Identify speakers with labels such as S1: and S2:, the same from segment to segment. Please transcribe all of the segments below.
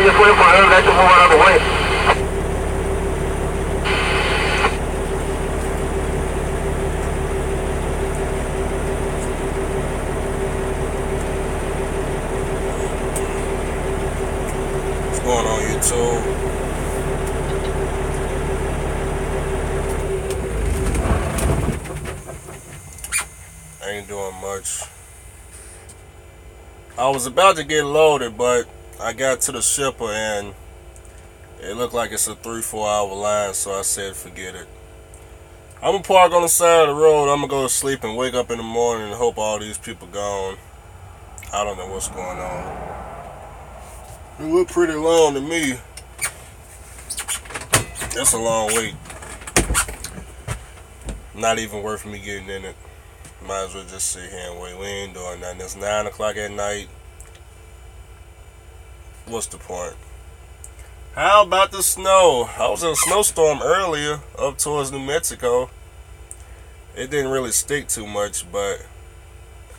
S1: just wait for her to move out of the way.
S2: What's going on, YouTube? I ain't doing much. I was about to get loaded, but I got to the shipper and it looked like it's a 3-4 hour line, so I said forget it. I'm gonna park on the side of the road. I'm gonna go to sleep and wake up in the morning and hope all these people gone. I don't know what's going on. It looked pretty long to me. That's a long wait. Not even worth me getting in it. Might as well just sit here and wait. We ain't doing nothing. It's 9 o'clock at night. What's the point? How about the snow? I was in a snowstorm earlier up towards New Mexico. It didn't really stick too much, but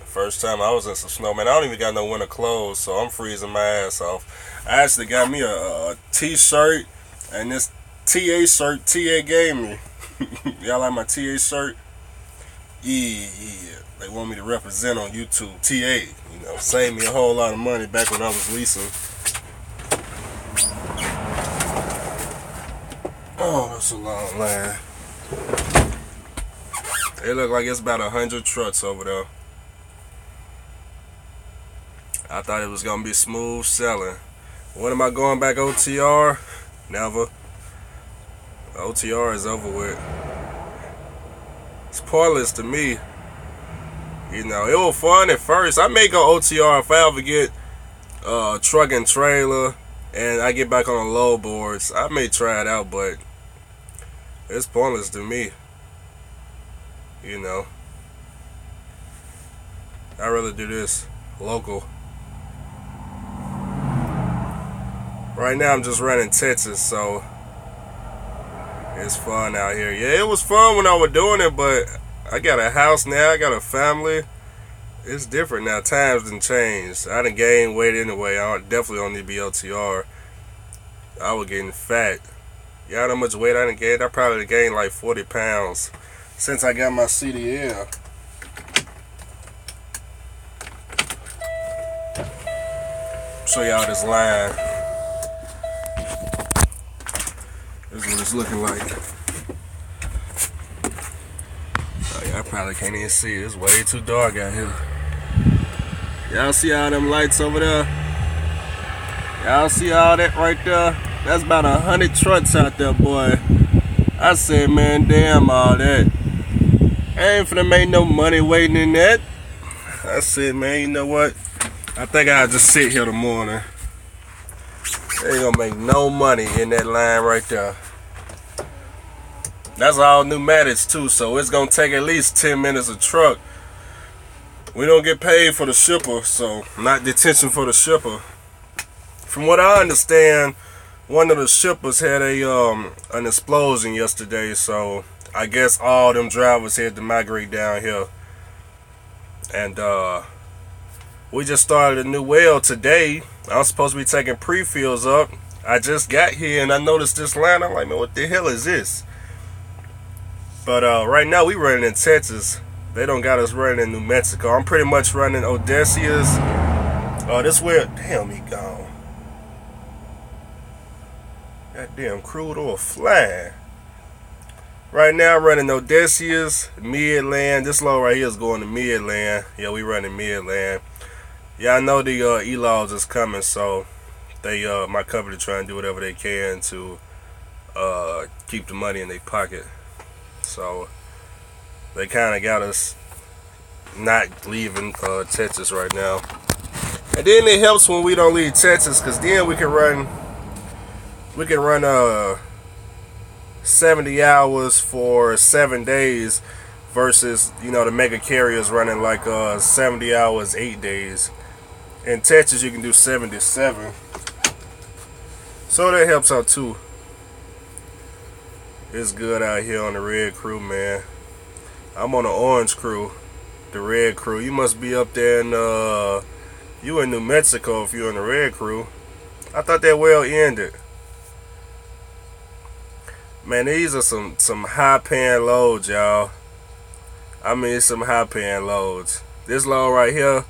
S2: first time I was in some snow, man. I don't even got no winter clothes, so I'm freezing my ass off. I actually got me a t-shirt and this TA shirt TA gave me. Y'all like my TA shirt? Yeah, they want me to represent on YouTube. TA, you know, saved me a whole lot of money back when I was leasing. Oh, that's a long line. It look like it's about 100 trucks over there. I thought it was gonna be smooth selling. When am I going back OTR? Never. OTR is over with. It's pointless to me. You know, it was fun at first. I may go OTR if I ever get truck and trailer and I get back on the low boards. I may try it out, but it's pointless to me. You know, I'd rather do this local. Right now I'm just running Texas, so it's fun out here. Yeah, it was fun when I was doing it, but I got a house now, I got a family. It's different now. Times done changed. I done gained weight anyway. I definitely don't need to be LTR. I was getting fat. Y'all know how much weight I done gained? I probably gained like 40 pounds since I got my CDL. Show y'all this line. This is what it's looking like. Oh yeah, I probably can't even see it. It's way too dark out here. Y'all see all them lights over there? Y'all see all that right there? That's about 100 trucks out there, boy. I said, man, damn all that. I ain't finna make no money waiting in that. I said, man, you know what? I think I'll just sit here the morning. They ain't gonna make no money in that line right there. That's all pneumatics too, so it's gonna take at least 10 minutes a truck. We don't get paid for the shipper, so not detention for the shipper. From what I understand, one of the shippers had an explosion yesterday, so I guess all them drivers had to migrate down here. And we just started a new well today. I was supposed to be taking pre-fills up. I just got here and I noticed this line. I'm like, man, what the hell is this? But right now we running in Texas. They don't got us running in New Mexico. I'm pretty much running Odysseus. This where, damn, he gone. Goddamn crude oil flying. Right now I'm running Odysseus, Midland. This load right here is going to Midland. Yeah, we running Midland. Yeah, I know the E-laws is coming, so they my company trying to do whatever they can to keep the money in their pocket. So they kind of got us not leaving Texas right now. And then it helps when we don't leave Texas, because then we can run 70 hours for 7 days versus, you know, the mega carriers running like 70 hours 8 days. In Texas you can do 77. So that helps out too. It's good out here on the red crew, man. I'm on the orange crew, the red crew. You must be up there in you in New Mexico if you're in the red crew. I thought that well ended. Man, these are some high paying loads, y'all. I mean, some high paying loads. This load right here,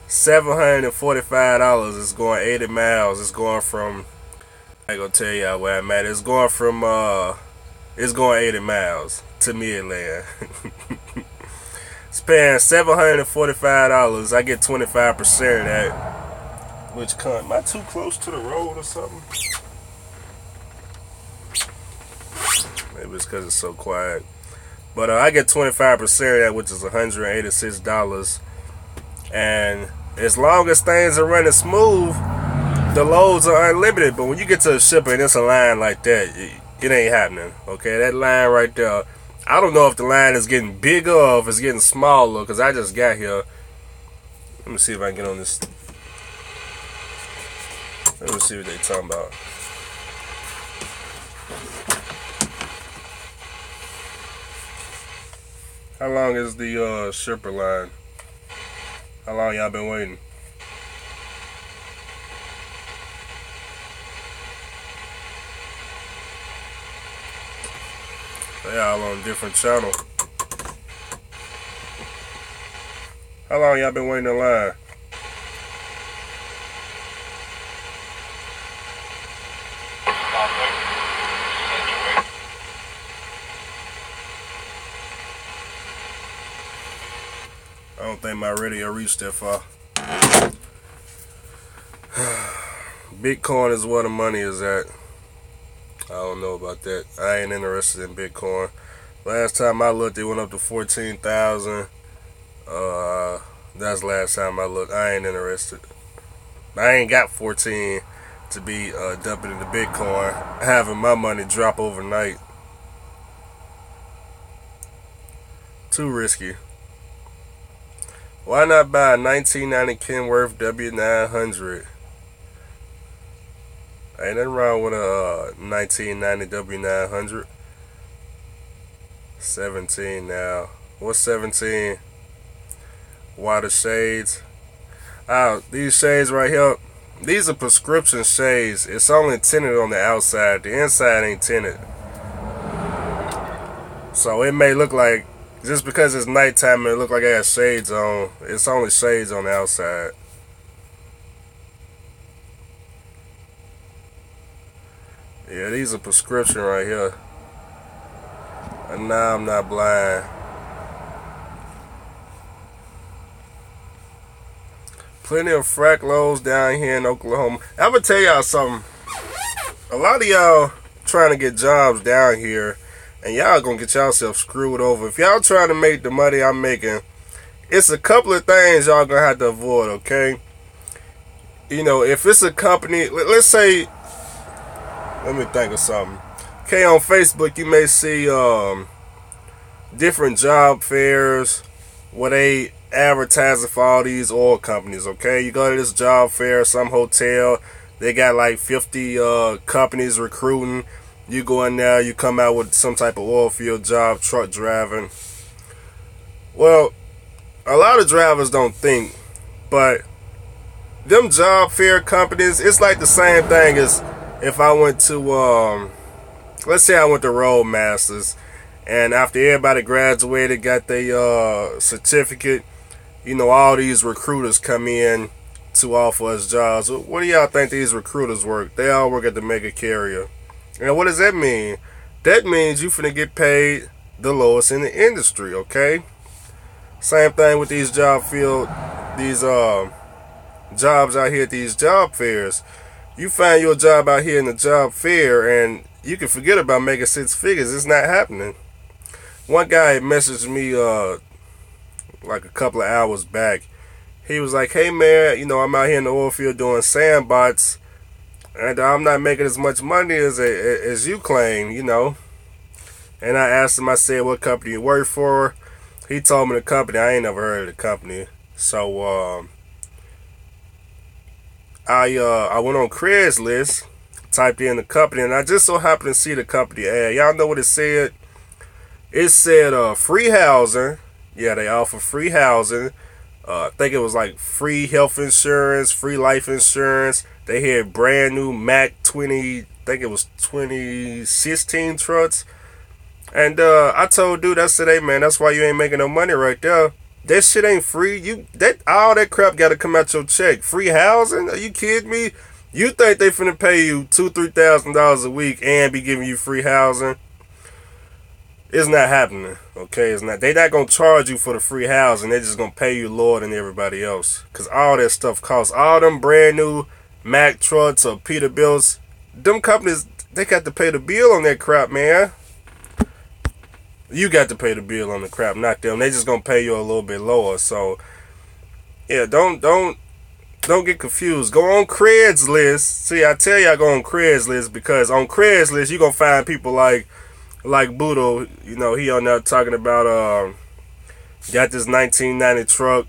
S2: $745. It's going 80 miles. It's going from, I ain't gonna tell y'all where I'm at. It's going from it's going 80 miles to Midland. It's paying $745. I get 25% of that. Which am I too close to the road or something? Maybe it's because it's so quiet. But I get 25% of that, which is $186. And as long as things are running smooth, the loads are unlimited. But when you get to a shipper and it's a line like that, it ain't happening. Okay, that line right there, I don't know if the line is getting bigger or if it's getting smaller, because I just got here. Let me see if I can get on this. Let me see what they talking about. How long is the shipper line? How long y'all been waiting? They all on a different channel. How long y'all been waiting in line? I don't think my radio reached that far. Bitcoin is where the money is at. I don't know about that. I ain't interested in Bitcoin. Last time I looked, it went up to 14,000. That's the last time I looked. I ain't interested. I ain't got 14 to be dumping into Bitcoin, having my money drop overnight. Too risky. Why not buy a 1990 Kenworth W900? Ain't nothing wrong with a 1990 W900. 17 now. What's 17? Water shades. These shades right here, these are prescription shades. It's only tinted on the outside. The inside ain't tinted. So it may look like, just because it's nighttime and it look like I got shades on, it's only shades on the outside. Yeah, these are prescription right here. And now I'm not blind. Plenty of frack loads down here in Oklahoma. I'm gonna tell y'all something. A lot of y'all trying to get jobs down here, and y'all gonna get yourself screwed over. If y'all trying to make the money I'm making, it's a couple of things y'all gonna have to avoid, okay? You know, if it's a company, let's say, let me think of something. Okay, on Facebook you may see different job fairs where they advertising for all these oil companies, okay? You go to this job fair, some hotel, they got like 50 companies recruiting. You go in there, you come out with some type of oil field job, truck driving. Well, a lot of drivers don't think, but them job fair companies, it's like the same thing as if I went to, let's say I went to Roadmasters, and after everybody graduated, got their certificate, you know, all these recruiters come in to offer us jobs. What do y'all think these recruiters work? They all work at the mega carrier. And what does that mean? That means you finna get paid the lowest in the industry, okay? Same thing with these job field, these jobs out here at these job fairs. You find your job out here in the job fair and you can forget about making 6 figures. It's not happening. One guy messaged me like a couple of hours back. He was like, hey man, you know, I'm out here in the oil field doing sandbox, and I'm not making as much money as you claim, you know. And I asked him, I said, what company you work for? He told me the company. I ain't never heard of the company. So I went on Craigslist, typed in the company, and I just so happened to see the company ad. Y'all know what it said? It said free housing. Yeah, they offer free housing. I think it was like free health insurance, free life insurance, They had brand new Mac 20, I think it was 2016 trucks. And I told dude, I said, hey man, that's why you ain't making no money right there. That shit ain't free. All that crap gotta come out your check. Free housing? Are you kidding me? You think they finna pay you $2,000-$3,000 a week and be giving you free housing? It's not happening. Okay, it's not. They not gonna charge you for the free housing. They just gonna pay you lower than everybody else. Cause all that stuff costs. All them brand new Mack trucks or Peterbilts, them companies, they got to pay the bill on that crap, man. You got to pay the bill on the crap, not them. They just gonna pay you a little bit lower. So yeah, don't get confused. Go on Craigslist. See, I tell you, I go on Craigslist because on Craigslist you gonna find people like Budo. You know, he on there talking about got this 1990 truck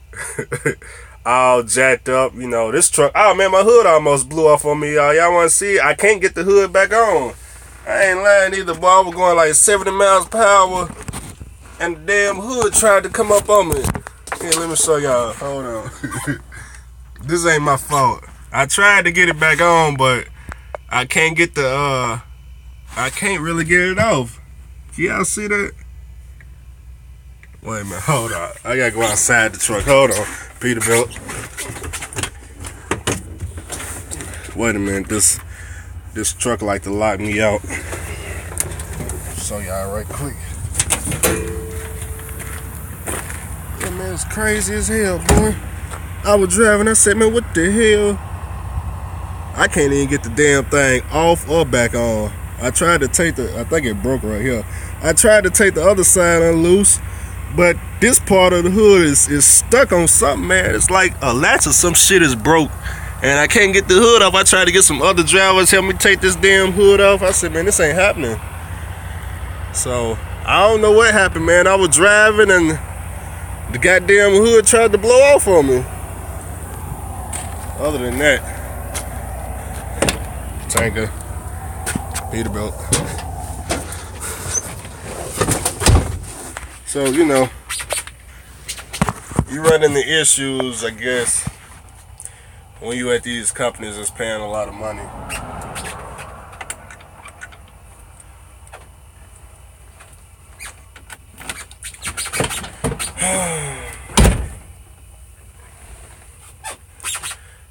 S2: all jacked up. You know, this truck. Oh man, my hood almost blew off on me, y'all. Y'all want to see? I can't get the hood back on. I ain't lying either, boy. I was going like 70 miles per hour, and the damn hood tried to come up on me. Here, let me show y'all. Hold on. This ain't my fault. I tried to get it back on, but I can't get the, I can't really get it off. Y'all see that? Wait a minute, hold on. I gotta go outside the truck. Hold on, Peterbilt. Wait a minute, this truck like to lock me out. Show y'all right quick. Yeah, man, it's crazy as hell, boy. I was driving, I said, man, what the hell? I can't even get the damn thing off or back on. I tried to take I think it broke right here. I tried to take the other side unloose, but this part of the hood is stuck on something, man. It's like a latch or some shit is broke, and I can't get the hood off. I tried to get some other drivers help me take this damn hood off. I said, man, this ain't happening. So I don't know what happened, man. I was driving and the goddamn hood tried to blow off on me. Other than that, tanker, Peterbilt. So, you know, you run into issues, I guess, when you at these companies that's paying a lot of money.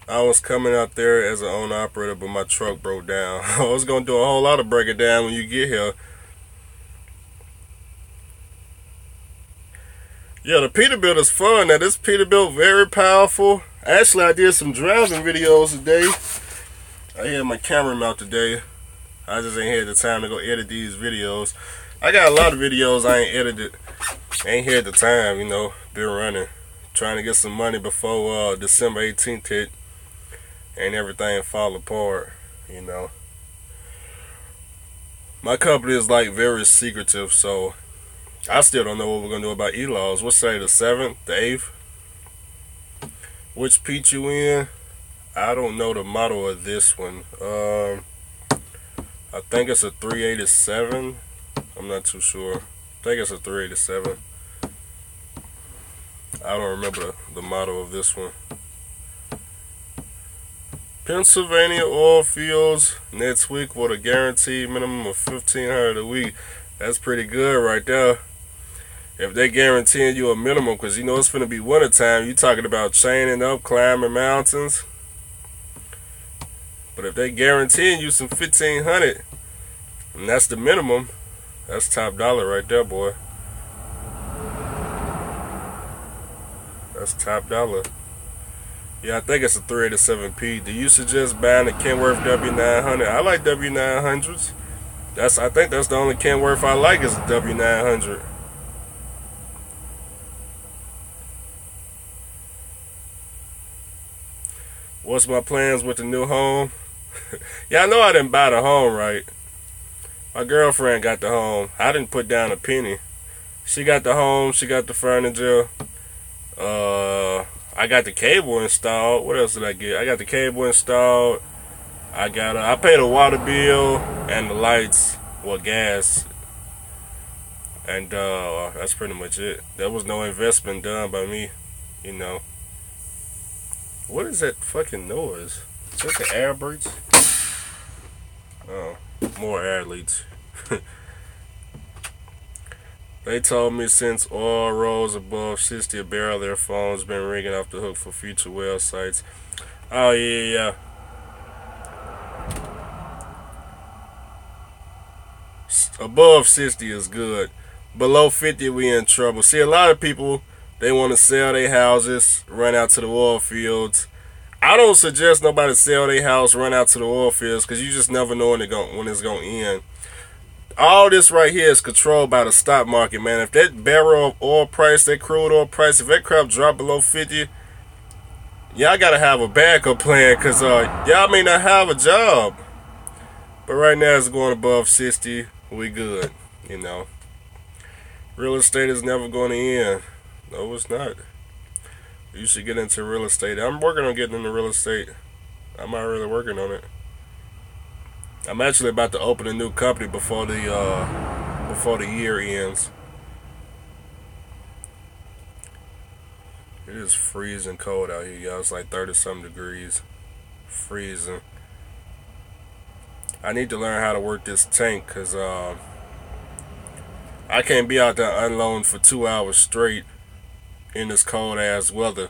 S2: I was coming out there as an owner operator, but my truck broke down. I was gonna do a whole lot of breaking down when you get here. Yeah, the Peterbilt is fun. Now this Peterbilt very powerful. Actually, I did some driving videos today. I had my camera mount today. I just ain't had the time to go edit these videos. I got a lot of videos I ain't edited. Ain't had the time, you know. Been running, trying to get some money before December 18th hit, and everything fall apart, you know. My company is like very secretive, so I still don't know what we're gonna do about e-laws. What's say the 7th, the 8th? Which Pete you in? I don't know the model of this one. I think it's a 387. I'm not too sure. I think it's a 387. I don't remember the model of this one. Pennsylvania oil fields next week with a guaranteed minimum of $1,500 a week. That's pretty good right there. If they guaranteeing you a minimum, because you know it's going to be winter time, you talking about chaining up, climbing mountains. But if they guaranteeing you some $1,500, and that's the minimum, that's top dollar right there, boy. That's top dollar. Yeah, I think it's a 387P. Do you suggest buying a Kenworth W900? I like W900s. I think that's the only Kenworth I like is a W900. What's my plans with the new home? Yeah, I know I didn't buy the home, right? My girlfriend got the home. I didn't put down a penny. She got the home. She got the furniture. I got the cable installed. What else did I get? I got the cable installed. I paid a water bill and the lights, well, gas. And that's pretty much it. There was no investment done by me, you know. What is that fucking noise? Is that the air brakes? Oh, more air leaks. They told me since oil rose above 60 a barrel, their phone's been ringing off the hook for future well sites. Oh, yeah. Above 60 is good. Below 50, we in trouble. See, a lot of people, they want to sell their houses, run out to the oil fields. I don't suggest nobody sell their house, run out to the oil fields, because you just never know when it's going to end. All this right here is controlled by the stock market, man. If that barrel of oil price, that crude oil price, if that crap drop below 50, y'all got to have a backup plan, because y'all may not have a job. But right now it's going above 60. We good, you know. Real estate is never going to end. No, it's not. You should get into real estate. I'm working on getting into real estate. I'm not really working on it. I'm actually about to open a new company before the year ends. It is freezing cold out here, y'all. It's like 30-something degrees. Freezing. I need to learn how to work this tank, because I can't be out there unloading for 2 hours straight in this cold ass weather.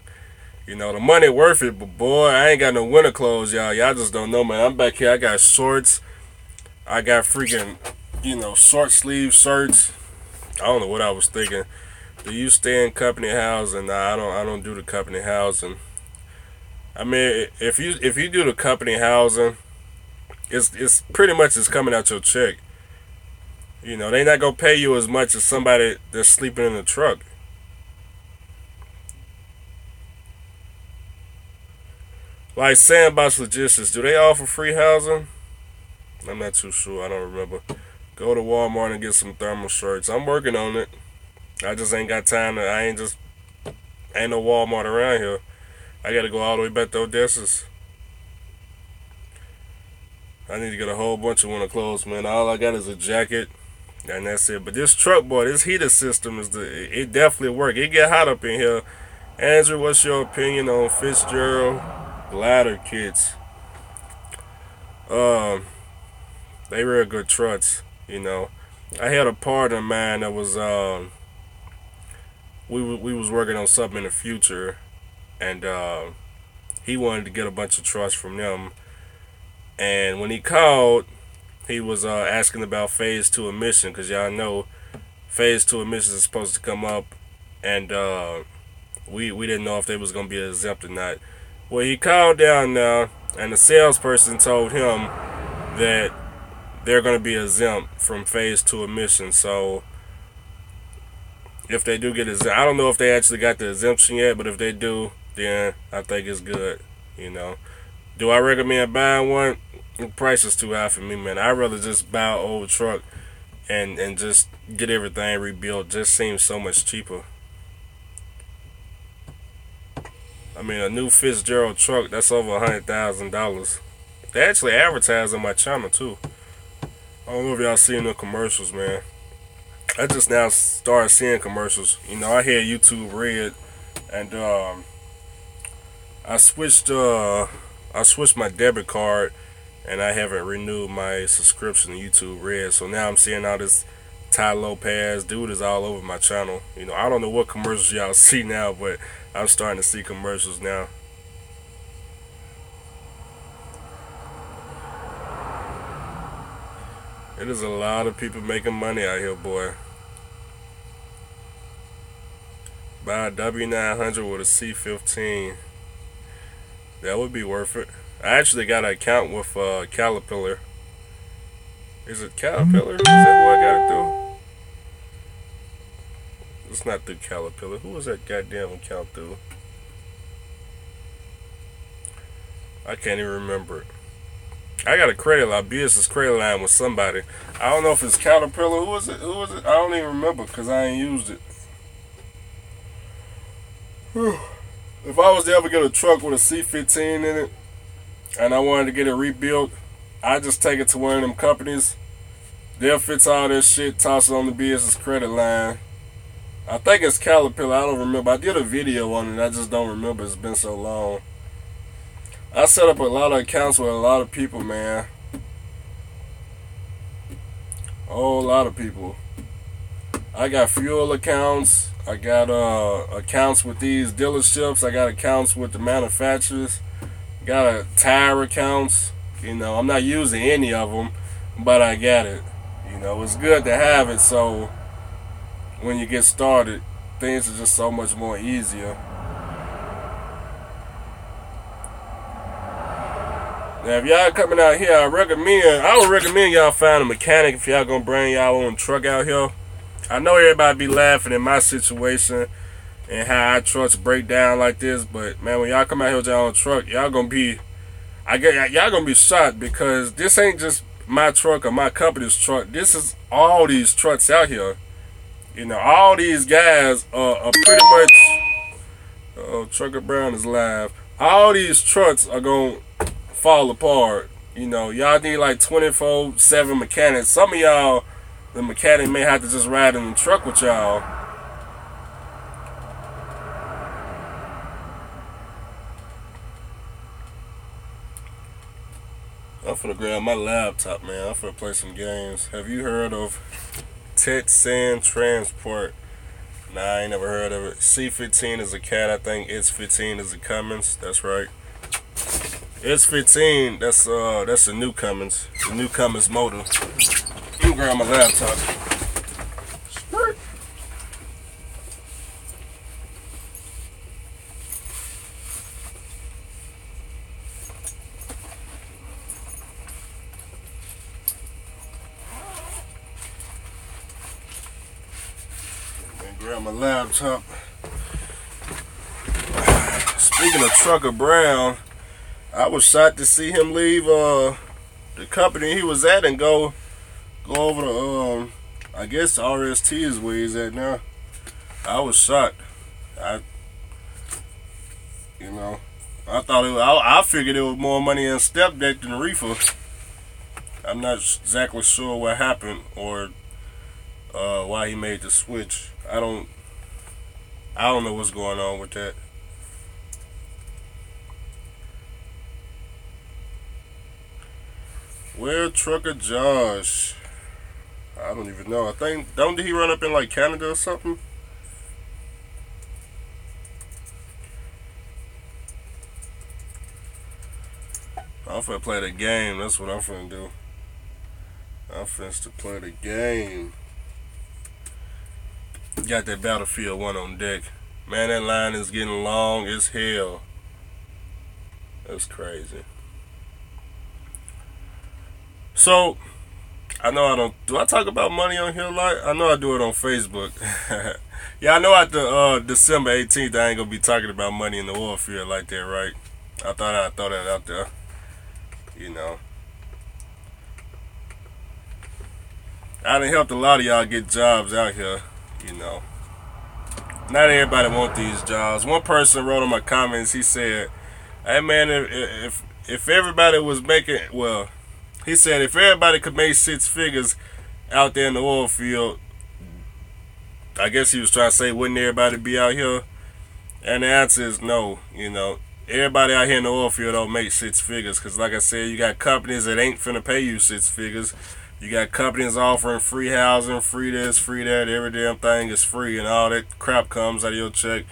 S2: You know, the money worth it, but boy, I ain't got no winter clothes, y'all. Y'all just don't know, man. I'm back here. I got shorts. I got freaking, you know, short sleeve shirts. I don't know what I was thinking. Do you stay in company housing? Nah, I don't do the company housing. I mean, if you do the company housing, it's pretty much it's coming out your check. You know, they not gonna pay you as much as somebody that's sleeping in the truck. Like Sandbox Logistics, do they offer free housing? I'm not too sure. I don't remember. Go to Walmart and get some thermal shirts. I'm working on it. I just ain't got time to. Ain't no Walmart around here. I gotta go all the way back to Odessa's. I need to get a whole bunch of winter clothes, man. All I got is a jacket, and that's it. But this truck, boy, this heater system it definitely works. It get hot up in here. Andrew, what's your opinion on Fitzgerald ladder kits? They real good trucks, you know. I had a partner of mine that was we was working on something in the future, and he wanted to get a bunch of trucks from them. And when he called, he was asking about phase 2 emission, because y'all know phase 2 emissions is supposed to come up, and we didn't know if they was gonna be exempt or not. Well, he called down now, and the salesperson told him that they're gonna be exempt from phase 2 emissions. So if they do get exempt, I don't know if they actually got the exemption yet, but if they do, then I think it's good, you know. Do I recommend buying one? The price is too high for me, man. I'd rather just buy an old truck and just get everything rebuilt. Just seems so much cheaper. I mean, a new Fitzgerald truck, that's over $100,000. They actually advertise on my channel too. I don't know if y'all seen the commercials, man. I just now started seeing commercials. You know, I hear YouTube Red, and I switched my debit card, and I haven't renewed my subscription to YouTube Red. So now I'm seeing all this Ty Lopez dude is all over my channel. You know, I don't know what commercials y'all see now, but I'm starting to see commercials now. It is a lot of people making money out here, boy. Buy a W900 with a C15. That would be worth it. I actually got an account with Caterpillar. Is it Caterpillar? Is that who I got it through? It's not through Caterpillar. Who was that goddamn account through? I can't even remember it. I got a credit line, business credit line with somebody. I don't know if it's Caterpillar. Who was it? Who was it? I don't even remember because I ain't used it. If I was to ever get a truck with a C15 in it and I wanted to get it rebuilt, I'd just take it to one of them companies. They'll fix all this shit, toss it on the business credit line. I think it's Caterpillar. I don't remember. I did a video on it. I just don't remember. It's been so long. I set up a lot of accounts with a lot of people, man. A whole lot of people. I got fuel accounts. I got accounts with these dealerships. I got accounts with the manufacturers. Got a tire accounts. You know, I'm not using any of them, but I got it. You know, it's good to have it, so when you get started, things are just so much more easier. Now, if y'all coming out here, I would recommend y'all find a mechanic if y'all gonna bring y'all own truck out here. I know everybody be laughing at my situation and how our trucks break down like this, but man, when y'all come out here with y'all own truck, y'all gonna be shocked, because this ain't just my truck or my company's truck. This is all these trucks out here. You know, all these guys are pretty much. Oh, Trucker Brown is live. All these trucks are gonna fall apart. You know, y'all need like 24/7 mechanics. Some of y'all, the mechanic may have to just ride in the truck with y'all. I'm finna grab my laptop, man. I'm finna play some games. Have you heard of Sand Transport? Nah, I ain't never heard of it. C15 is a cat. I think S15 is a Cummins. That's right. S15, that's a new Cummins. The new Cummins motor. Let me grab my laptop. Grab my laptop. Speaking of Trucker Brown, I was shocked to see him leave the company he was at and go over to I guess RST is where he's at now. I was shocked. I thought I figured it was more money in step deck than reefer. I'm not exactly sure what happened or why he made the switch. I don't know what's going on with that. Where Trucker Josh? I don't even know. I think, don't he run up in like Canada or something? I'm finna play the game. That's what I'm finna do. I'm finna play the game. Got that Battlefield 1 on deck. Man, that line is getting long as hell. That's crazy. So, I know do I talk about money on here a lot? I know I do it on Facebook. Yeah, I know after December 18th, I ain't gonna be talking about money in the oil field like that, right? I thought I'd throw that out there. You know. I done helped a lot of y'all get jobs out here, you know. Not everybody want these jobs. One person wrote in my comments, he said, hey man, if everybody was making, well, he said if everybody could make 6 figures out there in the oil field, I guess he was trying to say, wouldn't everybody be out here? And the answer is no. You know, everybody out here in the oil field don't make 6 figures, because like I said, you got companies that ain't finna pay you 6 figures. You got companies offering free housing, free this, free that. Every damn thing is free, and all that crap comes out of your check.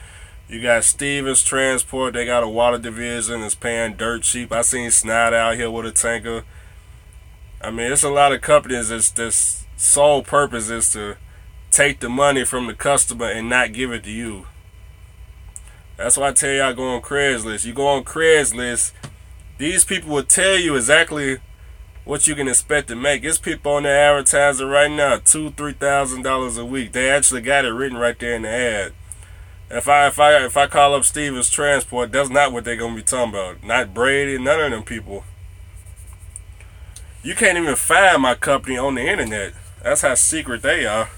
S2: You got Stevens Transport. They got a water division that's paying dirt cheap. I seen Snyder out here with a tanker. I mean, it's a lot of companies that's sole purpose is to take the money from the customer and not give it to you. That's why I tell y'all, go on Craigslist. You go on Craigslist, these people will tell you exactly what you can expect to make. It's people on there advertising right now, $2,000-$3,000 a week. They actually got it written right there in the ad. If I call up Stevens Transport, that's not what they're gonna be talking about. Not Brady, none of them people. You can't even find my company on the internet. That's how secret they are.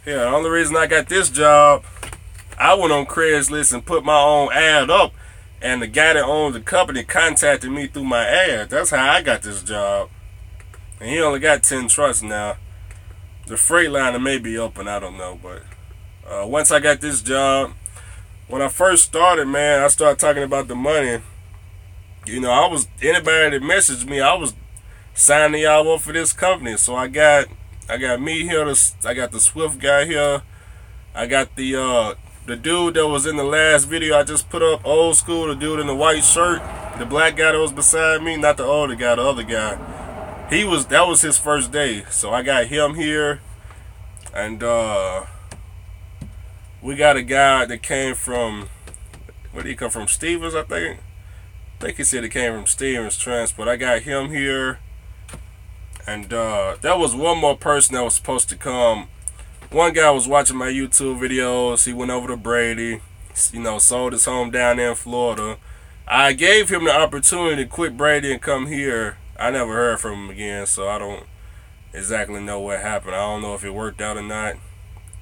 S2: Yeah, the only reason I got this job, I went on Craigslist and put my own ad up, and the guy that owns the company contacted me through my ad. That's how I got this job. And he only got 10 trucks now. The Freightliner may be open, I don't know. But once I got this job, when I first started, man, I started talking about the money. You know, anybody that messaged me, I was signing y'all up for this company. So I got me here. I got the Swift guy here. I got the dude that was in the last video I just put up, old school, the dude in the white shirt, the black guy that was beside me, not the older guy, the other guy. That was his first day. So I got him here, and we got a guy that came from, where did he come from? Stevens, I think. I think he said he came from Stevens Transport. I got him here, and there was one more person that was supposed to come. One guy was watching my YouTube videos. He went over to Brady, you know, sold his home down there in Florida. I gave him the opportunity to quit Brady and come here. I never heard from him again, so I don't exactly know what happened. I don't know if it worked out or not.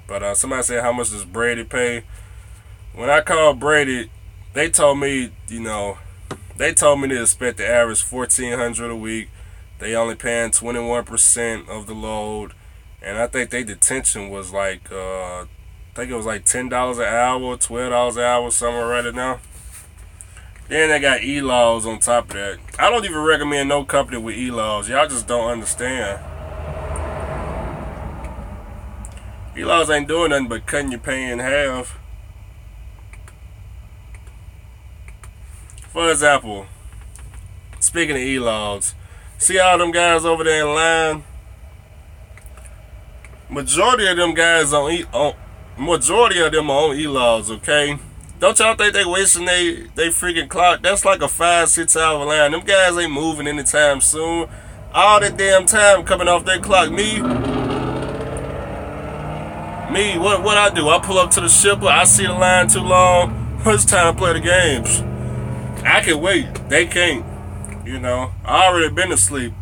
S2: But somebody said, how much does Brady pay? When I called Brady, they told me, you know, they told me to expect the average $1,400 a week. They only paying 21% of the load. And I think their detention was like, I think it was like $10 an hour, $12 an hour, somewhere right now. Then they got e-laws on top of that. I don't even recommend no company with e-laws. Y'all just don't understand. E-laws ain't doing nothing but cutting your pay in half. For example, speaking of e-laws, see all them guys over there in line? Majority of them guys majority of them are on e-laws, okay? Don't y'all think they wasting they freaking clock? That's like a 5-6 hour line. Them guys ain't moving anytime soon. All that damn time coming off that clock. Me, what I do? I pull up to the shipper. I see the line too long. It's time to play the games. I can wait. They can't. You know, I already been asleep.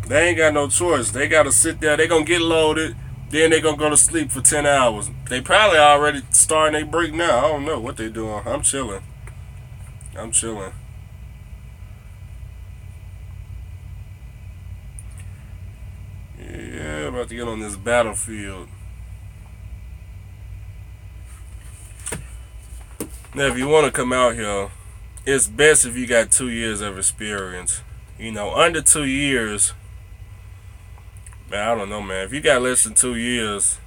S2: They ain't got no choice. They got to sit there. They going to get loaded. Then they going to go to sleep for 10 hours. They probably already starting their break now. I don't know what they doing. I'm chilling. I'm chilling. Yeah, about to get on this battlefield. Now, if you want to come out here, it's best if you got 2 years of experience. You know, under 2 years, man, I don't know, man. If you got less than 2 years,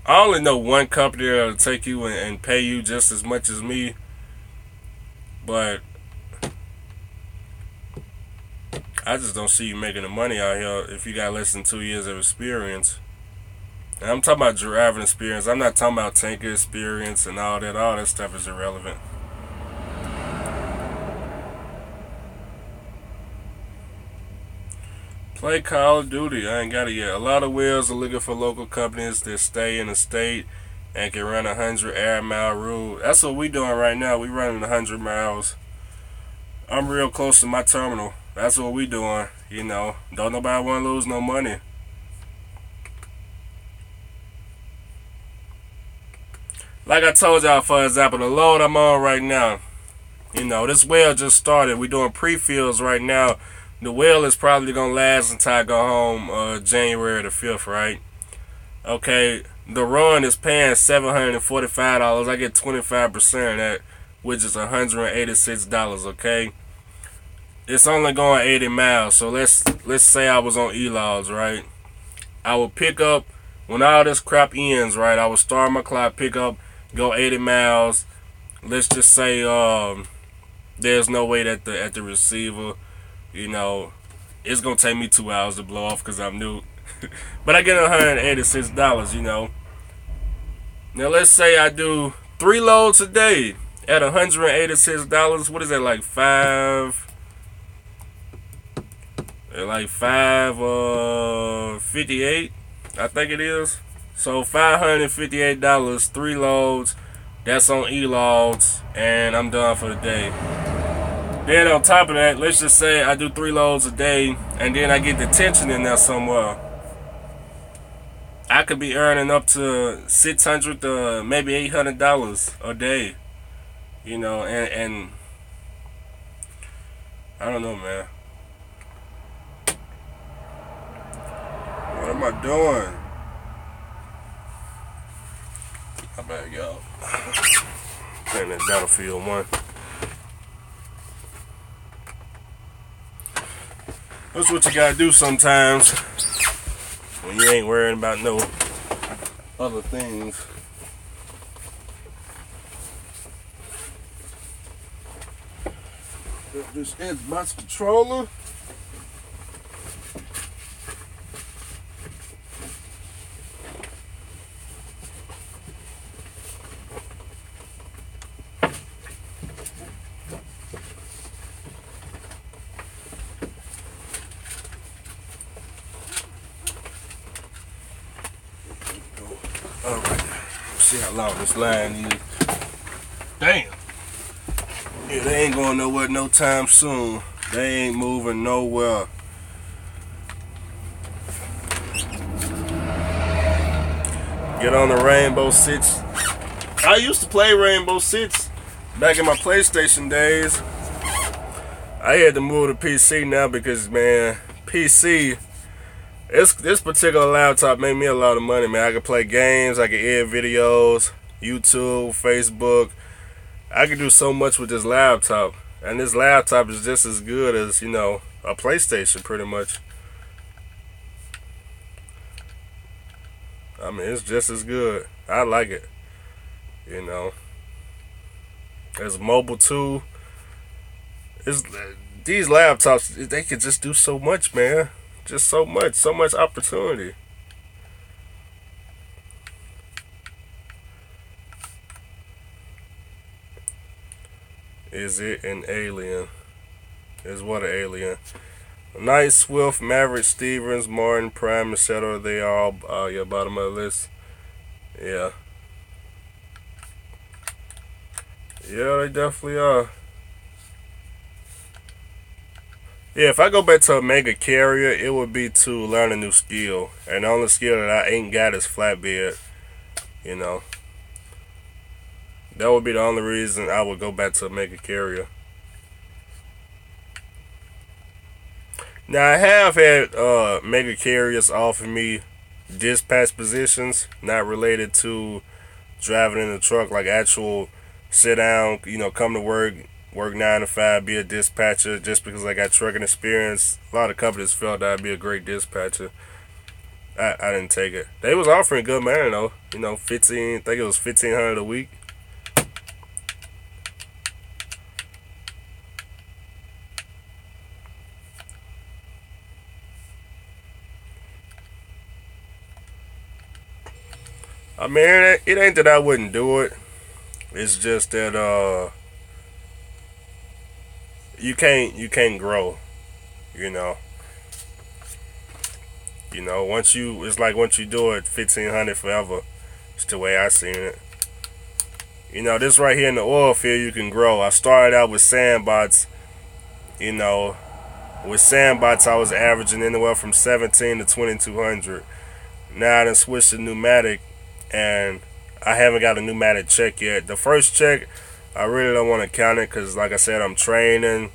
S2: I only know one company that'll take you and pay you just as much as me. But I just don't see you making the money out here if you got less than 2 years of experience. And I'm talking about driving experience. I'm not talking about tanker experience and all that. All that stuff is irrelevant. Play Call of Duty. I ain't got it yet. A lot of whales are looking for local companies that stay in the state and can run 100 air mile rule. That's what we doing right now. We running 100 miles. I'm real close to my terminal. That's what we doing. You know, don't nobody want to lose no money. Like I told y'all, for example, the load I'm on right now, you know, this well just started. We doing pre-fills right now. The well is probably going to last until I go home January the 5th, right? Okay, the run is paying $745. I get 25% of that, which is $186, okay? It's only going 80 miles, so let's say I was on e-logs, right? I will pick up, when all this crap ends, right, I will start my clock, pick up, go 80 miles. Let's just say there's no way that at the receiver, you know, it's going to take me 2 hours to blow off because I'm new. But I get $186, you know. Now, let's say I do 3 loads a day at $186. What is that, like $558, I think it is. So $558, 3 loads. That's on e-logs, and I'm done for the day. Then on top of that, let's just say I do 3 loads a day, and then I get detention in there somewhere. I could be earning up to $600 to maybe $800 a day, you know, and I don't know, man. What am I doing? I better go. Playing that Battlefield 1. That's what you gotta do sometimes when you ain't worrying about no other things. Got this Xbox controller. Alright, see how long this line is. Damn. Yeah, they ain't going nowhere no time soon. They ain't moving nowhere. Get on the Rainbow Six. I used to play Rainbow Six back in my PlayStation days. I had to move to PC now because, man, PC, this particular laptop made me a lot of money, man. I could play games, I could edit videos, YouTube, Facebook. I could do so much with this laptop. And this laptop is just as good as, you know, a PlayStation pretty much. I mean, it's just as good. I like it. You know. It's mobile too. These laptops, they could just do so much, man. Just so much opportunity. Is it an alien? Is what an alien? Knight, Swift, Maverick, Stevens, Martin, Prime, etc. They are all your bottom of the list. Yeah. Yeah, they definitely are. Yeah, if I go back to a mega carrier, it would be to learn a new skill. And the only skill that I ain't got is flatbed. You know. That would be the only reason I would go back to a mega carrier. Now, I have had mega carriers offer me dispatch positions, not related to driving in the truck, like actual sit down, you know, come to work 9 to 5, be a dispatcher, just because I got trucking experience. A lot of companies felt that I'd be a great dispatcher. I didn't take it. They was offering good money though, you know, I think it was $1,500 a week. I mean, it ain't that I wouldn't do it. It's just that you can't grow, you know. You know, it's like once you do it, 1,500 forever. It's the way I seen it. You know, this right here in the oil field, you can grow. I started out with sandbox. You know, with sandbox, I was averaging anywhere from 17 to 2,200. Now I done switched to pneumatic, and I haven't got a pneumatic check yet. The first check, I really don't want to count it because, like I said, I'm training,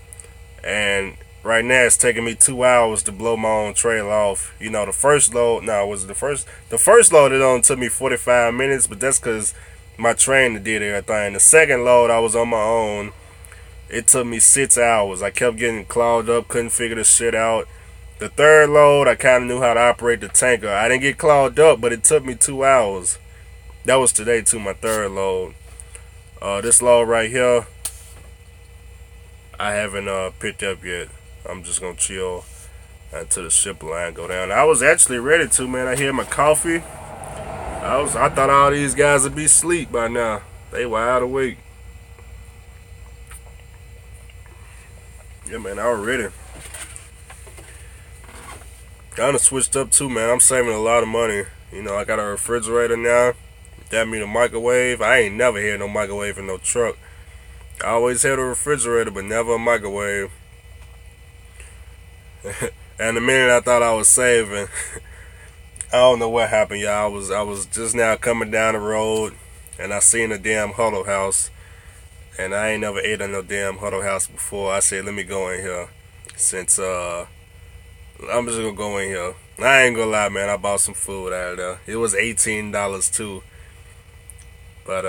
S2: and right now it's taking me 2 hours to blow my own trailer off. You know, the first load, the first load, it only took me 45 minutes, but that's because my trainer did everything. The second load, I was on my own. It took me 6 hours. I kept getting clogged up, couldn't figure the shit out. The third load, I kind of knew how to operate the tanker. I didn't get clogged up, but it took me 2 hours. That was today too, my third load. This load right here, I haven't picked up yet. I'm just gonna chill until the ship line go down. I was actually ready to, man. I had my coffee. I thought all these guys would be asleep by now. They wide awake. Yeah, man, I was ready. Kinda switched up too, man. I'm saving a lot of money. You know, I got a refrigerator now. That mean a microwave. I ain't never had no microwave in no truck. I always had a refrigerator, but never a microwave. And the minute I thought I was saving, I don't know what happened, y'all. I was just now coming down the road, and I seen a damn huddle house, and I ain't never ate in no damn huddle house before. I said, let me go in here, since I'm just gonna go in here. I ain't gonna lie, man. I bought some food out of there. It was $18 too. But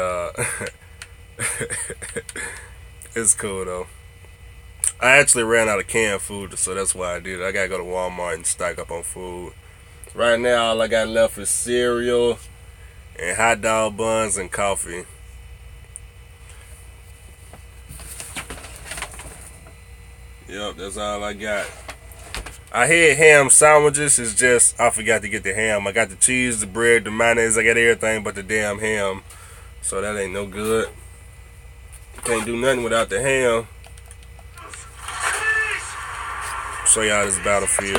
S2: it's cool though. I actually ran out of canned food, so that's why I did it. I gotta go to Walmart and stock up on food. Right now, all I got left is cereal and hot dog buns and coffee. Yep, that's all I got. I had ham sandwiches. It's just I forgot to get the ham. I got the cheese, the bread, the mayonnaise. I got everything but the damn ham. So that ain't no good. Can't do nothing without the ham. Show y'all this battlefield.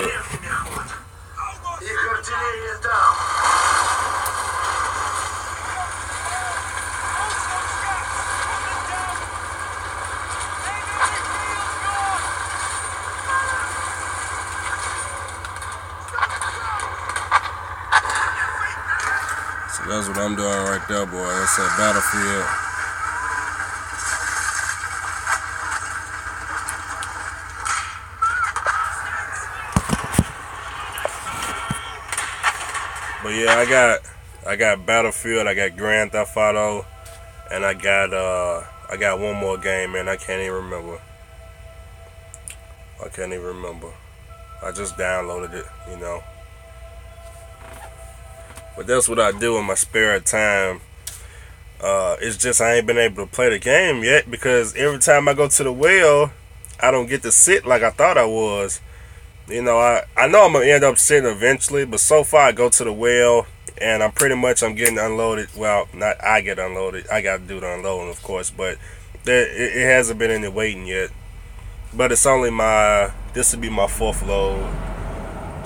S2: So that's what I'm doing right there, boy. That's that battlefield. But yeah, I got Battlefield, I got Grand Theft Auto, and I got one more game, man. I can't even remember. I just downloaded it, you know. But that's what I do in my spare time. It's just I ain't been able to play the game yet because every time I go to the well, I don't get to sit like I thought I was. You know, I know I'm going to end up sitting eventually, but so far I go to the well, and I'm getting unloaded. Well, not I get unloaded. I got to do the unloading, of course, but it hasn't been any waiting yet. But it's only this will be my 4th load.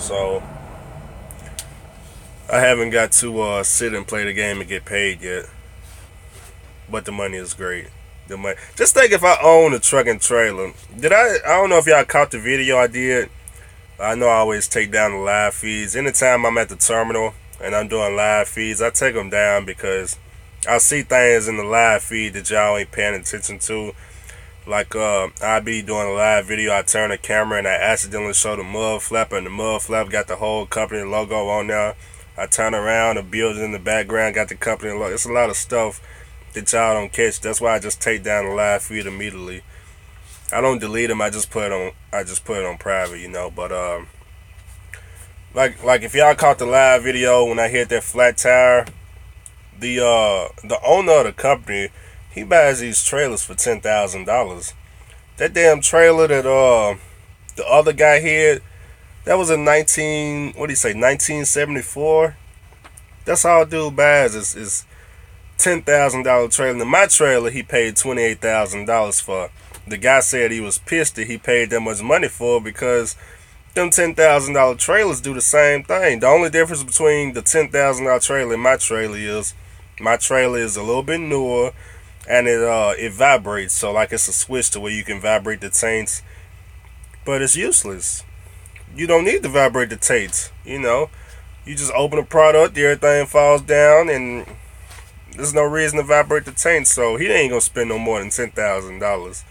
S2: So, I haven't got to sit and play the game and get paid yet. But the money is great. The money. Just think if I own a truck and trailer. I don't know if y'all caught the video I did. I know I always take down the live feeds. Anytime I'm at the terminal and I'm doing live feeds, I take them down because I see things in the live feed that y'all ain't paying attention to. Like, I be doing a live video, I turn the camera and I accidentally show the mud flap, and the mud flap got the whole company logo on there. I turn around, the building in the background got the company logo. It's a lot of stuff that y'all don't catch. That's why I just take down the live feed immediately. I don't delete them. I just put it on private, you know. But like if y'all caught the live video when I hit that flat tire, the owner of the company, he buys these trailers for $10,000. That damn trailer that the other guy had, that was a 1974. That's all dude buys is $10,000 trailer. And my trailer he paid $28,000 for. The guy said he was pissed that he paid that much money for because them $10,000 trailers do the same thing. The only difference between the $10,000 trailer and my trailer is a little bit newer and it vibrates. So like it's a switch to where you can vibrate the taints, but it's useless. You don't need to vibrate the taints. You know, you just open the product, everything falls down, and there's no reason to vibrate the taints. So he ain't gonna spend no more than $10,000.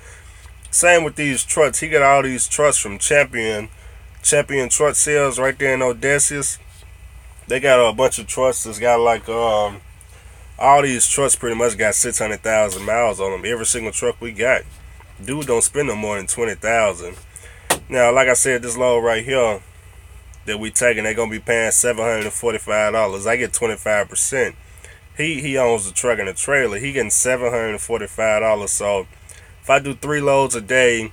S2: Same with these trucks. He got all these trucks from Champion Truck Sales right there in Odessa. They got a bunch of trucks that's got like all these trucks pretty much got 600,000 miles on them. Every single truck we got. Dude don't spend no more than $20,000. Now, like I said, this load right here that we taking, they're gonna be paying $745. I get 25%. He owns the truck and the trailer. He getting $745. So if I do 3 loads a day,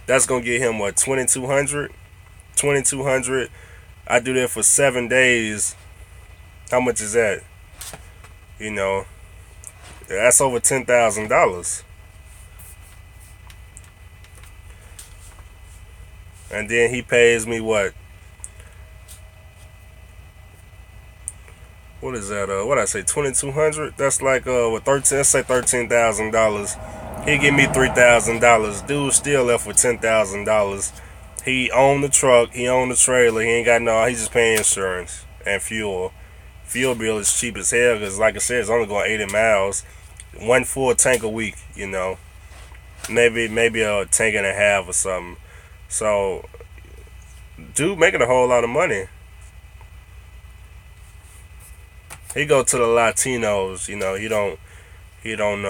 S2: that's gonna get him what, $2,200. I do that for 7 days. How much is that? You know, that's over $10,000. And then he pays me what? What is that? What I say, $2,200? That's like what, 13? Let's say $13,000. He give me $3,000. Dude still left with $10,000. He owned the truck. He owned the trailer. He ain't got no. He's just paying insurance and fuel. Fuel bill is cheap as hell because, like I said, it's only going 80 miles. 1 full tank a week. You know, maybe a tank and a half or something. So, dude making a whole lot of money. He go to the Latinos, you know. He don't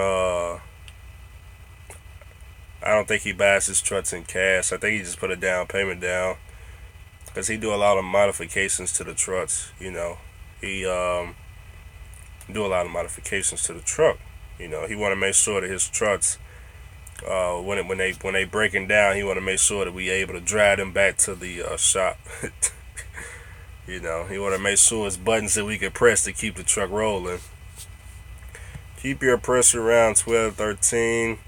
S2: I don't think he buys his trucks in cash. I think he just put a down payment down because he do a lot of modifications to the trucks. You know, he do a lot of modifications to the truck. You know, he want to make sure that his trucks, when they breaking down, he want to make sure that we able to drive them back to the shop. You know, he want to make sure it's buttons that we can press to keep the truck rolling. Keep your pressure around 12, 13.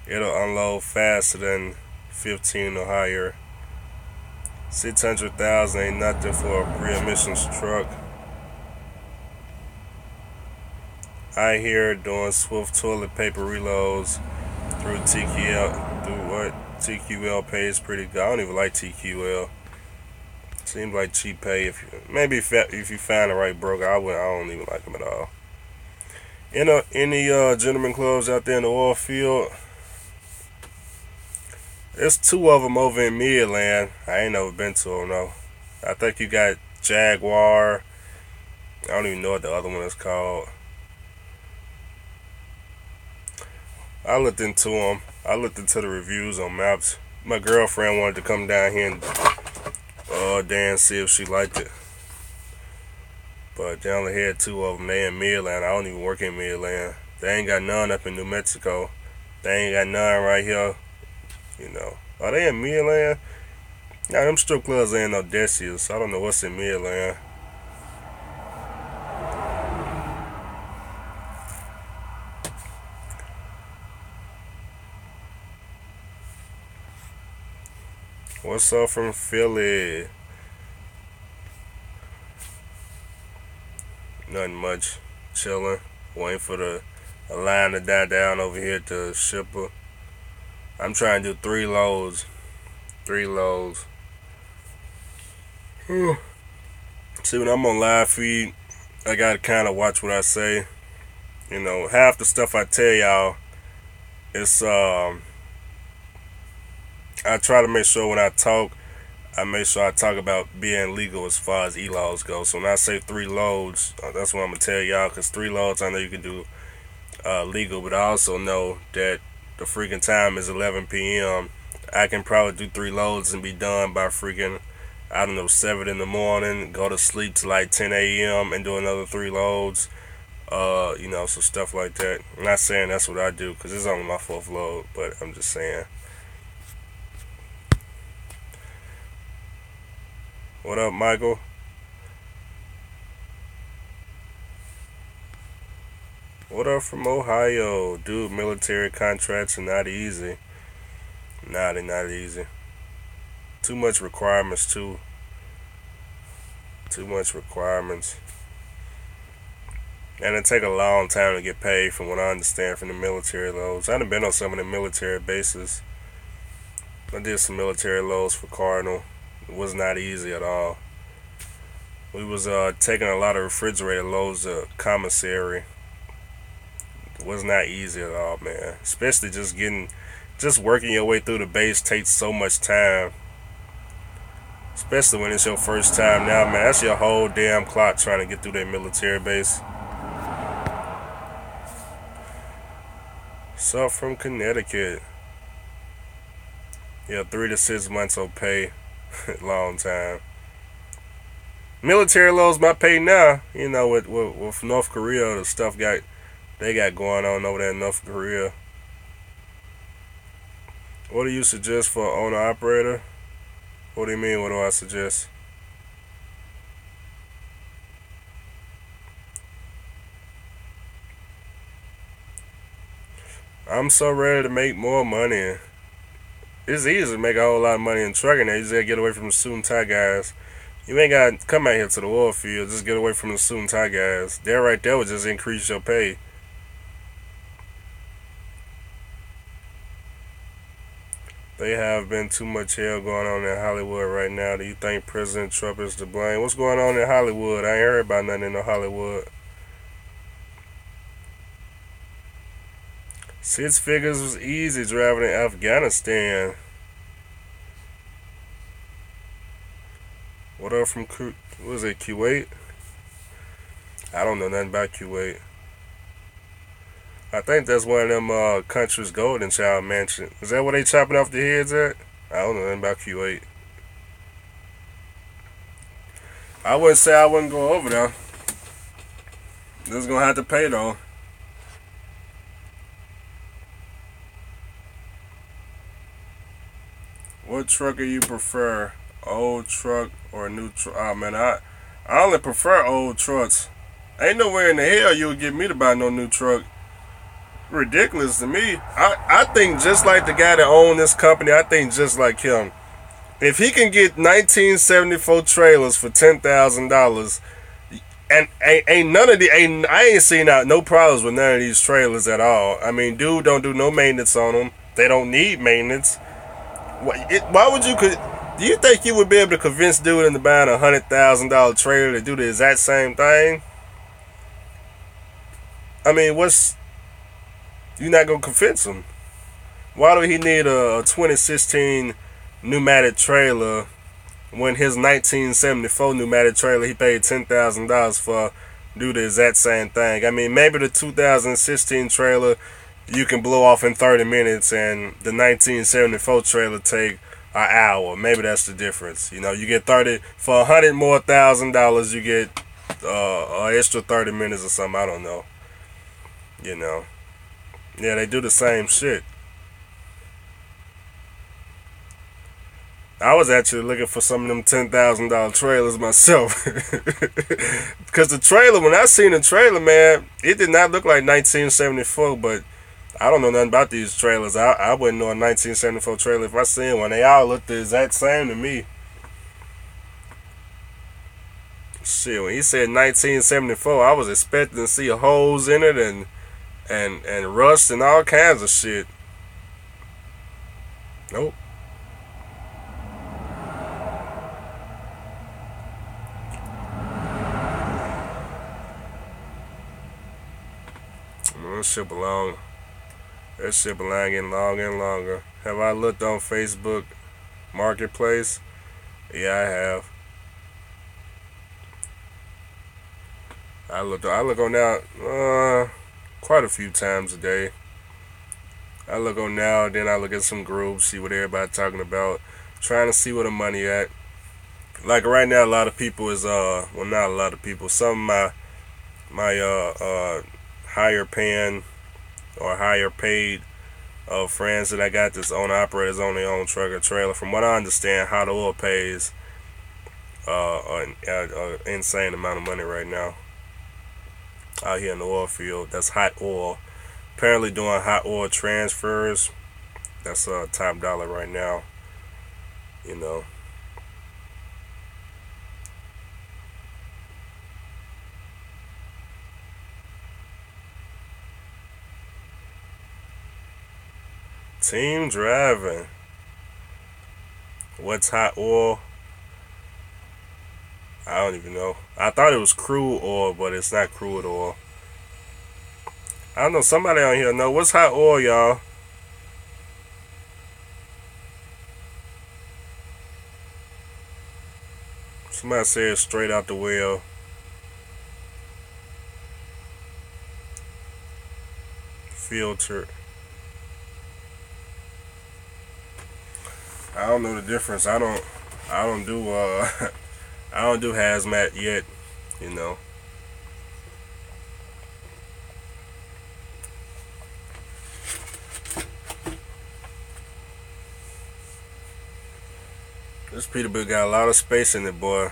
S2: It'll unload faster than 15 or higher. 600,000 ain't nothing for a pre-emissions truck. I hear doing swift toilet paper reloads through TQL. Through what? TQL pays pretty good. I don't even like TQL. Seems like cheap pay. If you find the right broker, I don't even like them at all. Any gentleman clubs out there in the oil field? There's 2 of them over in Midland. I ain't never been to them though. I think you got Jaguar. I don't even know what the other one is called. I looked into them. I looked into the reviews on maps. My girlfriend wanted to come down here and see if she liked it. But they only had 2 of them. They in Midland. I don't even work in Midland. They ain't got none up in New Mexico. They ain't got none right here. You know. Are they in Midland? Nah, them strip clubs ain't no Decius. So I don't know what's in Midland. What's up from Philly? Nothing much. Chilling. Waiting for the line to die down over here at the shipper. I'm trying to do 3 loads. 3 loads. See, when I'm on live feed, I gotta kind of watch what I say. You know, half the stuff I tell y'all, it's I try to make sure when I talk, I make sure I talk about being legal as far as e-laws go. So when I say 3 loads, that's what I'm gonna tell y'all. Cause 3 loads, I know you can do legal, but I also know that the freaking time is 11 p.m. I can probably do 3 loads and be done by freaking, I don't know, 7 in the morning. Go to sleep till like 10 a.m. and do another 3 loads. You know, so stuff like that. I'm not saying that's what I do, cause it's only my 4th load, but I'm just saying. What up, Michael? What up from Ohio? Dude, military contracts are not easy. Nah, they're not easy. Too much requirements, too. Too much requirements. And it take a long time to get paid from what I understand from the military loads. I done been on some of the military bases. I did some military loads for Cardinal. It was not easy at all. We was taking a lot of refrigerator loads to commissary. It was not easy at all, man. Especially just working your way through the base takes so much time. Especially when it's your first time now, man. That's your whole damn clock trying to get through that military base. So from Connecticut. Yeah, 3 to 6 months of pay. Long time. Military loads my pay now. You know, with North Korea, the stuff they got going on over there in North Korea. What do you suggest for owner operator? What do you mean? What do I suggest? I'm so ready to make more money. It's easy to make a whole lot of money in trucking. You just gotta get away from the suit and tie guys. You ain't gotta come out here to the oil field. Just get away from the suit and tie guys. That right there would just increase your pay. They have been too much hell going on in Hollywood right now. Do you think President Trump is to blame? What's going on in Hollywood? I ain't heard about nothing in Hollywood. 6 figures was easy driving in Afghanistan. What up from what is it, Kuwait? I don't know nothing about Kuwait. I think that's one of them country's golden child mansion. Is that where they chopping off the heads at? I don't know nothing about Q8. I wouldn't say I wouldn't go over there. Just gonna have to pay though. What truck do you prefer? Old truck or new truck? Oh man, I only prefer old trucks. Ain't nowhere in the hell you would get me to buy no new truck. Ridiculous to me. I think just like the guy that owned this company, I think just like him. If he can get 1974 trailers for $10,000, and ain't none of the I ain't seen out no problems with none of these trailers at all. I mean, dude don't do no maintenance on them. They don't need maintenance. Why would you? Do you think you would be able to convince dude into buying a $100,000 trailer to do the exact same thing? I mean, you're not gonna convince him. Why do he need a 2016 Pneumatic trailer when his 1974 Pneumatic trailer he paid $10,000 for do the exact same thing? I mean, maybe the 2016 trailer you can blow off in 30 minutes and the 1974 trailer take an hour. Maybe that's the difference. You know, you get 30 for $100 more thousand, you get an extra 30 minutes or something. I don't know. You know, yeah, they do the same shit. I was actually looking for some of them $10,000 trailers myself. Because the trailer, when I seen the trailer, man, it did not look like 1974, but I don't know nothing about these trailers. I wouldn't know a 1974 trailer if I seen one. They all look the exact same to me. Shit, when he said 1974, I was expecting to see holes in it and rust and all kinds of shit. Nope. That shit belong getting longer and longer. Have I looked on Facebook Marketplace? Yeah, I have. I look on now quite a few times a day. I look on now, then I look at some groups, see what everybody talking about, trying to see where the money at. Like right now, a lot of people is well, not a lot of people. Some of my higher paying or higher paid friends that I got that's own operators on their own truck or trailer. From what I understand, Hot Oil pays an insane amount of money right now out here in the oil field. That's Hot Oil. Apparently doing hot oil transfers. That's top dollar right now. You know. Team driving. What's hot oil? I don't even know. I thought it was crude oil, but it's not crude oil. I don't know. Somebody on here know what's hot oil, y'all. Somebody said straight out the well. Filtered. I don't know the difference. I don't do I don't do hazmat yet, you know. This Peterbilt got a lot of space in it, boy.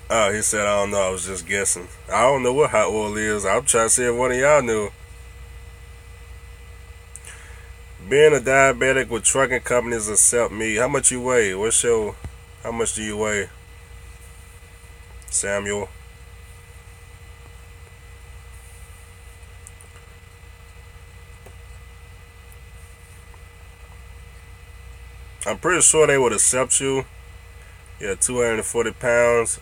S2: Oh, he said, I don't know, I was just guessing. I don't know what hot oil is. I'm trying to see if one of y'all knew. Being a diabetic with trucking companies accept me. How much you weigh? How much do you weigh, Samuel? I'm pretty sure they would accept you. Yeah, 240 pounds.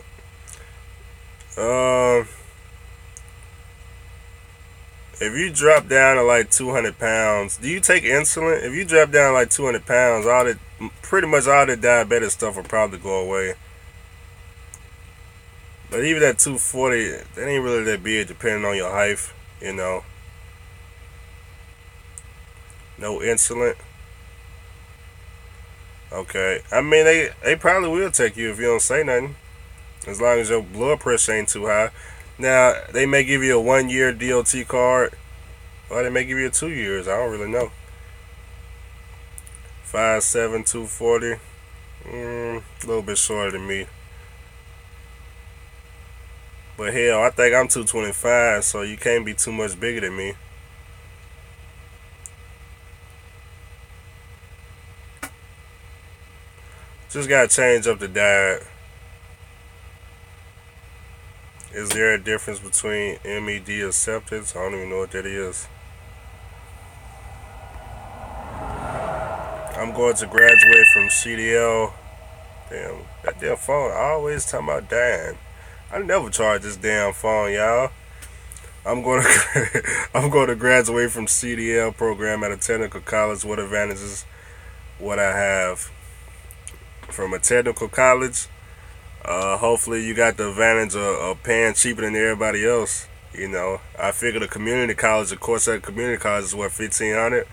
S2: If you drop down to like 200 pounds, do you take insulin? If you drop down like 200 pounds, pretty much all the diabetic stuff will probably go away. But even at 240, that ain't really that big depending on your height, you know. No insulin. Okay. I mean, they probably will take you if you don't say nothing, as long as your blood pressure ain't too high. Now, they may give you a 1-year DOT card, or they may give you 2 years. I don't really know. 5'7", 240. A little bit shorter than me. But hell, I think I'm 225, so you can't be too much bigger than me. Just gotta change up the diet. Is there a difference between MED acceptance? I don't even know what that is. I'm going to graduate from CDL. Damn, that damn phone always talking about dying. I never charge this damn phone, y'all. I'm going to graduate from CDL program at a technical college. What advantages would I have from a technical college? Hopefully you got the advantage of paying cheaper than everybody else. You know, I figure the community college, of course, that community college is what, $1,500,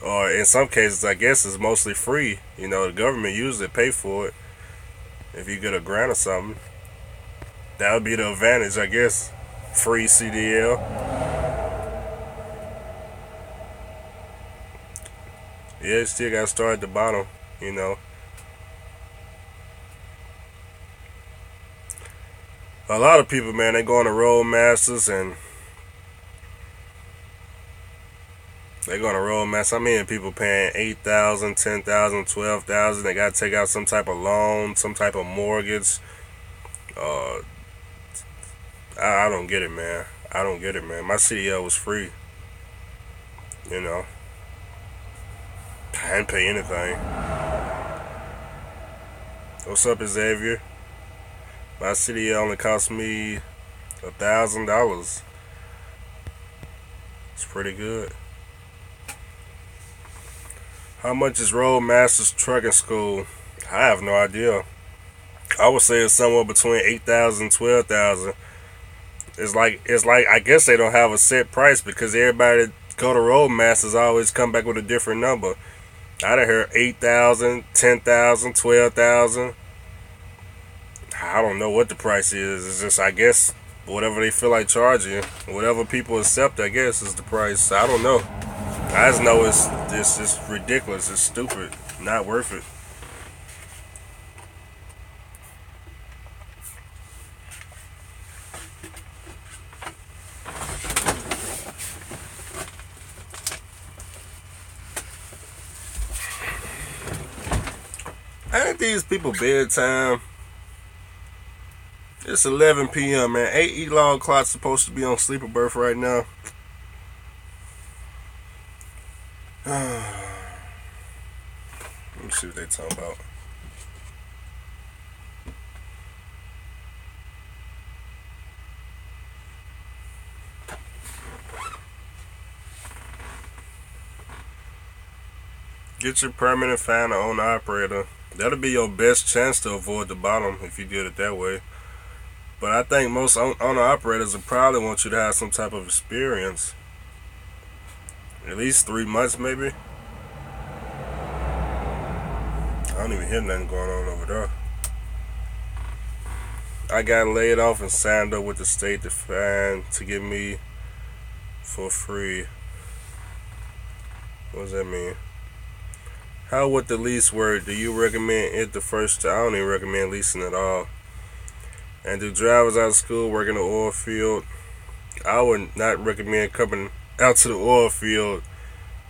S2: or in some cases, I guess it's mostly free. You know, the government usually pay for it if you get a grant or something. That would be the advantage, I guess. Free CDL. Yeah, you still got to start at the bottom, you know. A lot of people, man, they go on the Roadmasters and I'm hearing people paying $8,000, $10,000, $12,000. They got to take out some type of loan, some type of mortgage. I don't get it, man. I don't get it, man. My CDL was free. You know, I didn't pay anything. What's up, Xavier? My CDL only cost me $1,000. It's pretty good. How much is Roadmasters trucking school? I have no idea. I would say it's somewhere between $8,000 and $12,000. It's like I guess they don't have a set price, because everybody that go to Roadmasters always come back with a different number. I done heard $8,000, $10,000, $12,000. I don't know what the price is. It's just, I guess, whatever they feel like charging, whatever people accept, I guess, is the price. I don't know. I just know it's ridiculous. It's stupid. Not worth it. Ain't these people bedtime? It's 11 p.m., man. 8 E-log clock's supposed to be on sleeper berth right now. Let me see what they talking about. Get your permanent fan or owner operator. That'll be your best chance to avoid the bottom if you did it that way. But I think most owner operators will probably want you to have some type of experience. At least 3 months, maybe. I don't even hear nothing going on over there. I got laid off and signed up with the state to get me for free. What does that mean? How would the lease work? Do you recommend it the first time? I don't even recommend leasing at all. And do drivers out of school work in the oil field? I would not recommend coming out to the oil field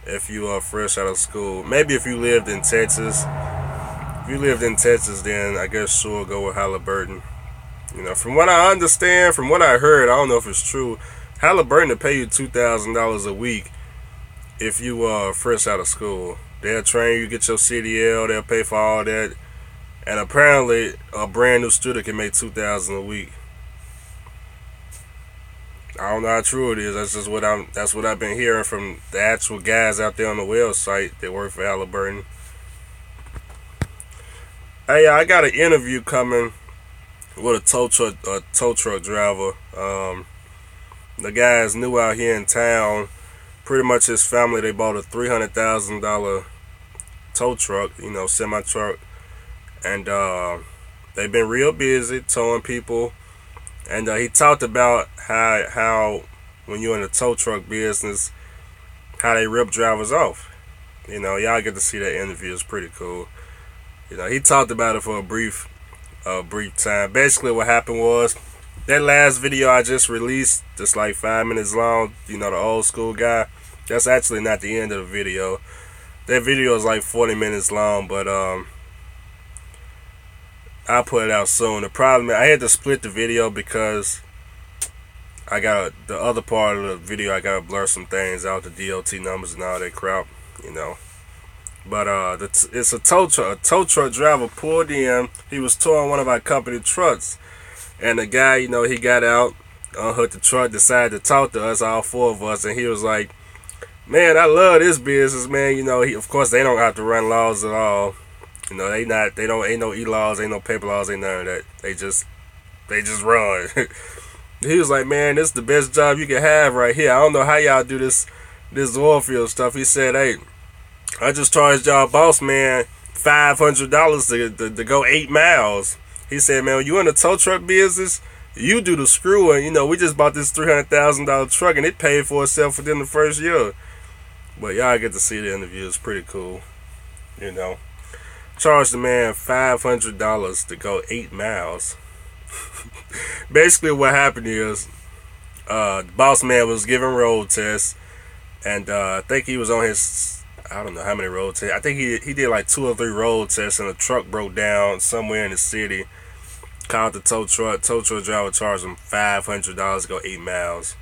S2: if you are fresh out of school. Maybe if you lived in Texas. If you lived in Texas, then I guess sure, go with Halliburton. You know, from what I understand, from what I heard, I don't know if it's true, Halliburton will pay you $2,000 a week if you are fresh out of school. They'll train you, get your CDL, they'll pay for all that. And apparently, a brand new student can make $2,000 a week. I don't know how true it is. That's what I've been hearing from the actual guys out there on the website that work for Halliburton. Hey, I got an interview coming with a tow truck driver. The guy is new out here in town. pretty much his family, they bought a $300,000 tow truck, you know, semi truck, and they've been real busy towing people. And he talked about how when you're in the tow truck business, how they rip drivers off. You know, y'all get to see that interview. It's pretty cool. You know, he talked about it for a brief time. Basically, what happened was that last video I just released, just like 5 minutes long. You know, the old school guy. That's actually not the end of the video. That video is like 40 minutes long, but I'll put it out soon. The problem, I had to split the video because I got the other part of the video. I gotta blur some things out, the DOT numbers and all that crap, you know. But it's a tow truck. A tow truck driver pulled in. He was towing one of our company trucks, and the guy, you know, he got out, unhooked the truck, decided to talk to us, all four of us, and he was like, "Man, I love this business, man." You know, of course they don't have to run laws at all. You know, ain't no e-laws, ain't no paper laws, ain't none of that. They just run. He was like, "Man, this is the best job you can have right here. I don't know how y'all do this oil field stuff." He said, "Hey, I just charged y'all boss man $500 to go 8 miles." He said, "Man, when you in the tow truck business, you do the screwing. You know, we just bought this $300,000 truck and it paid for itself within the first year." But y'all get to see the interview. It's pretty cool. You know, charged the man $500 to go 8 miles. Basically, what happened is, the boss man was giving road tests, and I think he was on his, I don't know how many road tests. I think he did like 2 or 3 road tests, and the truck broke down somewhere in the city. Called the tow truck. Tow truck driver charged him $500 to go 8 miles.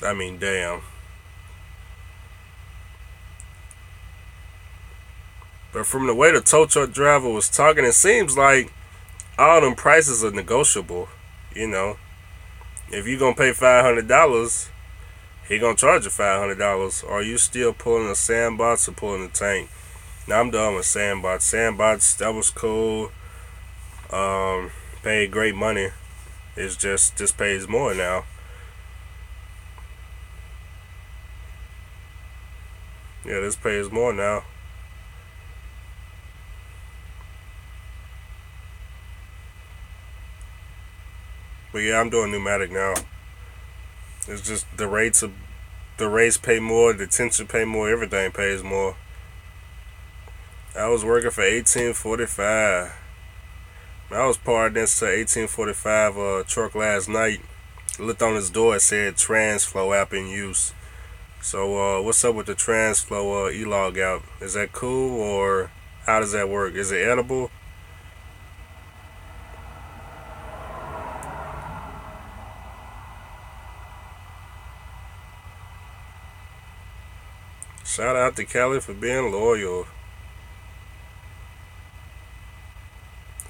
S2: I mean, damn. But from the way the tow truck driver was talking, it seems like all them prices are negotiable. You know, if you gonna pay $500, he gonna charge you $500. Or you still pulling a sandbox or pulling a tank? Now I'm done with sandbox. Sandbox, that was cool. Paid great money. It's just pays more now. Yeah, this pays more now. But yeah, I'm doing pneumatic now. It's just the rates pay more, the tension pay more, everything pays more. I was working for 1845. I was parked next to 1845 truck last night. Looked on his door, it said Transflow app in use. So what's up with the Transflow e-log app? Is that cool, or how does that work? Is it edible? Shout out to Kelly for being loyal.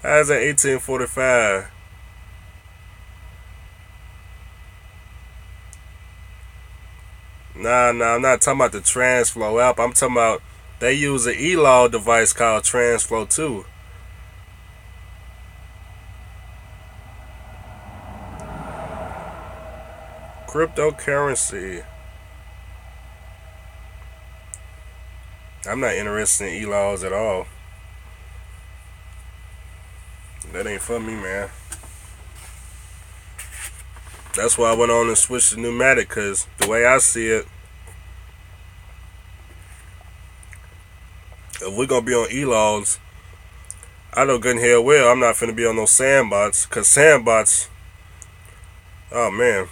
S2: How's that 1845? Nah, I'm not talking about the Transflow app. I'm talking about they use an e-log device called Transflow too. Cryptocurrency. I'm not interested in e-laws at all. That ain't for me, man. That's why I went on and switched to Pneumatic, because the way I see it, if we're going to be on e-laws, I know good and hell well I'm not finna be on no sandbox, because sandbox, oh man.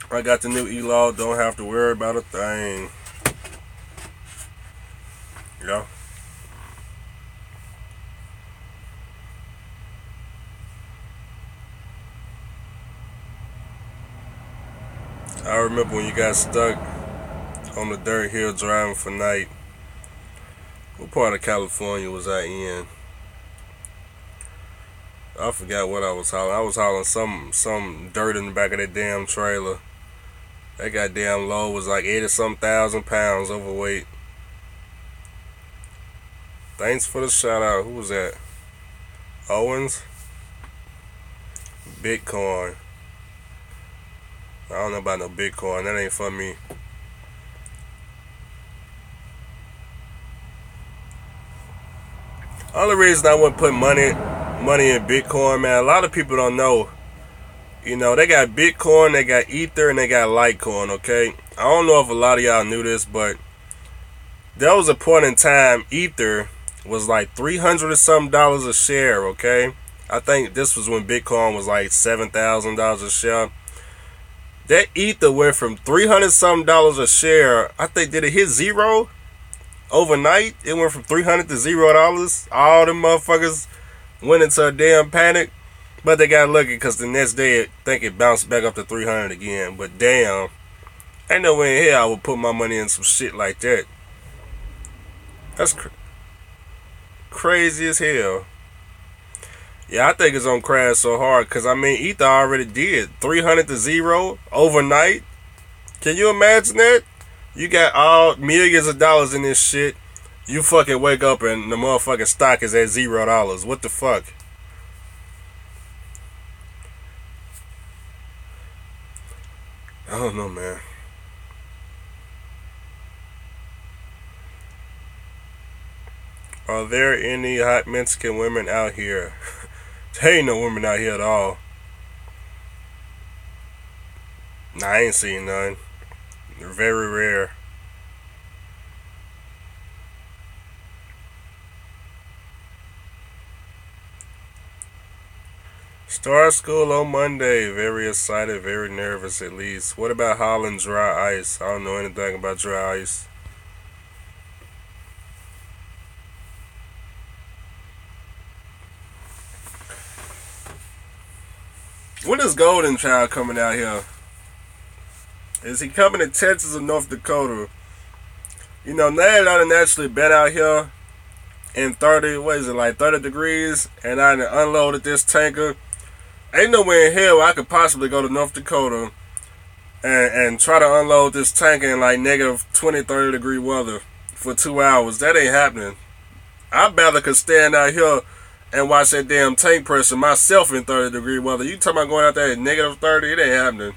S2: I got the new e-log, don't have to worry about a thing. Yeah. I remember when you got stuck on the dirt hill driving for night. What part of California was I in? I forgot what I was hauling. I was hauling some dirt in the back of that damn trailer. That goddamn load was like 80-some thousand pounds overweight. Thanks for the shout out. Who was that? Owens? Bitcoin. I don't know about no Bitcoin. That ain't for me. Only reason I wouldn't put money in Bitcoin, man, a lot of people don't know. You know, they got Bitcoin, they got Ether, and they got Litecoin, okay? I don't know if a lot of y'all knew this, but there was a point in time Ether was like $300 or something a share, okay? I think this was when Bitcoin was like $7,000 a share. That Ether went from $300 something a share. I think, did it hit zero overnight? It went from $300 to $0. All them motherfuckers went into a damn panic, but they got lucky because the next day I think it bounced back up to 300 again. But damn, ain't no way in hell I would put my money in some shit like that. That's crazy as hell. Yeah, I think it's gonna crash so hard because I mean Ether already did 300 to 0 overnight. Can you imagine that? You got all millions of dollars in this shit. You fucking wake up and the motherfucking stock is at $0. What the fuck? I don't know, man. Are there any hot Mexican women out here? There ain't no women out here at all. Nah, I ain't seen none. They're very rare. Start school on Monday. Very excited, very nervous at least. What about Holland dry ice? I don't know anything about dry ice. When is Golden Child coming out here? Is he coming to Texas or North Dakota? You know, now that I done actually been out here in 30, what is it, like 30 degrees, and I done unloaded this tanker, ain't no way in hell I could possibly go to North Dakota and try to unload this tanker in like negative 20, 30 degree weather for 2 hours. That ain't happening. I better could stand out here and watch that damn tank pressure myself in 30 degree weather. You talking about going out there at negative 30? It ain't happening.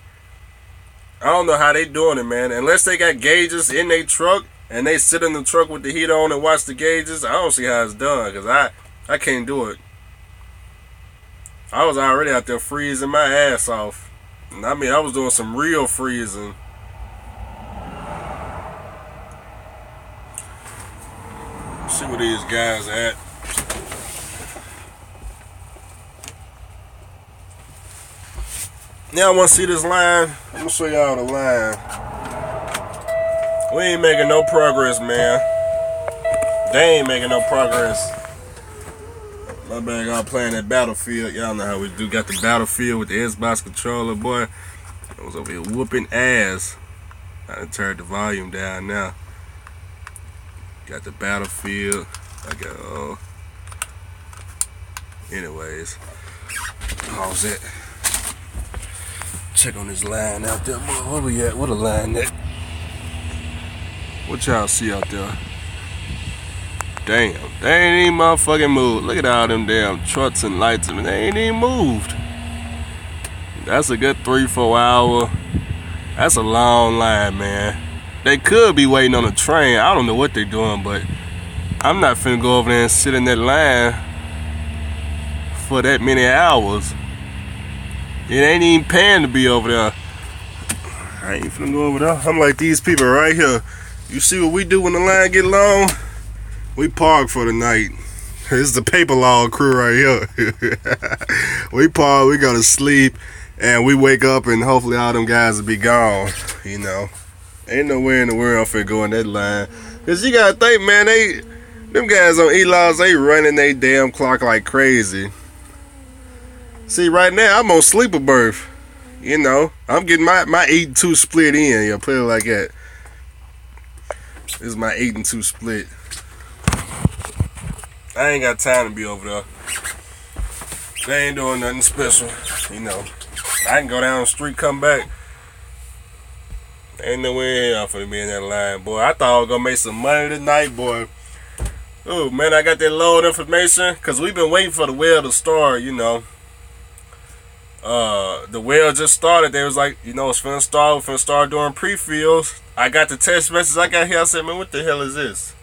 S2: I don't know how they doing it, man. Unless they got gauges in their truck and they sit in the truck with the heat on and watch the gauges, I don't see how it's done because I can't do it. I was already out there freezing my ass off. And I mean, I was doing some real freezing. Let's see where these guys at. Y'all want to see this line? I'm going to show y'all the line. We ain't making no progress, man. They ain't making no progress. My bad, y'all playing that Battlefield. Y'all know how we do. Got the Battlefield with the Xbox controller, boy. I was over here whooping ass. I done turned the volume down now. Got the Battlefield. I got, anyways. How's it? Check on this line out there, boy. Where we at? What a line at? What y'all see out there? Damn, they ain't even motherfucking moved. Look at all them damn trucks and lights. I mean, they ain't even moved. That's a good 3-4 hour. That's a long line, man. They could be waiting on a train. I don't know what they're doing, but I'm not finna go over there and sit in that line for that many hours. It ain't even paying to be over there. I ain't finna go over there. I'm like these people right here. You see what we do when the line get long? We park for the night. This is the paper log crew right here. We park, we go to sleep, and we wake up and hopefully all them guys will be gone. You know, ain't no way in the world for go in that line. Cause you gotta think, man, them guys on E-Laws, they running they damn clock like crazy. See, right now I'm on sleeper berth. You know, I'm getting my 8 and 2 split in. You know, put it like that. This is my 8 and 2 split. I ain't got time to be over there. They ain't doing nothing special. You know, I can go down the street, come back. Ain't no way I'm finna be in that line, boy. I thought I was gonna make some money tonight, boy. Oh man, I got that load information because we've been waiting for the well to start. You know, the well just started. They was like, you know, it's finna start. We're finna start doing pre-fills. I got the text message. I got here. I said, man, what the hell is this?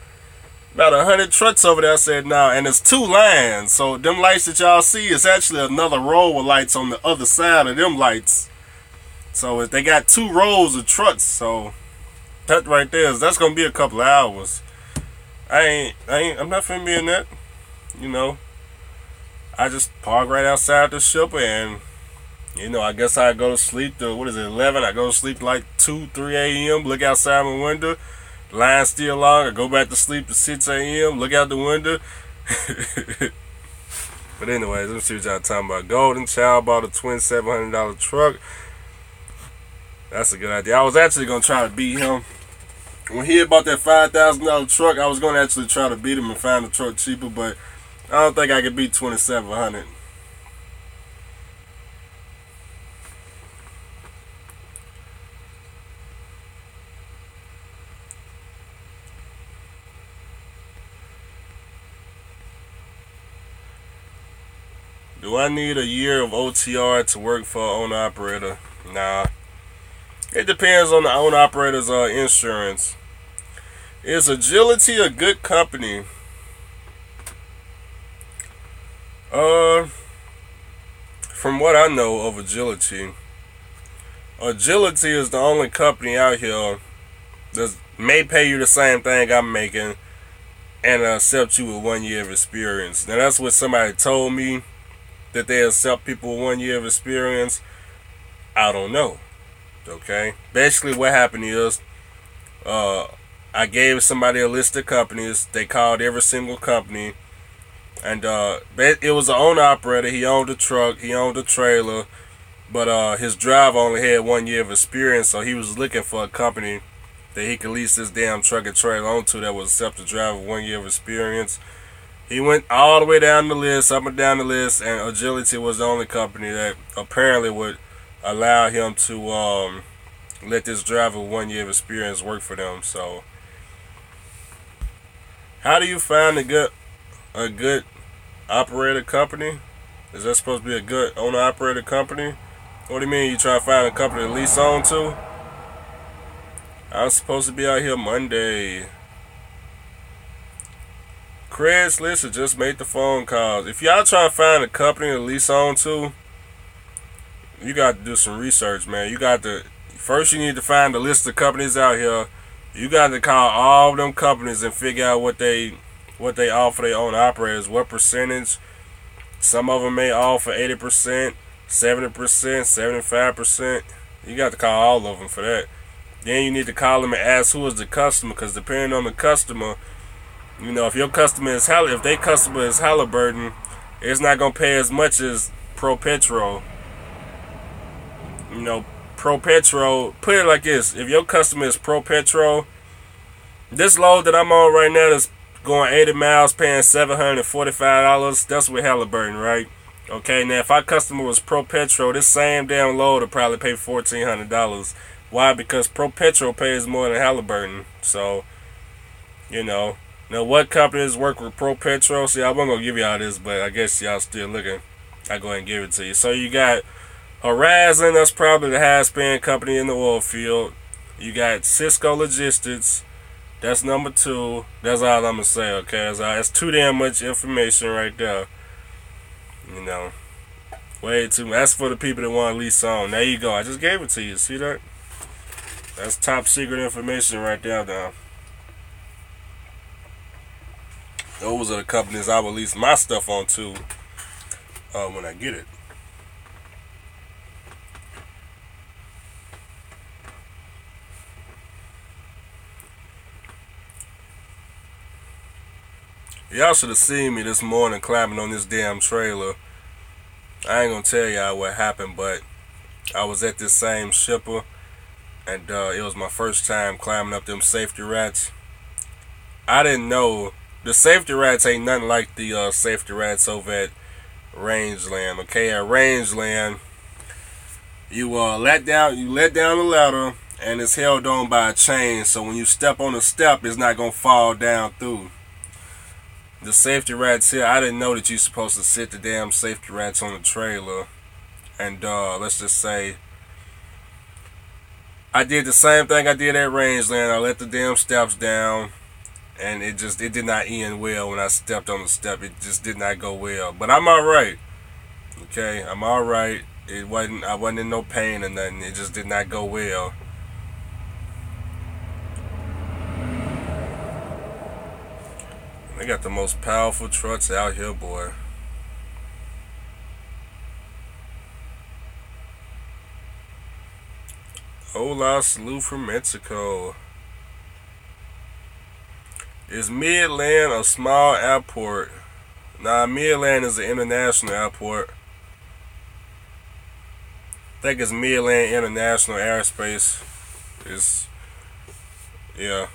S2: About 100 trucks over there. I said, nah, and it's 2 lines. So them lights that y'all see is actually another row of lights on the other side of them lights. So if they got 2 rows of trucks, so that right there is that's gonna be a couple of hours. I'm not finna be in that. You know, I just park right outside the shipper, and you know, I guess I go to sleep to, what is it, 11? I go to sleep like 2, 3 a.m. Look outside my window. Line still long. I go back to sleep at 6 a.m. Look out the window. But anyways, let me see what y'all talking about. Golden Child bought a $2,700 truck. That's a good idea. I was actually going to try to beat him. When he had bought that $5,000 truck, I was going to actually try to beat him and find a truck cheaper, but I don't think I could beat $2,700. Do I need a year of OTR to work for an owner-operator? Nah. It depends on the owner-operator's insurance. Is Agility a good company? From what I know of Agility, Agility is the only company out here that may pay you the same thing I'm making and accept you with 1 year of experience. Now that's what somebody told me, that they accept people with 1 year of experience. I don't know. Okay. Basically what happened is I gave somebody a list of companies. They called every single company, and it was an owner operator. He owned a truck, he owned a trailer, but his driver only had 1 year of experience, so he was looking for a company that he could lease his damn truck and trailer onto that would accept a driver with 1 year of experience. He went all the way down the list, up and down the list, and Agility was the only company that apparently would allow him to let this driver with 1 year of experience work for them. So, how do you find a good operator company? Is that supposed to be a good owner operator company? What do you mean? You try to find a company to lease on to? I'm supposed to be out here Monday. Craigslist just made the phone calls. If y'all trying to find a company to lease on to, you got to do some research, man. You got to, first you need to find a list of companies out here. You got to call all of them companies and figure out what they offer their own operators, what percentage. Some of them may offer 80%, 70%, 75%. You got to call all of them for that. Then you need to call them and ask who is the customer, because depending on the customer, you know, if your customer is if their customer is Halliburton, it's not gonna pay as much as ProPetro. You know, ProPetro, put it like this: if your customer is ProPetro, this load that I'm on right now is going 80 miles, paying $745. That's with Halliburton, right? Okay, now if our customer was ProPetro, this same damn load would probably pay $1,400. Why? Because ProPetro pays more than Halliburton. So, you know. Now, what companies work with ProPetro? See, I wasn't going to give y'all this, but I guess y'all still looking. I'll go ahead and give it to you. So, you got Horizon. That's probably the highest paying company in the oil field. You got Cisco Logistics. That's number 2. That's all I'm going to say, okay? That's too damn much information right there. You know. Way too much. That's for the people that want to lease on. There you go. I just gave it to you. See that? That's top secret information right there, now. Those are the companies I will lease my stuff on to when I get it. Y'all should have seen me this morning climbing on this damn trailer. I ain't gonna tell y'all what happened, but I was at this same shipper, and it was my first time climbing up them safety rats. I didn't know. The safety rats ain't nothing like the safety rats over at Rangeland. Okay, at Rangeland, you let down the ladder, and it's held on by a chain. So when you step on the step, it's not gonna fall down through. the safety rats here, I didn't know that you're supposed to sit the damn safety rats on the trailer. And let's just say I did the same thing I did at Rangeland. I let the damn steps down, and it did not end well when I stepped on the step. It just did not go well. But I'm alright. Okay, I'm alright. I wasn't in no pain or nothing. It just did not go well. They got the most powerful trucks out here, boy. Hola, salute from Mexico. Is Midland a small airport? Nah, Midland is an international airport. I think it's Midland International Airspace. Yeah.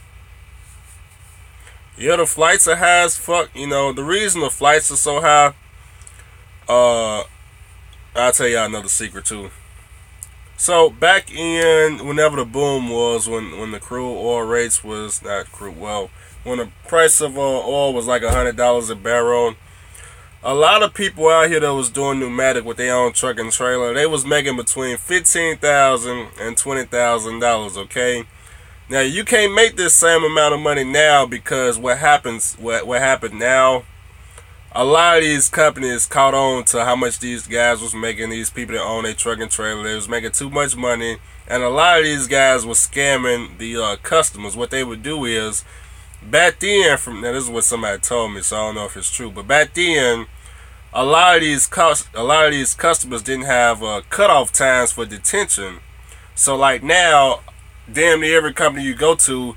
S2: Yeah, the flights are high as fuck. You know, the reason the flights are so high, I'll tell y'all another secret too. So back in whenever the boom was, when the crude oil rates was not crude, well, when the price of oil was like $100 a barrel, a lot of people out here that was doing Pneumatic with their own truck and trailer, they was making between $15,000 and $20,000. Okay, now you can't make this same amount of money now because what happened now, a lot of these companies caught on to how much these guys was making. These people that own a truck and trailer, they was making too much money, and a lot of these guys was scamming the customers. What they would do is, back then, now this is what somebody told me, so I don't know if it's true, but back then, a lot of these customers didn't have cutoff times for detention. So like now, damn near every company you go to,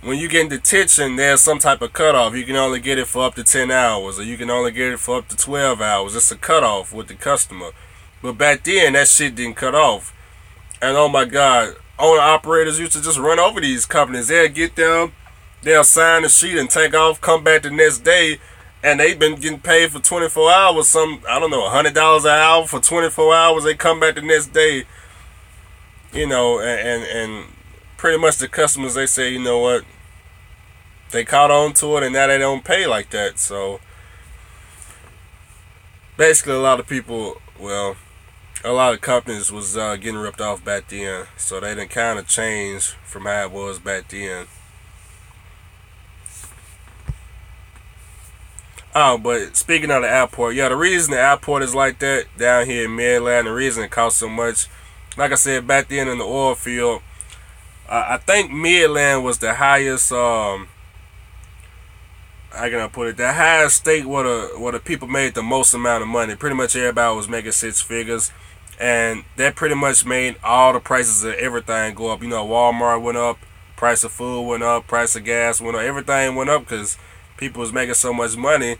S2: when you get in detention, there's some type of cutoff. You can only get it for up to 10 hours, or you can only get it for up to 12 hours. It's a cutoff with the customer. But back then, that shit didn't cut off. And oh my God, owner operators used to just run over these companies. They'll get them, they'll sign the sheet and take off, come back the next day, and they've been getting paid for 24 hours. I don't know, $100 an hour for 24 hours. They come back the next day, you know, and pretty much the customers, they say, you know what, they caught on to it, and now they don't pay like that. So basically, a lot of people, well, a lot of companies was getting ripped off back then. So they done kind of changed from how it was back then. Oh, but speaking of the airport, yeah, the reason the airport is like that down here in Maryland, the reason it costs so much, like I said, back then in the oil field, I think Midland was the highest, how can I put it, the highest state where the people made the most amount of money. Pretty much everybody was making six figures, and that pretty much made all the prices of everything go up. You know, Walmart went up, price of food went up, price of gas went up, everything went up because people was making so much money,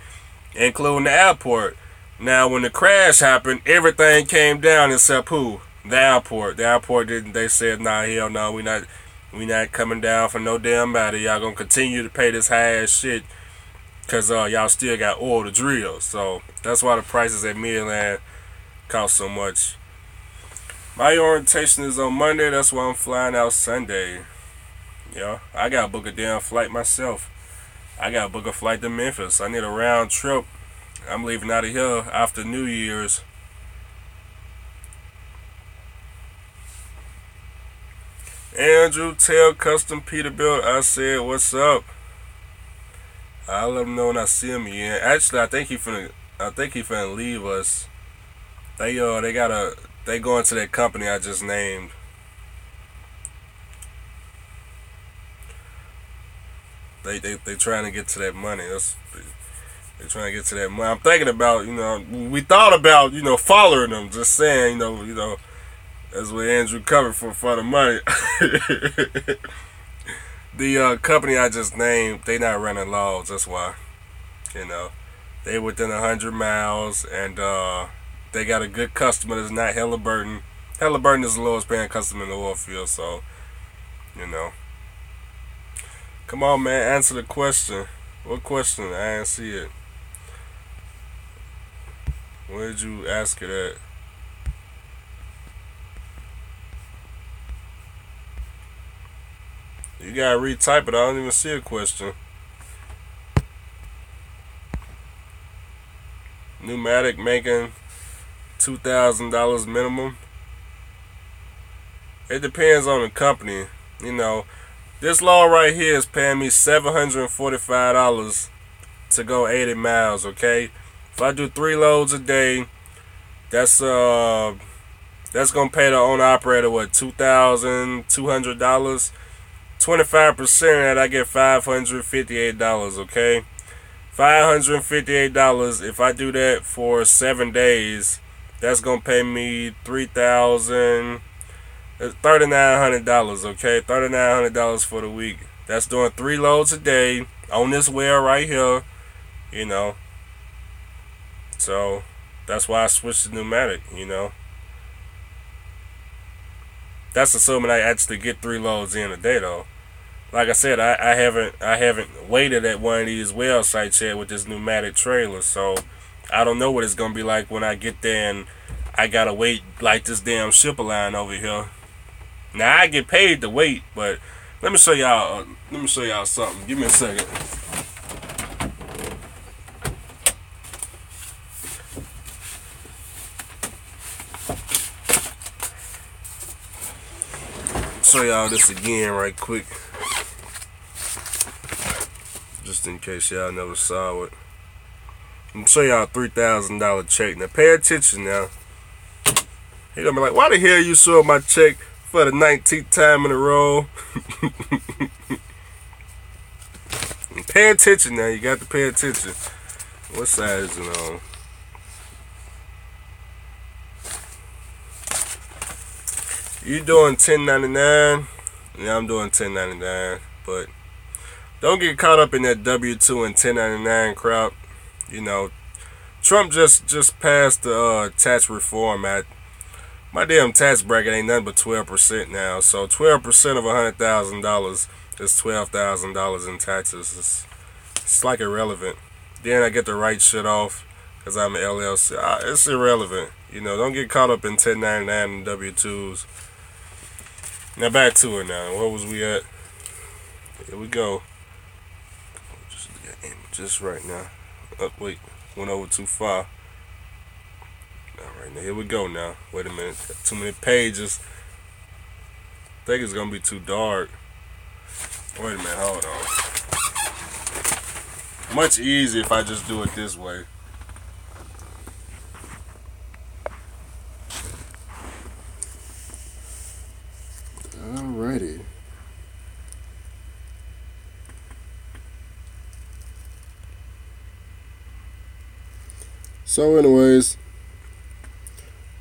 S2: including the airport. Now, when the crash happened, everything came down except who? The airport. The airport didn't. They said, "Nah, hell no, we not coming down for no damn body. Y'all gonna continue to pay this high ass shit because y'all still got oil to drill." So that's why the prices at Midland cost so much. My orientation is on Monday. That's why I'm flying out Sunday. Yeah, I gotta book a damn flight myself. I gotta book a flight to Memphis. I need a round trip. I'm leaving out of here after New Year's. Andrew, tell Custom Peterbilt I said what's up. I'll let him know when I see him again. Actually, I think he finna leave us. They going to that company I just named. They trying to get to that money. They trying to get to that money. I'm thinking about, we thought about, following them. Just saying, that's what Andrew covered for the money. The company I just named, they not running laws. That's why, they within 100 miles, and they got a good customer that's not Halliburton. Halliburton is the lowest paying customer in the oil field, so come on, man, answer the question. What question? I didn't see it. Where did you ask it at? You gotta retype it. I don't even see a question. Pneumatic making $2,000 minimum? It depends on the company. You know, this load right here is paying me $745 to go 80 miles, okay? If I do 3 loads a day, that's gonna pay the owner operator what, $2,200? 25% of that, I get $558, okay? $558. If I do that for 7 days, that's gonna pay me $3,900, okay? $3,900 for the week. That's doing 3 loads a day on this well right here, you know. So that's why I switched to pneumatic, you know. That's assuming I actually get 3 loads in a day, though. Like I said, I haven't waited at one of these well sites yet with this pneumatic trailer, so I don't know what it's gonna be like when I get there and I gotta wait like this damn shipper line over here. Now I get paid to wait, but let me show y'all. Something. Give me a second. Show y'all this again right quick, just in case y'all never saw it. I'm gonna show y'all a $3,000 check. Now pay attention now. He gonna be like, why the hell you saw my check for the 19th time in a row? Pay attention now. You got to pay attention. What side is it on? You doing 1099? Yeah, I'm doing 1099. But don't get caught up in that W-2 and 1099 crap. You know, Trump just passed the tax reform act. My damn tax bracket ain't nothing but 12% now. So 12% of $100,000 is $12,000 in taxes. It's like irrelevant. Then I get to write shit off because I'm an LLC. It's irrelevant. You know, don't get caught up in 1099 and W-2s. Now back to it now. Where was we at? Here we go. Just right now. Oh, wait. Went over too far. Alright, now here we go now. Wait a minute. Got too many pages. I think it's going to be too dark. Wait a minute. Hold on. Much easier if I just do it this way. Alrighty. So anyways,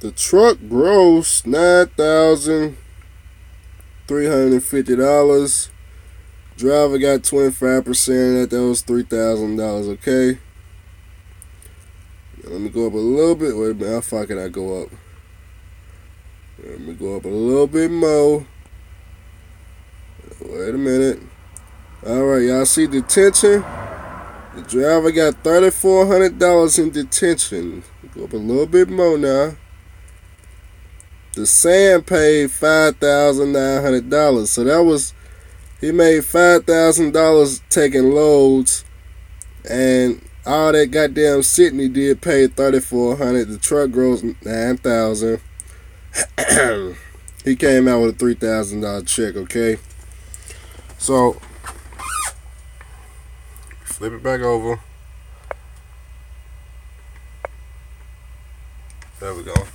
S2: the truck gross $9,350. Driver got 25%. That was $3,000. Okay. Now let me go up a little bit. Wait a minute. How far can I go up? Let me go up a little bit more. Wait a minute. Alright, y'all see detention? The driver got $3,400 in detention. Go up a little bit more now. The sand paid $5,900. So that was, he made $5,000 taking loads, and all that goddamn sitting he did paid $3,400. The truck grows $9,000. He came out with a $3,000 check. Okay. So, flip it back over. There we go.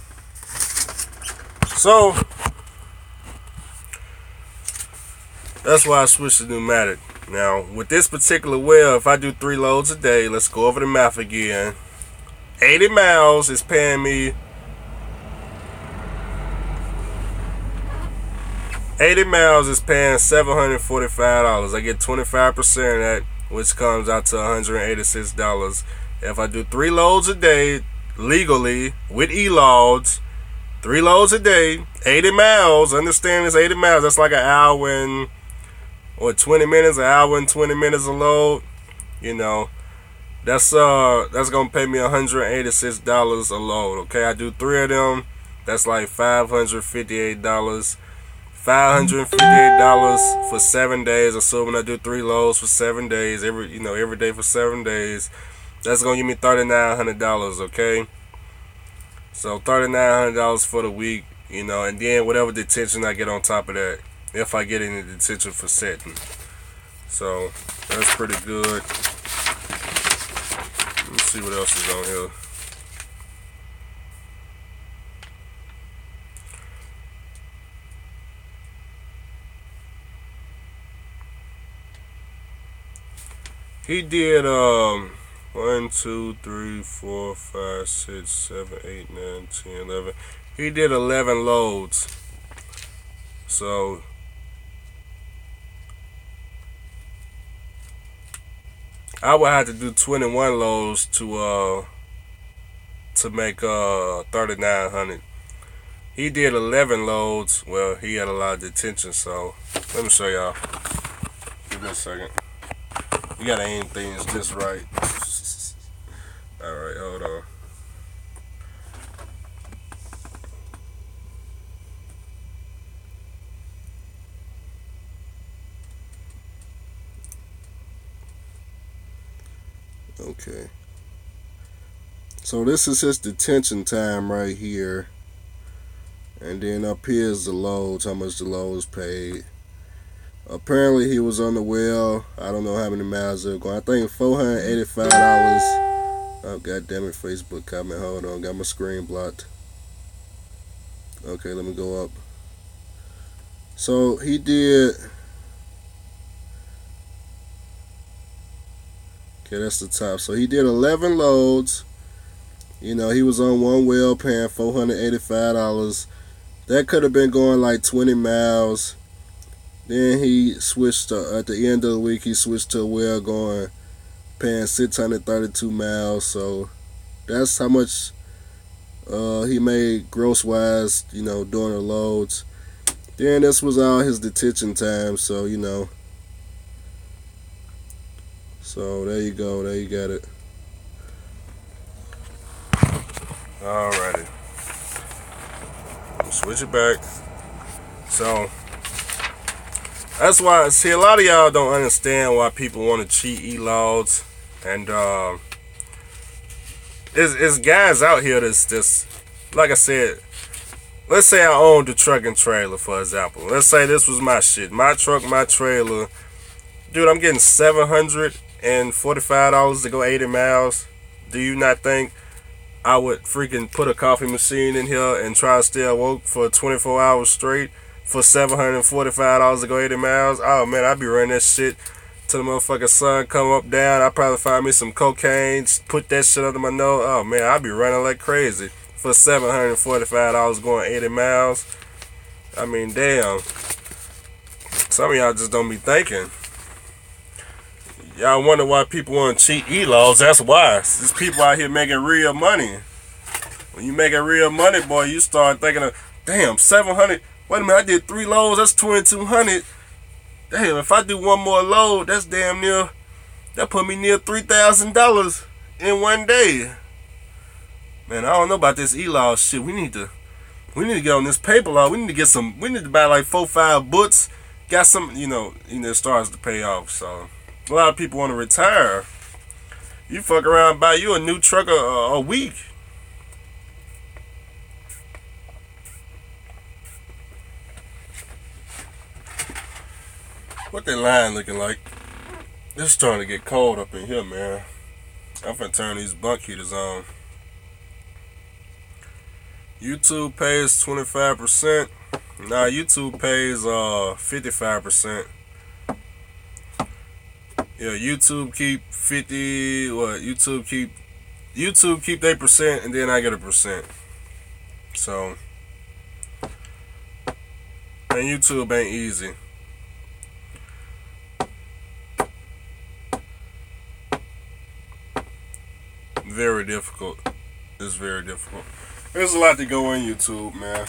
S2: So, that's why I switched to pneumatic. Now, with this particular well, if I do 3 loads a day, let's go over the math again. 80 miles is paying me 80 miles is paying $745. I get 25% of that, which comes out to $186. If I do 3 loads a day legally with e-loads, 3 loads a day, 80 miles. Understand this 80 miles. That's like an hour and 20 minutes, an hour and 20 minutes a load. You know, that's gonna pay me $186 a load. Okay, I do 3 of them. That's like $558. $558 for 7 days, assuming I do 3 loads for 7 days, every day for 7 days. That's gonna give me $3,900, okay? So $3,900 for the week, you know, and then whatever detention I get on top of that, if I get any detention for setting. So that's pretty good. Let me see what else is on here. He did 1, 2, 3, 4, 5, 6, 7, 8, 9, 10, 11. He did 11 loads. So I would have to do 21 loads to make 3,900. He did 11 loads. Well, he had a lot of detention, so let me show y'all. Give me a second. You gotta aim things just right. Alright, hold on. Okay. So this is his detention time right here. And then up here is the loads, how much the loads paid. Apparently he was on the well. I don't know how many miles they're going. I think $485. Oh, god damn it, Facebook comment. Hold on, got my screen blocked. Okay, let me go up. So he did. Okay, that's the top. So he did 11 loads. You know, he was on one well paying $485. That could have been going like 20 miles. Then he switched at the end of the week. He switched to a well going paying 632 miles. So that's how much he made gross wise. You know, doing the loads. Then this was all his detention time. So you know. So there you go. There you got it. Alrighty. Switch it back. So that's why, see, a lot of y'all don't understand why people want to cheat e-logs, and it's guys out here that's like I said, let's say I owned a truck and trailer, for example. Let's say this was my shit, my truck, my trailer. Dude, I'm getting $745 to go 80 miles. Do you not think I would freaking put a coffee machine in here and try to stay awoke for 24 hours straight for $745 to go 80 miles? Oh man, I'd be running that shit till the motherfucking sun come up down. I'd probably find me some cocaine, put that shit under my nose. Oh man, I'd be running like crazy for $745 going 80 miles. I mean, damn. Some of y'all just don't be thinking. Y'all wonder why people want to cheat e-laws. That's why. There's people out here making real money. When you making real money, boy, you start thinking of, damn, 700. Wait a minute, I did 3 loads. That's 2,200. Damn, if I do one more load, that's damn near. That put me near $3,000 in one day. Man, I don't know about this e-law shit. We need to get on this paper law. We need to get some. We need to buy like 4, 5 books. Got some, it starts to pay off. So a lot of people want to retire. You fuck around, buy you a new truck a week. What that line looking like? It's starting to get cold up in here, man. I'm finna turn these bunk heaters on. YouTube pays 25%. Nah, YouTube pays 55%. Yeah, YouTube keep 50. What? YouTube keep their percent, and then I get a percent. So, and YouTube ain't easy. Very difficult. It's very difficult. There's a lot to go in YouTube, man.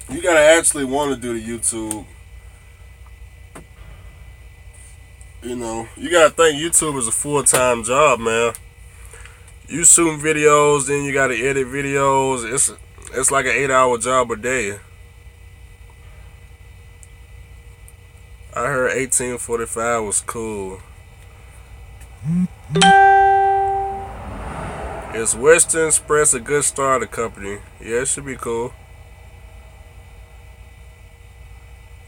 S2: You gotta actually want to do the YouTube. You gotta think YouTube is a full-time job, man. You shooting videos, then you gotta edit videos. It's like an 8-hour job a day. I heard 1845 was cool. Is Western Express a good starter company? Yeah, it should be cool.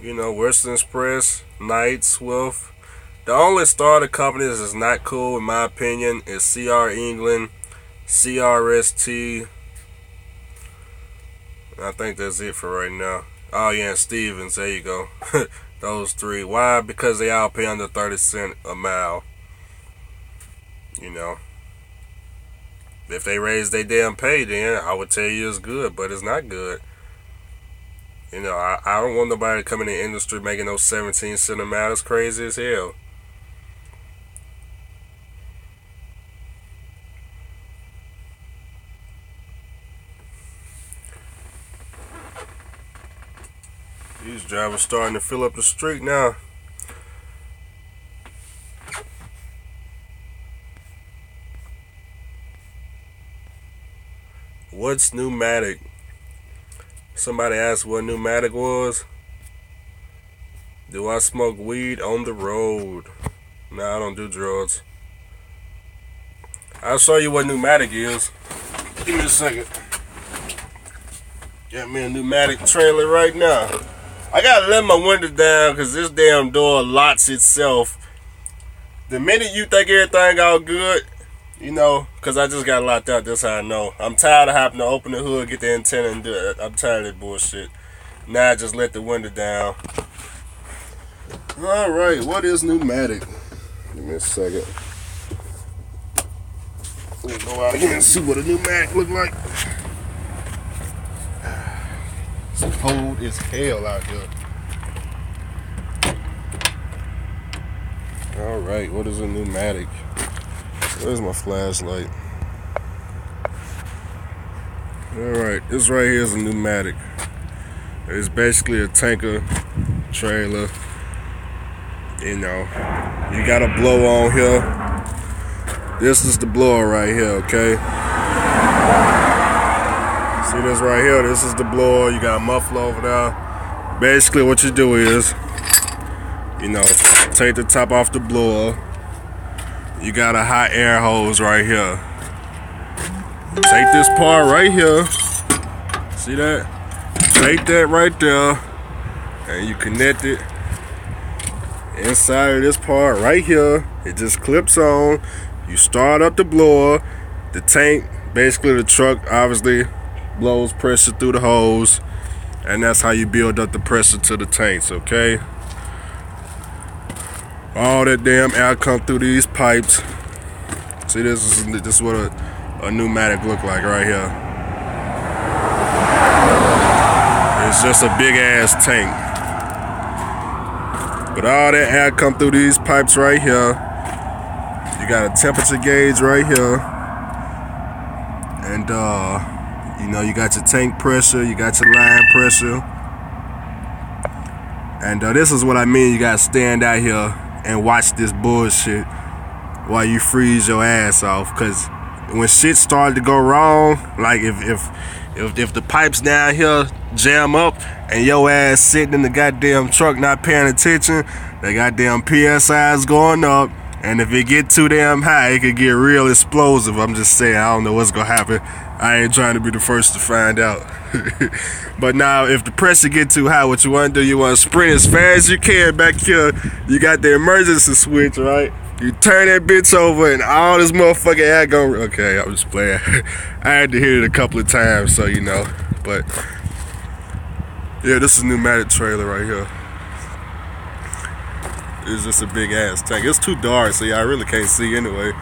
S2: You know, Western Express, Knight, Swift. The only starter companies that's not cool, in my opinion, is CR England, CRST. I think that's it for right now. Oh yeah, and Stevens. There you go. Those three. Why? Because they all pay under 30 cents a mile. You know. If they raise their damn pay, then I would tell you it's good, but it's not good. You know, I don't want nobody to come in the industry making those 17 cents a mile. That's crazy as hell. These drivers starting to fill up the street now. What's Pneumatic? Somebody asked what Pneumatic was. Do I smoke weed on the road? Nah, I don't do drugs. I'll show you what Pneumatic is. Give me a second. Got me a Pneumatic trailer right now. I gotta let my window down because this damn door locks itself. The minute you think everything all good, you know, because I just got locked out, that's how I know. I'm tired of having to open the hood, get the antenna, and do it. I'm tired of that bullshit. Now I just let the window down. Alright, what is Pneumatic? Give me a second. Let's go out again and see what a Pneumatic look like. It's cold as hell out here. Alright, what is a Pneumatic? Where's my flashlight? Alright, this right here is a Pneumatic. It's basically a tanker trailer. You know, you got a blower on here. This is the blower right here, okay? See this right here? This is the blower. You got a muffler over there. Basically what you do is, you know, take the top off the blower. You got a hot air hose right here. Take this part right here. See that? Take that right there. And you connect it inside of this part right here. It just clips on. You start up the blower. The tank, basically the truck, obviously blows pressure through the hose, and that's how you build up the pressure to the tanks, okay? All that damn air come through these pipes. See, this is what a Pneumatic look like right here. It's just a big ass tank. But all that air come through these pipes right here. You got a temperature gauge right here. And you know, you got your tank pressure, you got your line pressure. And this is what I mean, you gotta stand out here and watch this bullshit while you freeze your ass off. Cause when shit started to go wrong, like if the pipes down here jam up and your ass sitting in the goddamn truck not paying attention, the goddamn PSI is going up. And if it get too damn high, it could get real explosive. I'm just saying, I don't know what's gonna happen. I ain't trying to be the first to find out. But now, if the pressure get too high, what you want to do, you want to sprint as fast as you can back here. You got the emergency switch, right? You turn that bitch over and all this motherfucking air going. Okay, I'm just playing. I had to hit it a couple of times, so you know. But yeah, this is a Pneumatic trailer right here. It's just a big ass tank. It's too dark, so y'all really can't see anyway.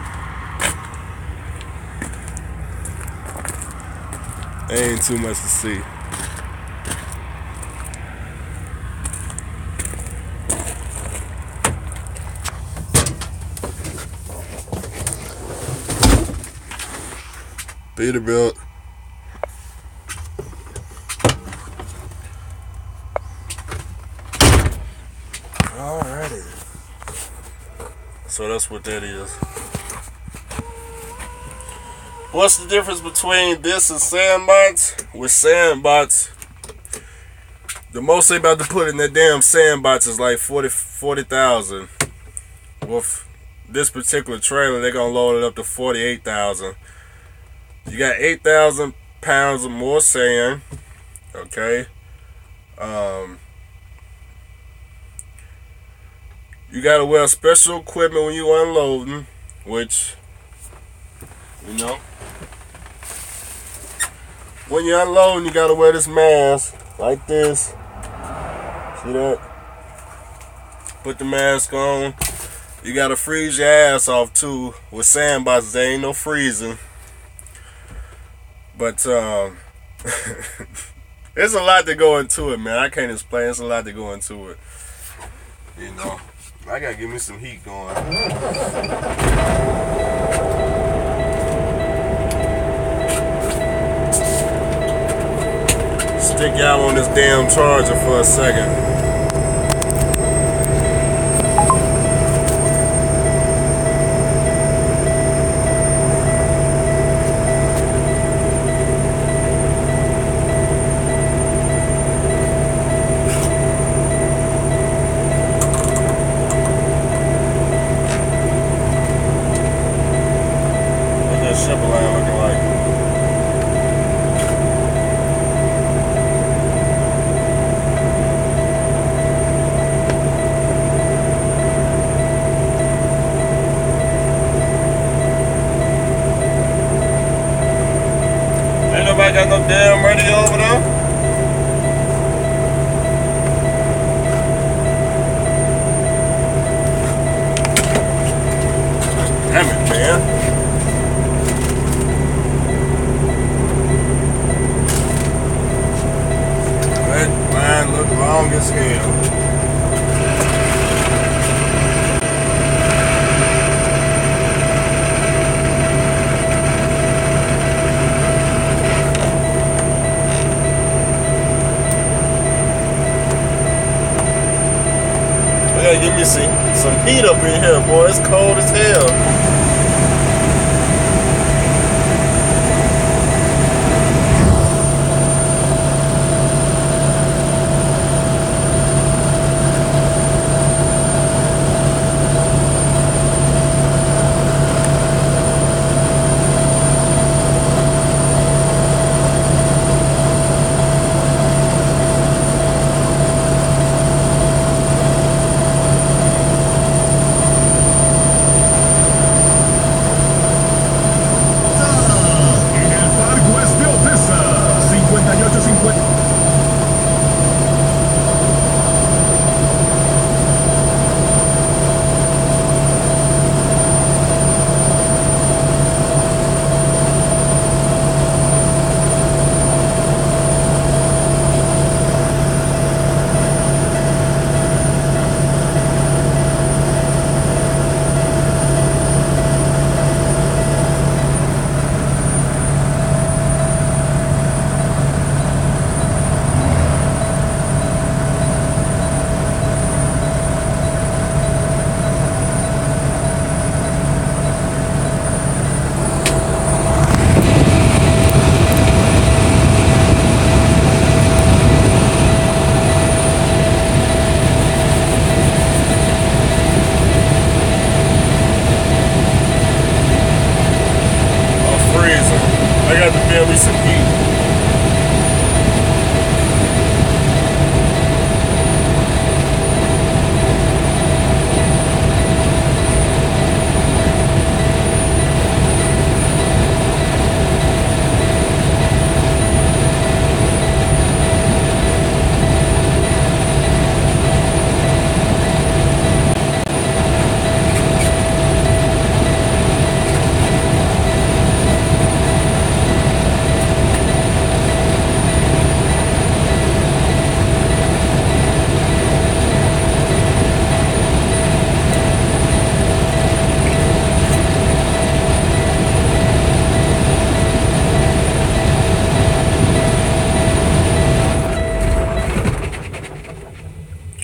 S2: Ain't too much to see. Peterbilt. Alrighty. So that's what that is. What's the difference between this and sandbox? With sandbox, the most they about to put in that damn sandbox is like 40,000. With this particular trailer, they're gonna load it up to 48,000. You got 8,000 pounds or more sand. Okay. You gotta wear special equipment when you unloading, which, you know, when you're unloading, you gotta wear this mask like this. See that? Put the mask on. You gotta freeze your ass off too. With sandboxes, there ain't no freezing. But there's a lot to go into it, man. I can't explain. There's a lot to go into it. You know, I gotta give me some heat going. Stick y'all on this damn charger for a second. Nobody got no damn radio over there? Damn it, man. That line look long as hell. Give me some heat up in here, boy. It's cold as hell.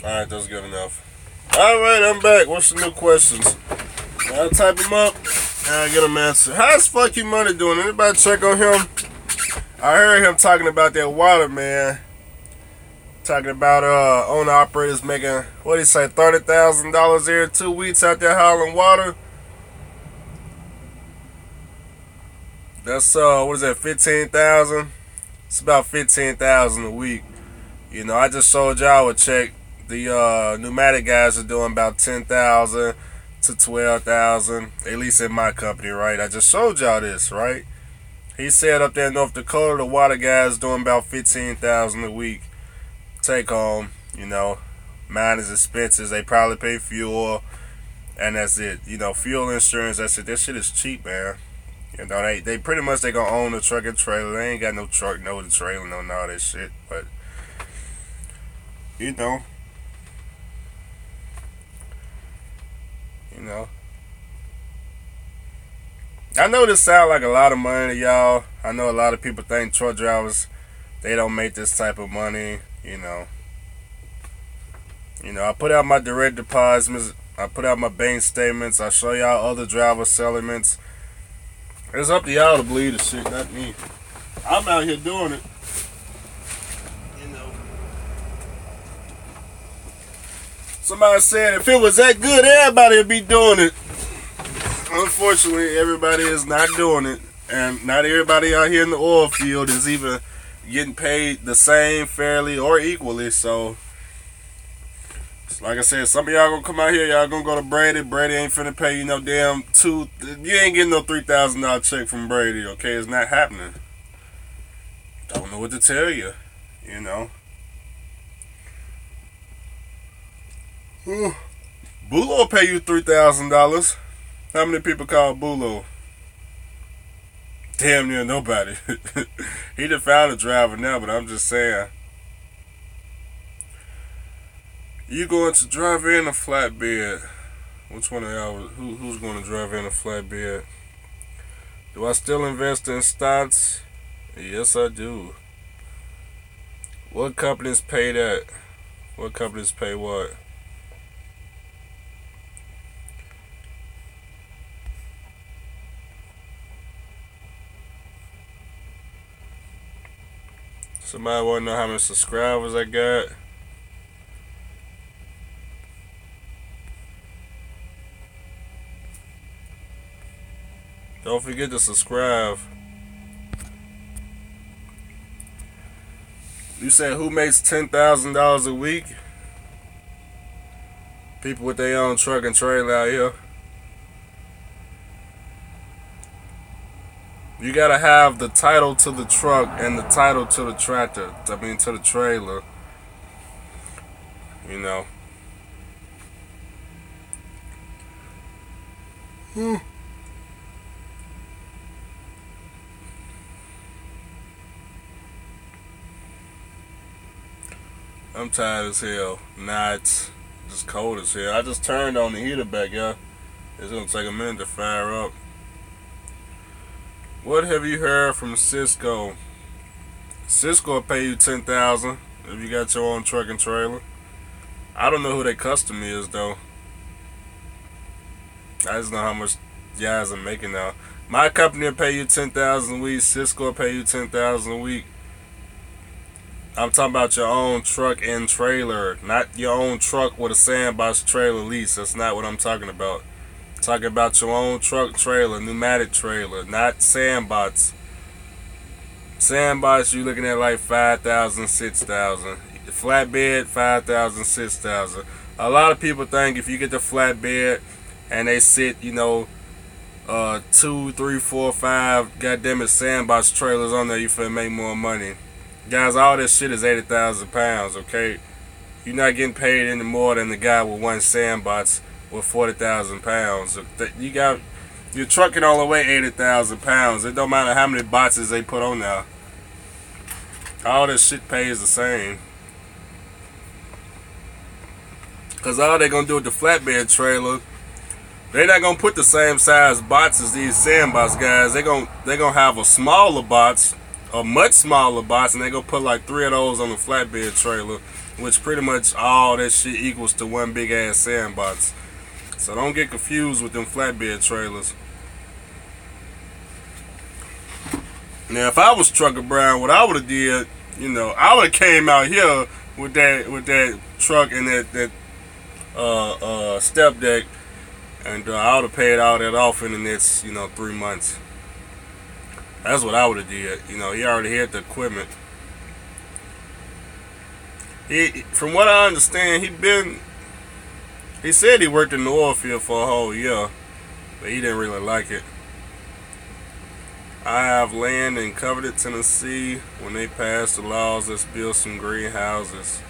S2: Alright, that's good enough. Alright, I'm back. What's the new questions? I'll type them up and I'll get them answered. How's Fucky Money doing? Anybody check on him? I heard him talking about that water, man. Talking about owner operators making, what did he say, $30,000 every 2 weeks out there hauling water. That's what is that, 15,000? It's about 15,000 a week. You know, I just showed y'all a check. The Pneumatic guys are doing about 10,000 to 12,000, at least in my company, right? I just showed y'all this, right? He said up there in North Dakota, the water guys doing about 15,000 a week take home. You know, minus expenses. They probably pay fuel, and that's it. You know, fuel insurance. That's it. That shit is cheap, man. You know, they pretty much they gonna own the truck and trailer. They ain't got no truck, no the trailer, no all that shit. But you know, I know this sound like a lot of money to y'all. I know a lot of people think truck drivers, they don't make this type of money. You know, I put out my direct deposits. I put out my bank statements. I show y'all other driver settlements. It's up to y'all to believe the shit, not me. I'm out here doing it. You know. Somebody said if it was that good, everybody would be doing it. Unfortunately, everybody is not doing it. And not everybody out here in the oil field is even getting paid the same, fairly, or equally. So, like I said, some of y'all gonna come out here, y'all gonna go to Brady. Brady ain't finna pay you no damn you ain't getting no $3,000 check from Brady, okay? It's not happening. Don't know what to tell you, you know. Bulo pay you $3,000. How many people call Bulo? Damn near nobody. He done found a driver now, but I'm just saying. You going to drive in a flatbed? Which one of y'all? Who's going to drive in a flatbed? Do I still invest in stocks? Yes, I do. What companies pay that? What companies pay what? Somebody want to know how many subscribers I got? Don't forget to subscribe. You said who makes $10,000 a week? People with their own truck and trailer out here. You gotta have the title to the truck and the title to the tractor. I mean, to the trailer. You know. I'm tired as hell. Nah, it's just cold as hell. I just turned on the heater back, y'all. It's gonna take a minute to fire up. What have you heard from Cisco? Cisco will pay you $10,000 if you got your own truck and trailer. I don't know who their customer is though. I just know how much guys are making now. My company will pay you $10,000 a week. Cisco will pay you $10,000 a week. I'm talking about your own truck and trailer, not your own truck with a sandbox trailer lease. That's not what I'm talking about. I'm talking about your own truck trailer, pneumatic trailer, not sandbox. Sandbox, you're looking at like 5,000, 6,000. Flatbed, 5,000, 6,000. A lot of people think if you get the flatbed and they sit, 2, 3, 4, 5, goddamn it, sandbox trailers on there, you finna make more money. Guys, all this shit is 80,000 pounds, okay? You're not getting paid any more than the guy with one sandbox with 40,000 pounds. Your truck can only weigh 80,000 pounds. It don't matter how many boxes they put on there. All this shit pays the same. Because all they're going to do with the flatbed trailer, they're not going to put the same size box as these sandbox guys. They're going to have a smaller box, a much smaller box, and they're going to put like 3 of those on the flatbed trailer, which pretty much all that shit equals to one big ass sandbox. So don't get confused with them flatbed trailers. Now, if I was Trucker Brown, what I would have did, I would have came out here with that truck and that step deck, and I would have paid all that off in the next, 3 months. That's what I would have did. You know, he already had the equipment. From what I understand, he said he worked in the oil field for a whole year, but he didn't really like it. I have land in coveted Tennessee. When they pass the laws, let's build some greenhouses.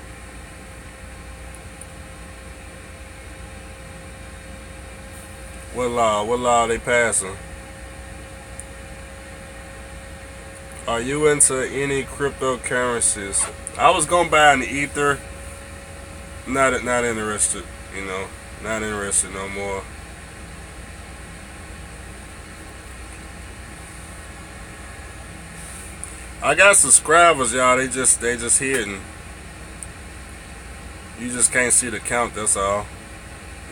S2: What law? What law are they passing? Are you into any cryptocurrencies? I was gonna buy an Ether. Not interested. You know, not interested no more. I got subscribers, y'all. They just hidden. You just can't see the count. That's all.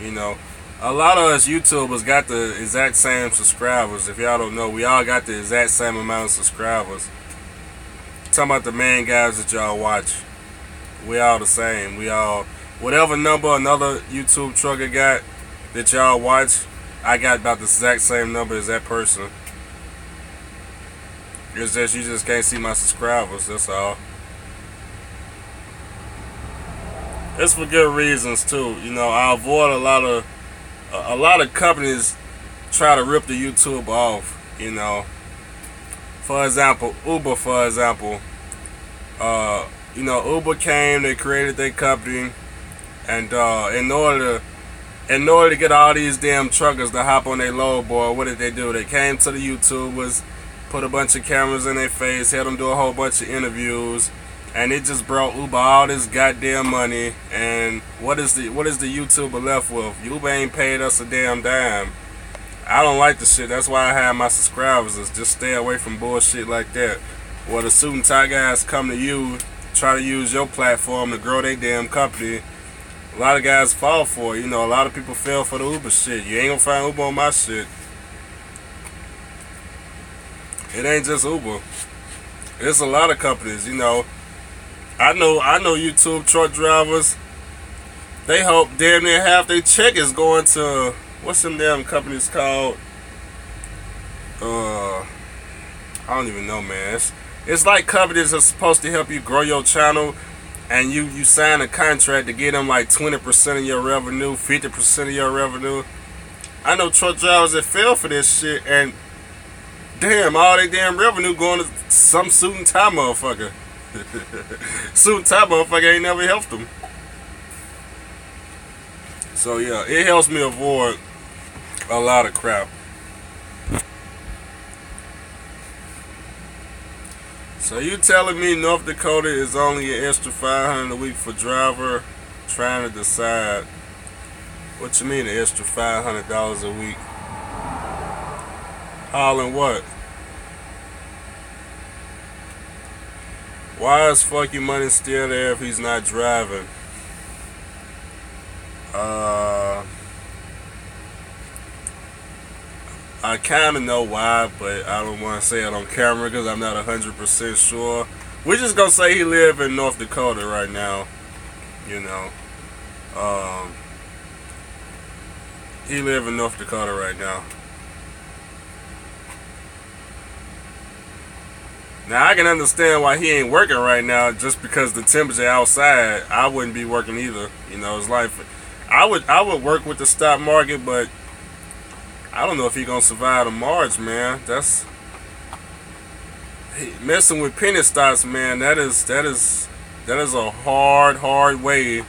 S2: You know, a lot of us YouTubers got the exact same subscribers. If y'all don't know, we all got the exact same amount of subscribers. Talking about the main guys that y'all watch. We all the same. We all, whatever number another YouTube trucker got that y'all watch, I got about the exact same number as that person. It's just you just can't see my subscribers. That's all. It's for good reasons too. You know, I avoid a lot of companies try to rip the YouTube off. You know, for example, Uber. For example, you know, Uber came. They created their company, and in order to get all these damn truckers to hop on their load board, what did they do? They came to the YouTubers, put a bunch of cameras in their face, had them do a whole bunch of interviews, and it just brought Uber all this goddamn money. And what is the YouTuber left with? Uber ain't paid us a damn dime. I don't like the shit. That's why I have my subscribers, is just stay away from bullshit like that. Where the suit and tie guys come to you, try to use your platform to grow their damn company. A lot of guys fall for it. You know, a lot of people fell for the Uber shit. You ain't gonna find Uber on my shit. It ain't just Uber. It's a lot of companies, you know. I know YouTube truck drivers. They hope damn near half their check is going to, what's them damn companies called? I don't even know, man. It's like companies are supposed to help you grow your channel, and you sign a contract to get them like 20% of your revenue, 50% of your revenue. I know truck drivers that fell for this shit, and damn, all they damn revenue going to some suit and tie motherfucker. Suit and tie motherfucker ain't never helped them. So yeah, it helps me avoid a lot of crap. So you telling me North Dakota is only an extra $500 a week for driver? Trying to decide. What you mean an extra $500 a week? Hauling what? Why is fuck you money still there if he's not driving? I kind of know why, but I don't want to say it on camera because I'm not 100% sure. We're just gonna say he live in North Dakota right now. You know, he live in North Dakota right now. Now I can understand why he ain't working right now, just because the temperature outside. I wouldn't be working either. You know, it's like I would work with the stock market, but I don't know if he gonna survive the March, man. That's messing with penny stocks, man. That is a hard way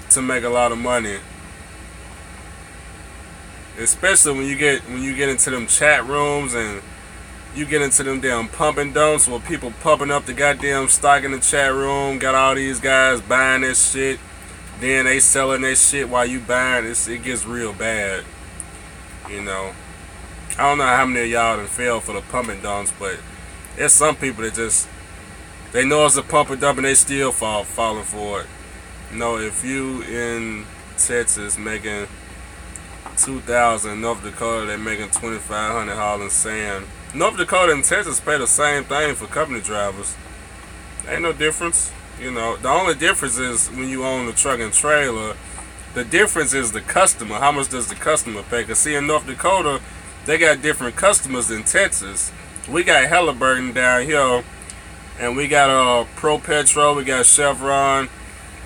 S2: to make a lot of money, especially when you get into them chat rooms and you get into them damn pumping dumps where people pumping up the goddamn stock in the chat room. Got all these guys buying this shit, then they selling that shit while you buying. It gets real bad. You know, I don't know how many of y'all done fell for the pumping dumps, but there's some people that just, they know it's a pump and dump and they still falling for it. You know, if you in Texas making $2,000, in North Dakota they're making $2,500 hauling sand. North Dakota and Texas pay the same thing for company drivers. Ain't no difference. You know, the only difference is when you own the truck and trailer. The difference is the customer. How much does the customer pay? Because see, in North Dakota, they got different customers than Texas. We got Halliburton down here, and we got Pro Petro, we got Chevron.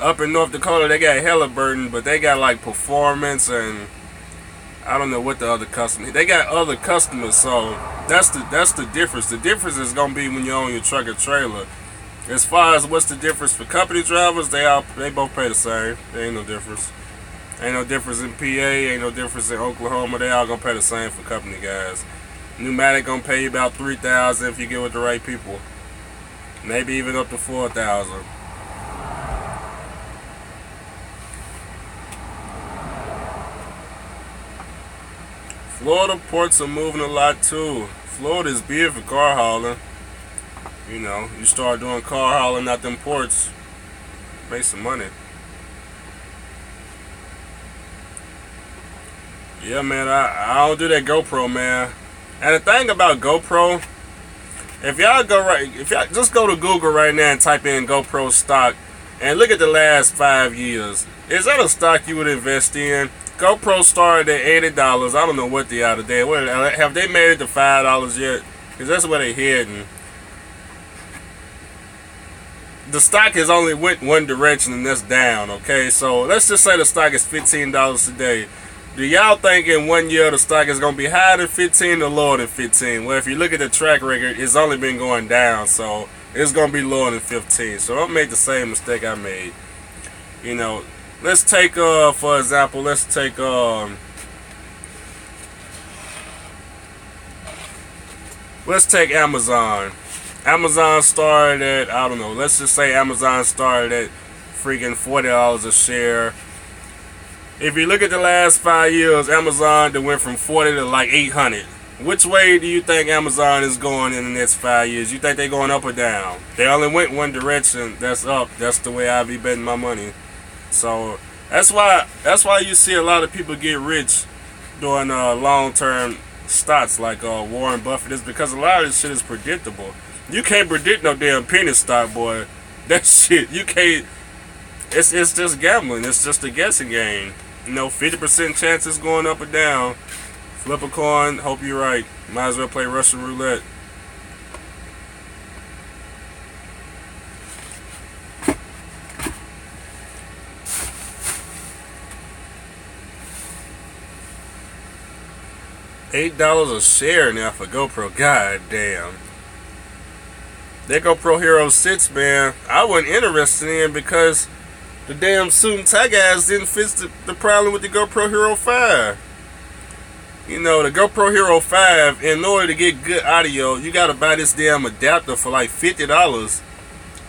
S2: Up in North Dakota, they got Halliburton, but they got like Performance and I don't know what the other customers. They got other customers, so that's the difference. The difference is gonna be when you own your truck or trailer. As far as what's the difference for company drivers, they both pay the same. There ain't no difference. Ain't no difference in PA. Ain't no difference in Oklahoma. They all gonna pay the same for company guys. Pneumatic gonna pay you about $3,000 if you get with the right people. Maybe even up to $4,000. Florida ports are moving a lot too. Florida is big for car hauling. You know, you start doing car hauling out them ports, make some money. Yeah, man, I don't do that GoPro, man. And the thing about GoPro, if y'all just go to Google right now and type in GoPro stock and look at the last 5 years. Is that a stock you would invest in? GoPro started at $80. I don't know what they are today. Have they made it to $5 yet? Because that's where they're heading. The stock has only went one direction, and that's down. Okay, so let's just say the stock is $15 today. Do y'all think in 1 year the stock is gonna be higher than 15 or lower than 15? Well, if you look at the track record, it's only been going down, so it's gonna be lower than 15. So don't make the same mistake I made. You know, let's take for example, let's take Amazon. Amazon started at, I don't know, let's just say Amazon started at freaking $40 a share. If you look at the last 5 years, Amazon that went from 40 to like 800. Which way do you think Amazon is going in the next 5 years? You think they're going up or down? They only went one direction. That's up. That's the way I be betting my money. So that's why you see a lot of people get rich doing long-term stocks like Warren Buffett. Is because a lot of this shit is predictable. You can't predict no damn penny stock, boy. That shit, you can't. It's just gambling. It's just a guessing game. You know, 50% chances going up or down. Flip a coin, hope you're right. Might as well play Russian roulette. $8 a share now for GoPro. God damn. That GoPro Hero 6, man, I wasn't interested in because the damn suit and tie guys didn't fix the problem with the GoPro Hero 5. You know, the GoPro Hero 5, in order to get good audio, you gotta buy this damn adapter for like $50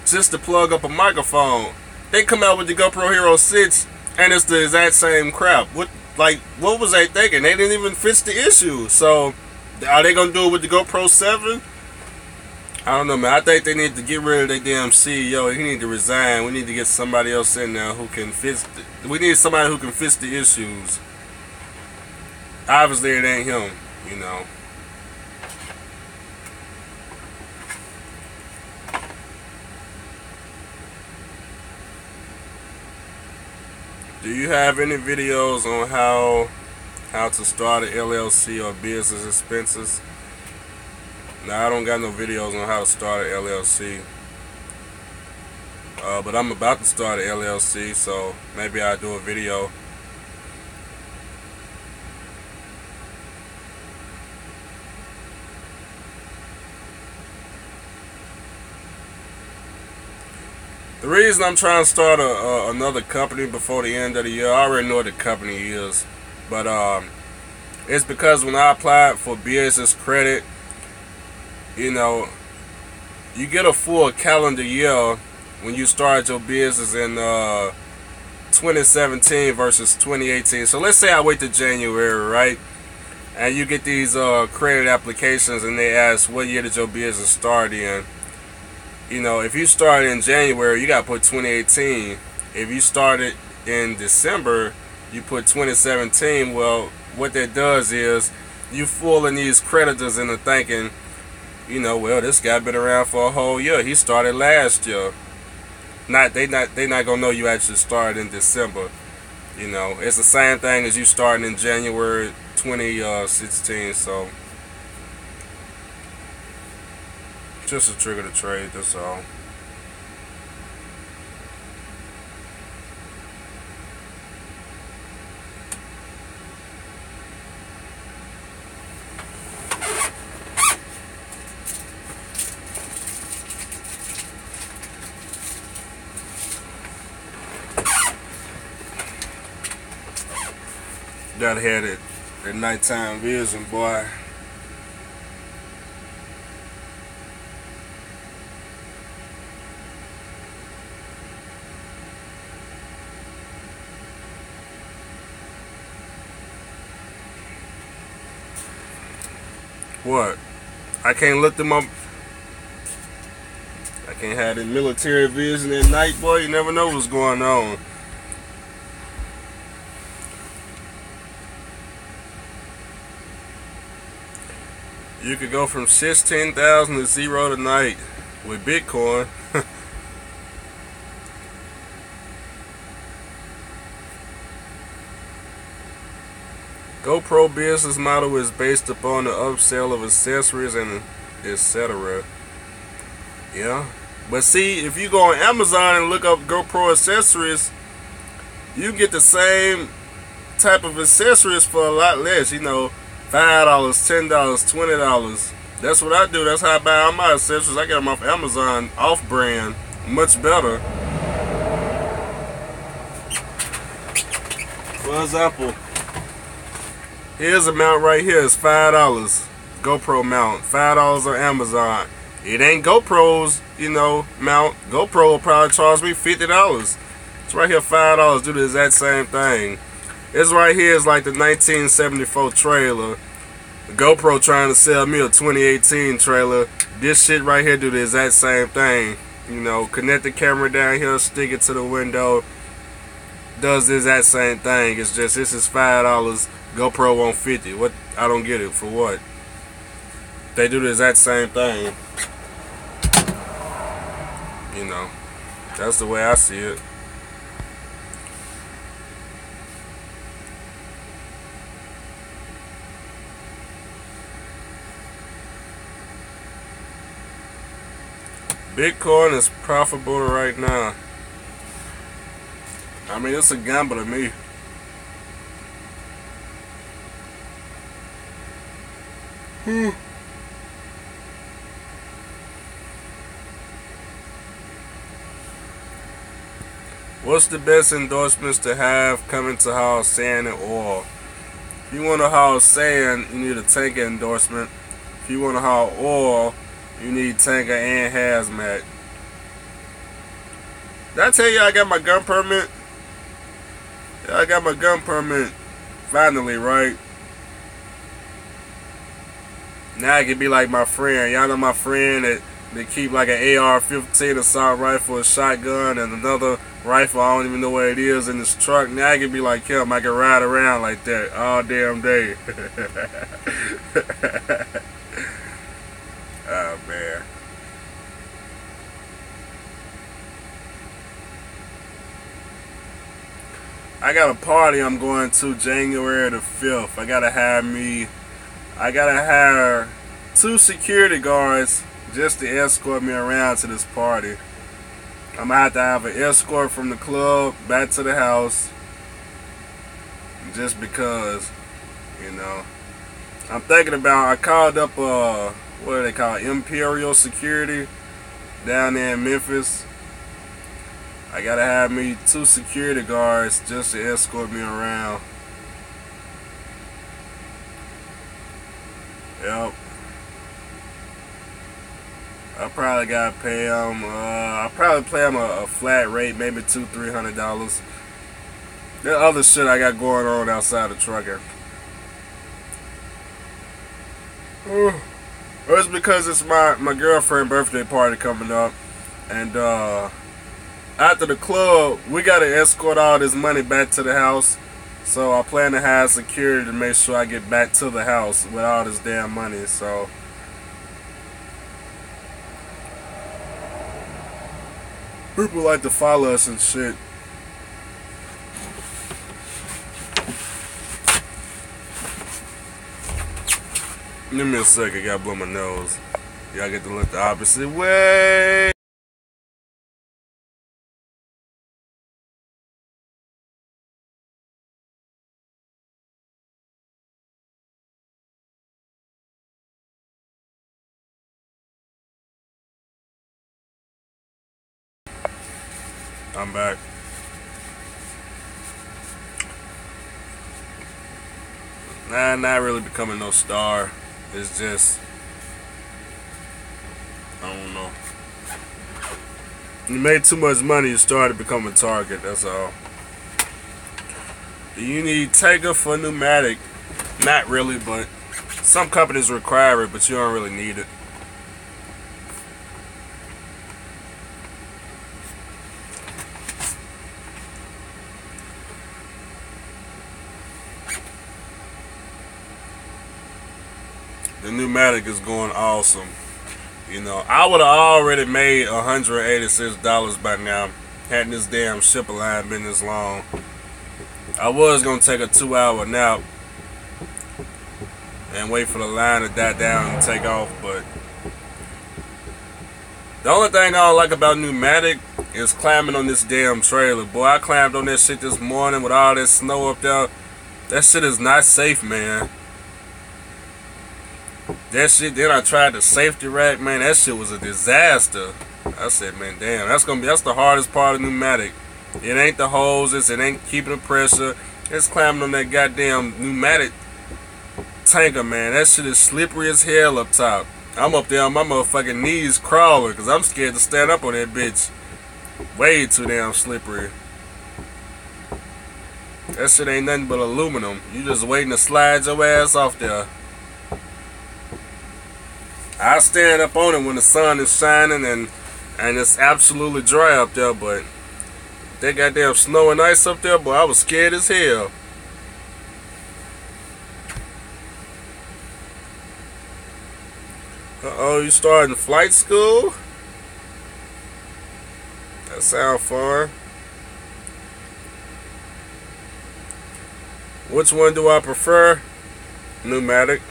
S2: just to plug up a microphone. They come out with the GoPro Hero 6 and it's the exact same crap. What was they thinking? They didn't even fix the issue. So, are they gonna do it with the GoPro 7? I don't know, man. I think they need to get rid of their damn CEO. He need to resign. We need to get somebody else in there who can fix. We need somebody who can fix the issues. Obviously, it ain't him, you know. Do you have any videos on how to start an LLC or business expenses? Now, I don't got no videos on how to start an LLC. But I'm about to start an LLC, so maybe I'll do a video. The reason I'm trying to start another company before the end of the year, I already know what the company is. But it's because when I applied for business credit, you know, you get a full calendar year when you start your business in 2017 versus 2018. So let's say I wait to January, right? And you get these credit applications and they ask what year did your business start in. You know, if you started in January, you got to put 2018. If you started in December, you put 2017. Well, what that does is you fooling these creditors into thinking, you know, well, this guy been around for a whole year. He started last year. They not gonna know you actually started in December. You know, it's the same thing as you starting in January 2016. So Just to trigger the trade, that's all. Gotta have it at nighttime vision, boy. What? I can't look them up. I can't have the military vision at night, boy. You never know what's going on. You could go from 16,000 to 0 tonight with Bitcoin. GoPro business model is based upon the upsell of accessories and etc. Yeah. But see, if you go on Amazon and look up GoPro accessories, you get the same type of accessories for a lot less. You know, $5, $10, $20. That's what I do. That's how I buy all my accessories. I get them off Amazon, off-brand, much better. For example, here's a mount right here. It's $5. GoPro mount, $5 on Amazon. It ain't GoPro's, you know, mount. GoPro will probably charge me $50. It's right here, $5. Do the exact same thing. This right here is like the 1974 trailer. The GoPro trying to sell me a 2018 trailer. This shit right here do the exact same thing. You know, connect the camera down here, stick it to the window. Does the exact same thing. It's just this is $5. GoPro won't $50. What? I don't get it. For what? They do the exact same thing. You know, that's the way I see it. Bitcoin is profitable right now. I mean, it's a gamble to me. What's the best endorsements to have coming to haul sand and oil? If you want to haul sand, you need a tanker endorsement. If you want to haul oil, you need tanker and hazmat. Did I tell you I got my gun permit? Yeah, I got my gun permit. Finally, right? Now I can be like my friend. Y'all know my friend that keep like an AR-15 assault rifle, a shotgun, and another rifle. I don't even know what it is in this truck. Now I can be like him. I can ride around like that all damn day. Oh man. I got a party I'm going to January the 5th. I gotta hire 2 security guards just to escort me around to this party. I'm gonna have to have an escort from the club back to the house. Just because, you know. I'm thinking about, I called up what do they call it? Imperial Security down there in Memphis. I gotta have me 2 security guards just to escort me around. Yep. I probably gotta pay them. I'll probably pay them a flat rate, maybe $200-300. There's other shit I got going on outside of trucking. It's because it's my girlfriend's birthday party coming up, and after the club, we gotta escort all this money back to the house. So I plan to have security to make sure I get back to the house with all this damn money. So people like to follow us and shit. Give me a second, I gotta blow my nose. Y'all get to look the opposite way. I'm back. Nah, not really becoming no star. It's just, I don't know. You made too much money, you started becoming a target, that's all. Do you need taker for pneumatic? Not really, but some companies require it, but you don't really need it. The pneumatic is going awesome. You know, I would have already made $186 by now had this damn shipper line been this long. I was gonna take a 2-hour nap and wait for the line to die down and take off, but the only thing I don't like about pneumatic is climbing on this damn trailer. Boy, I climbed on that shit this morning with all that snow up there. That shit is not safe, man. That shit, then I tried the safety rack, man, that shit was a disaster. I said, man, damn, that's the hardest part of pneumatic. It ain't the hoses, it ain't keeping the pressure. It's climbing on that goddamn pneumatic tanker, man. That shit is slippery as hell up top. I'm up there on my motherfucking knees crawling because I'm scared to stand up on that bitch. Way too damn slippery. That shit ain't nothing but aluminum. You just waiting to slide your ass off there. I stand up on it when the sun is shining and it's absolutely dry up there, but that goddamn snow and ice up there, boy, I was scared as hell. Uh-oh, you starting flight school? That sound fun. Which one do I prefer? Pneumatic.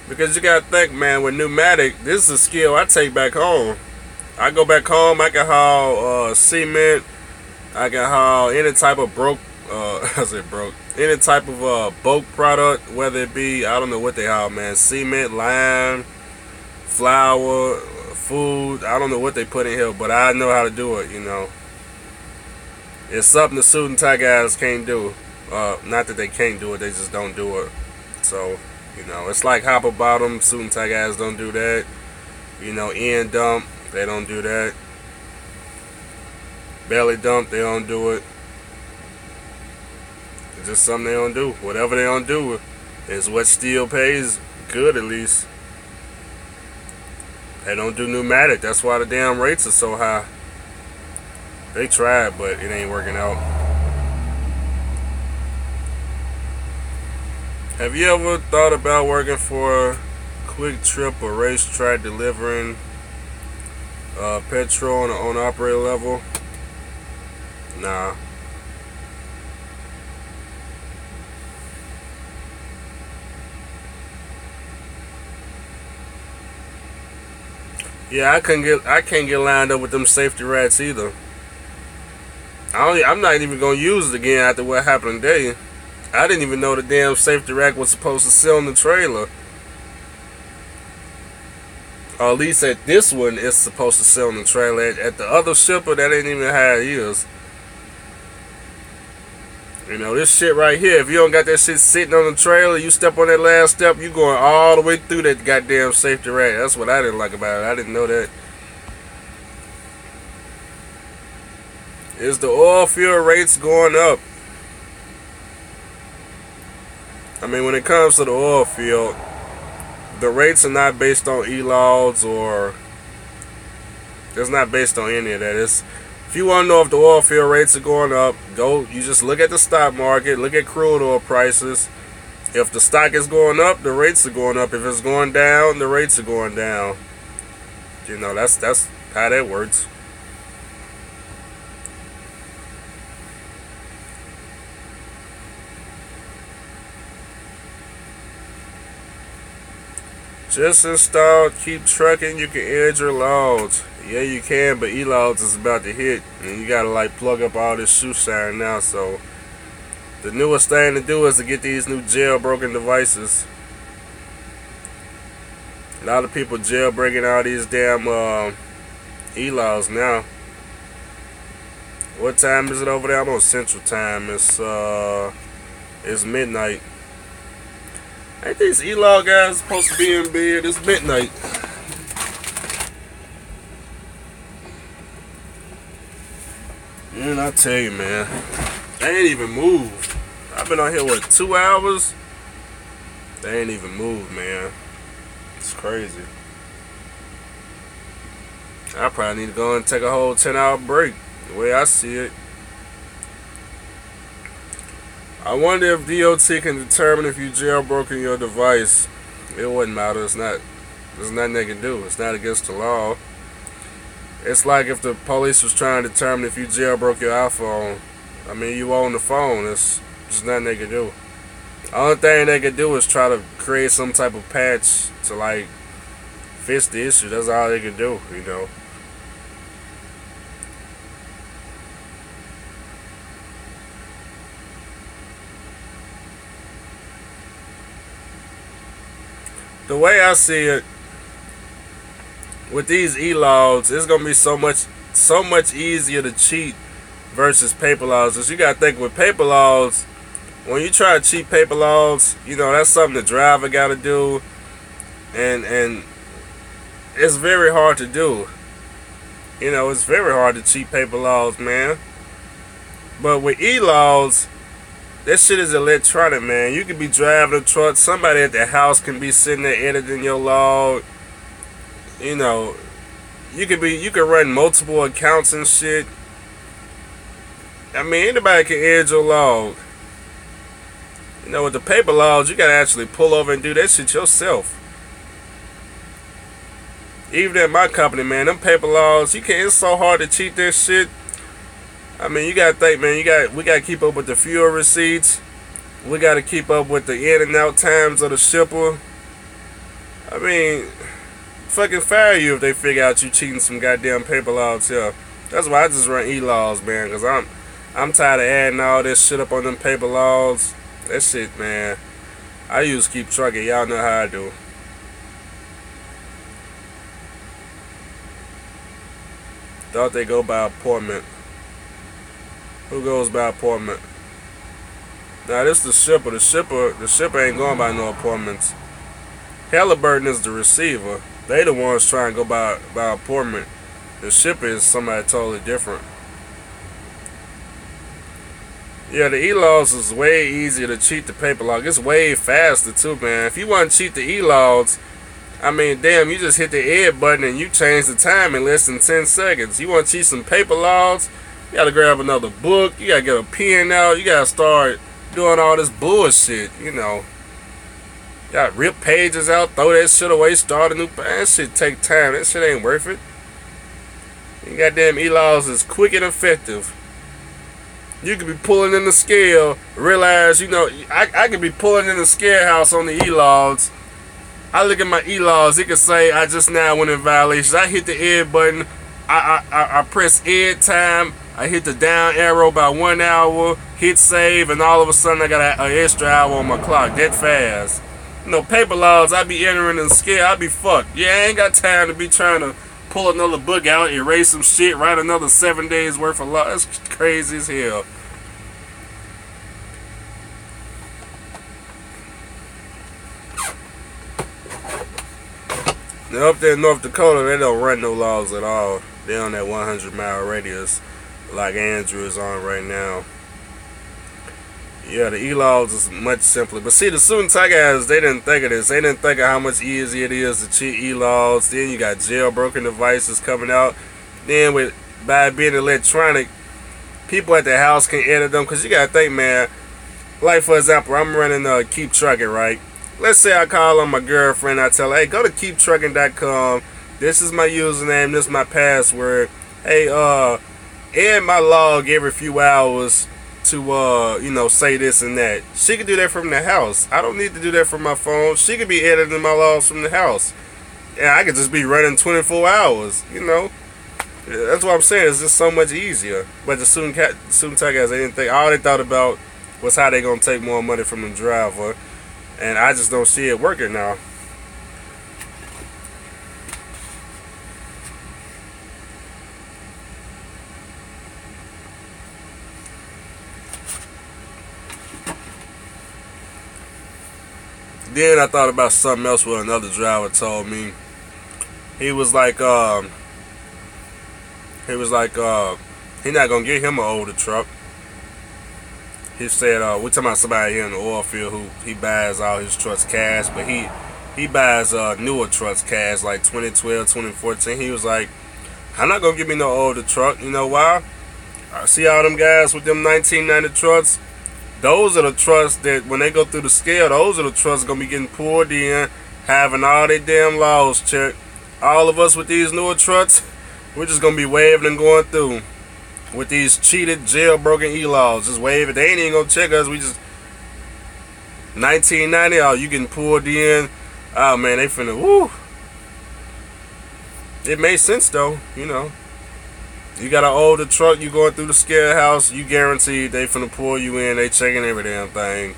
S2: Because you gotta think, man, with pneumatic, this is a skill I take back home. I go back home, I can haul cement, I can haul any type of any type of bulk product, whether it be, I don't know what they haul, man, cement, lime, flour, food, I don't know what they put in here, but I know how to do it, you know. It's something the suit and tie guys can't do. Not that they can't do it, they just don't do it. So, you know, it's like hopper bottom, suit and tie guys don't do that. You know, end dump, they don't do that. Belly dump, they don't do it. It's just something they don't do. Whatever they don't do is what steel pays good, at least. They don't do pneumatic. That's why the damn rates are so high. They tried, but it ain't working out. Have you ever thought about working for Quick Trip or Racetrack delivering petrol on an owner-operator level? Nah. Yeah, I can't get lined up with them safety rats either. I'm not even gonna use it again after what happened today. I didn't even know the damn safety rack was supposed to sit on the trailer. Or at least at this one, it's supposed to sit on the trailer. At the other shipper, that ain't even how it is. You know, this shit right here, if you don't got that shit sitting on the trailer, you step on that last step, you going all the way through that goddamn safety rack. That's what I didn't like about it. I didn't know that. Is the oil field rates going up? I mean, when it comes to the oil field, the rates are not based on e-logs or it's not based on any of that. If you want to know if the oil field rates are going up, you just look at the stock market, look at crude oil prices. If the stock is going up, the rates are going up. If it's going down, the rates are going down. You know, that's how that works. Just installed Keep Trucking. You can edge your logs. Yeah, you can, but e-logs is about to hit, and you gotta like plug up all this shoe shine now. So the newest thing to do is to get these new jailbroken devices. A lot of people jailbreaking all these damn e-logs now. What time is it over there? I'm on Central Time. It's midnight. Ain't these e-log guys supposed to be in bed? It's midnight. And I tell you, man, they ain't even moved. I've been on here, what, 2 hours? They ain't even moved, man. It's crazy. I probably need to go and take a whole 10-hour break, the way I see it. I wonder if DOT can determine if you jailbroken your device. It wouldn't matter. There's nothing they can do. It's not against the law. It's like if the police was trying to determine if you jailbroke your iPhone. I mean, you own the phone. There's nothing they can do. The only thing they can do is try to create some type of patch to like fix the issue. That's all they can do, you know. The way I see it, with these e-logs, it's gonna be so much easier to cheat versus paper logs. Cause you gotta think with paper logs, when you try to cheat paper logs, you know that's something the driver gotta do, and it's very hard to do. You know, it's very hard to cheat paper logs, man. But with e-logs, this shit is electronic, man. You could be driving a truck, somebody at the house can be sitting there editing your log. You know, you can run multiple accounts and shit. I mean, anybody can edge your log. You know, with the paper logs, you gotta actually pull over and do that shit yourself. Even at my company, man, them paper logs, it's so hard to cheat this shit. I mean, you gotta think, man. We gotta keep up with the fuel receipts. We gotta keep up with the in and out times of the shipper. I mean, fucking fire you if they figure out you cheating some goddamn paper logs here. That's why I just run e-logs, man. Cause I'm tired of adding all this shit up on them paper logs. That shit, man. I use Keep Trucking. Y'all know how I do. Thought they go by appointment. Who goes by appointment? Now this the shipper. The shipper ain't going by no appointments. Halliburton is the receiver. They the ones trying to go by appointment. The shipper is somebody totally different. Yeah, the e-logs is way easier to cheat the paper log. It's way faster too, man. If you want to cheat the e-logs, I mean, damn, you just hit the ed button and you change the time in less than 10 seconds. You want to cheat some paper logs? You gotta grab another book. You gotta get a pen out. You gotta start doing all this bullshit, you know. You gotta rip pages out, throw that shit away, start a new page. That shit take time. That shit ain't worth it. You goddamn e-logs is quick and effective. You could be pulling in the scale, realize, you know, I could be pulling in the scale house on the e-logs. I look at my e-logs, it could say I just now went in violations. I hit the ed button, I press ed time, I hit the down arrow by 1 hour, hit save, and all of a sudden I got an extra hour on my clock. That fast. You know, paper logs, I be entering in the scale, I be fucked. Yeah, I ain't got time to be trying to pull another book out, erase some shit, write another 7 days worth of law. That's crazy as hell. Now up there in North Dakota, they don't run no laws at all. They're on that 100-mile radius like Andrew is on right now. Yeah, the e-logs is much simpler. But see, the student tech guys, they didn't think of this. They didn't think of how much easier it is to cheat e-logs. Then you got jailbroken devices coming out. Then by being electronic, people at the house can edit them. Because you got to think, man, like for example, I'm running Keep Trucking, right? Let's say I call on my girlfriend. I tell her, hey, go to keeptrucking.com. This is my username. This is my password. Hey, add my log every few hours. you know, say this and that. She could do that from the house. I don't need to do that from my phone. She could be editing my laws from the house. And I could just be running 24 hours, you know. That's what I'm saying. It's just so much easier. But the student tech guys, they didn't think. All they thought about was how they gonna take more money from the driver, and I just don't see it working now. Then I thought about something else. What another driver told me. He was like, he not gonna get him an older truck. He said, we're talking about somebody here in the oil field who he buys all his trucks cash, but he buys newer trucks cash, like 2012, 2014. He was like, I'm not gonna give me no older truck. You know why? I see all them guys with them 1990 trucks. Those are the trucks that when they go through the scale, those are the trucks gonna be getting pulled in, having all their damn laws checked. All of us with these newer trucks, we're just gonna be waving and going through with these cheated, jailbroken e-laws. Just wave it. They ain't even gonna check us. We just 1990. Oh, you getting pulled in? Oh man, they finna. Woo. It made sense though, you know. You got an older truck, you going through the scale house, you guaranteed they finna pull you in. They checking every damn thing.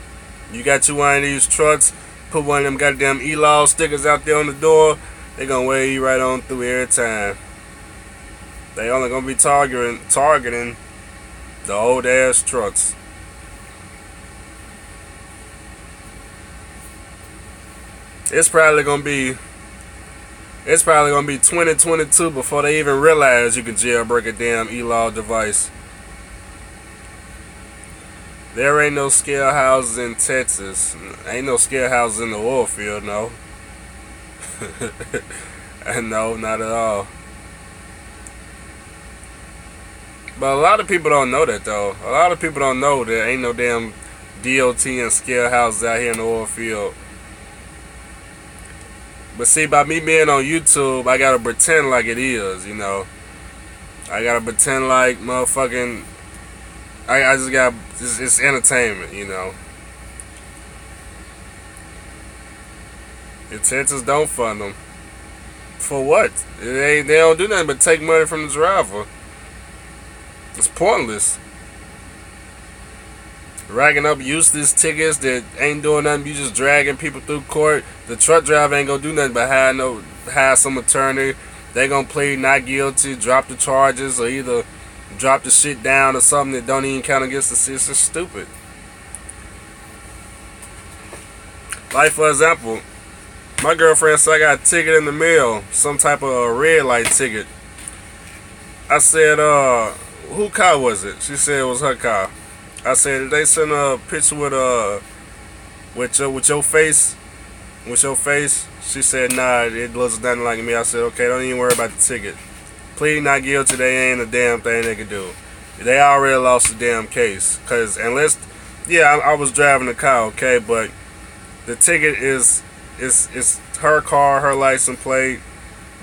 S2: You got one of these trucks, put one of them goddamn e-law stickers out there on the door. They gonna wave you right on through every time. They only gonna be targeting the old ass trucks. It's probably gonna be 2022 before they even realize you can jailbreak a damn e-law device. There ain't no scale houses in Texas. Ain't no scale houses in the oil field, no. No, not at all. But a lot of people don't know that though. A lot of people don't know there ain't no damn DOT and scale houses out here in the oil field. But see, by me being on YouTube, I gotta pretend like it is, you know. I gotta pretend like motherfucking. I just got. It's entertainment, you know. If Texas don't fund them, for what? They don't do nothing but take money from the driver. It's pointless. Racking up useless tickets that ain't doing nothing. You just dragging people through court. The truck driver ain't gonna do nothing but hire some attorney. They gonna plead not guilty, drop the charges, or either drop the shit down or something that don't even count against the city. It's just stupid. Like for example, my girlfriend said I got a ticket in the mail, some type of red light ticket. I said, who car was it? She said it was her car. I said, did they send a picture with your face? With your face? She said, nah, it looks nothing like me. I said, okay, don't even worry about the ticket. Plead not guilty, they ain't a damn thing they can do. They already lost the damn case. Cause unless, yeah, I was driving the car, okay, but the ticket is her car, her license plate.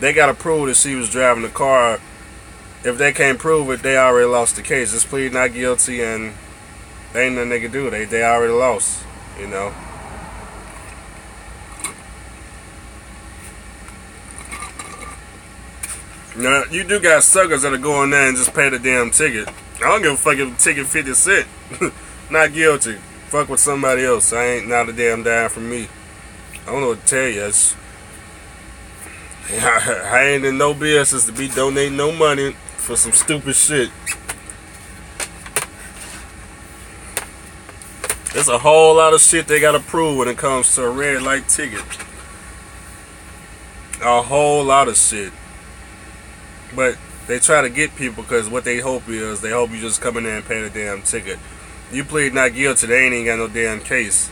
S2: They gotta prove that she was driving the car. If they can't prove it, they already lost the case. Just plead not guilty and there ain't nothing they can do. They already lost, you know. Now, you do got suckers that'll go in there and just pay the damn ticket. I don't give a fuck if the ticket 50 cents. Not guilty. Fuck with somebody else. I ain't not a damn dime from me. I don't know what to tell you. I ain't in no business to be donating no money for some stupid shit. There's a whole lot of shit they gotta prove when it comes to a red light ticket. A whole lot of shit. But they try to get people because what they hope is, they hope you just come in there and pay the damn ticket. You plead not guilty, they ain't even got no damn case.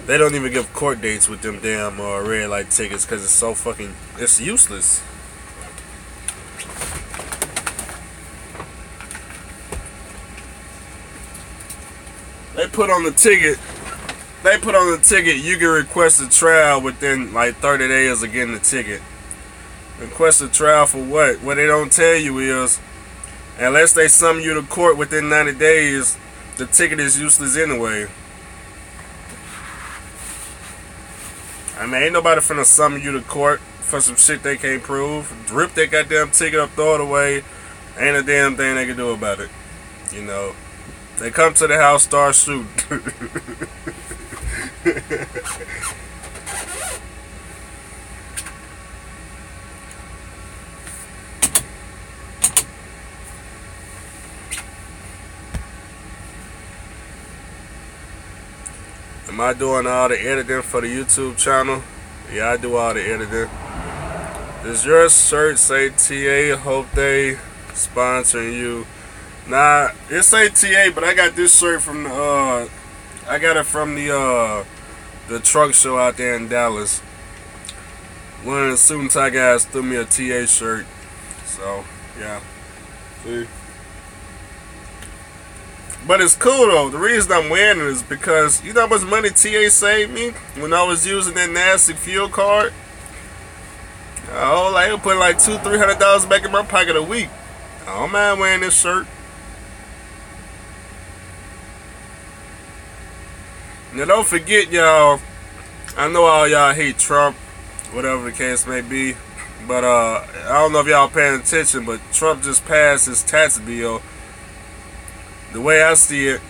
S2: They don't even give court dates with them damn red light tickets because it's so fucking, it's useless. They put on the ticket, you can request a trial within like 30 days of getting the ticket. Request a trial for what? What they don't tell you is, unless they summon you to court within 90 days, the ticket is useless anyway. I mean, ain't nobody finna summon you to court for some shit they can't prove. Rip that goddamn ticket up, throw it away. Ain't a damn thing they can do about it. You know, they come to the house, start shooting. Am I doing all the editing for the YouTube channel? Yeah, I do all the editing. Does your shirt say TA? Hope they sponsoring you. Nah, it say TA, but I got this shirt from the I got it from the truck show out there in Dallas. One of the suit and tie guys threw me a TA shirt. So yeah. See? But it's cool though. The reason I'm wearing it is because you know how much money TA saved me when I was using that nasty fuel card? Oh, like I put like $200-300 back in my pocket a week. I don't mind wearing this shirt. Now don't forget, y'all, I know all y'all hate Trump, whatever the case may be, but I don't know if y'all paying attention, but Trump just passed his tax bill. The way I see it,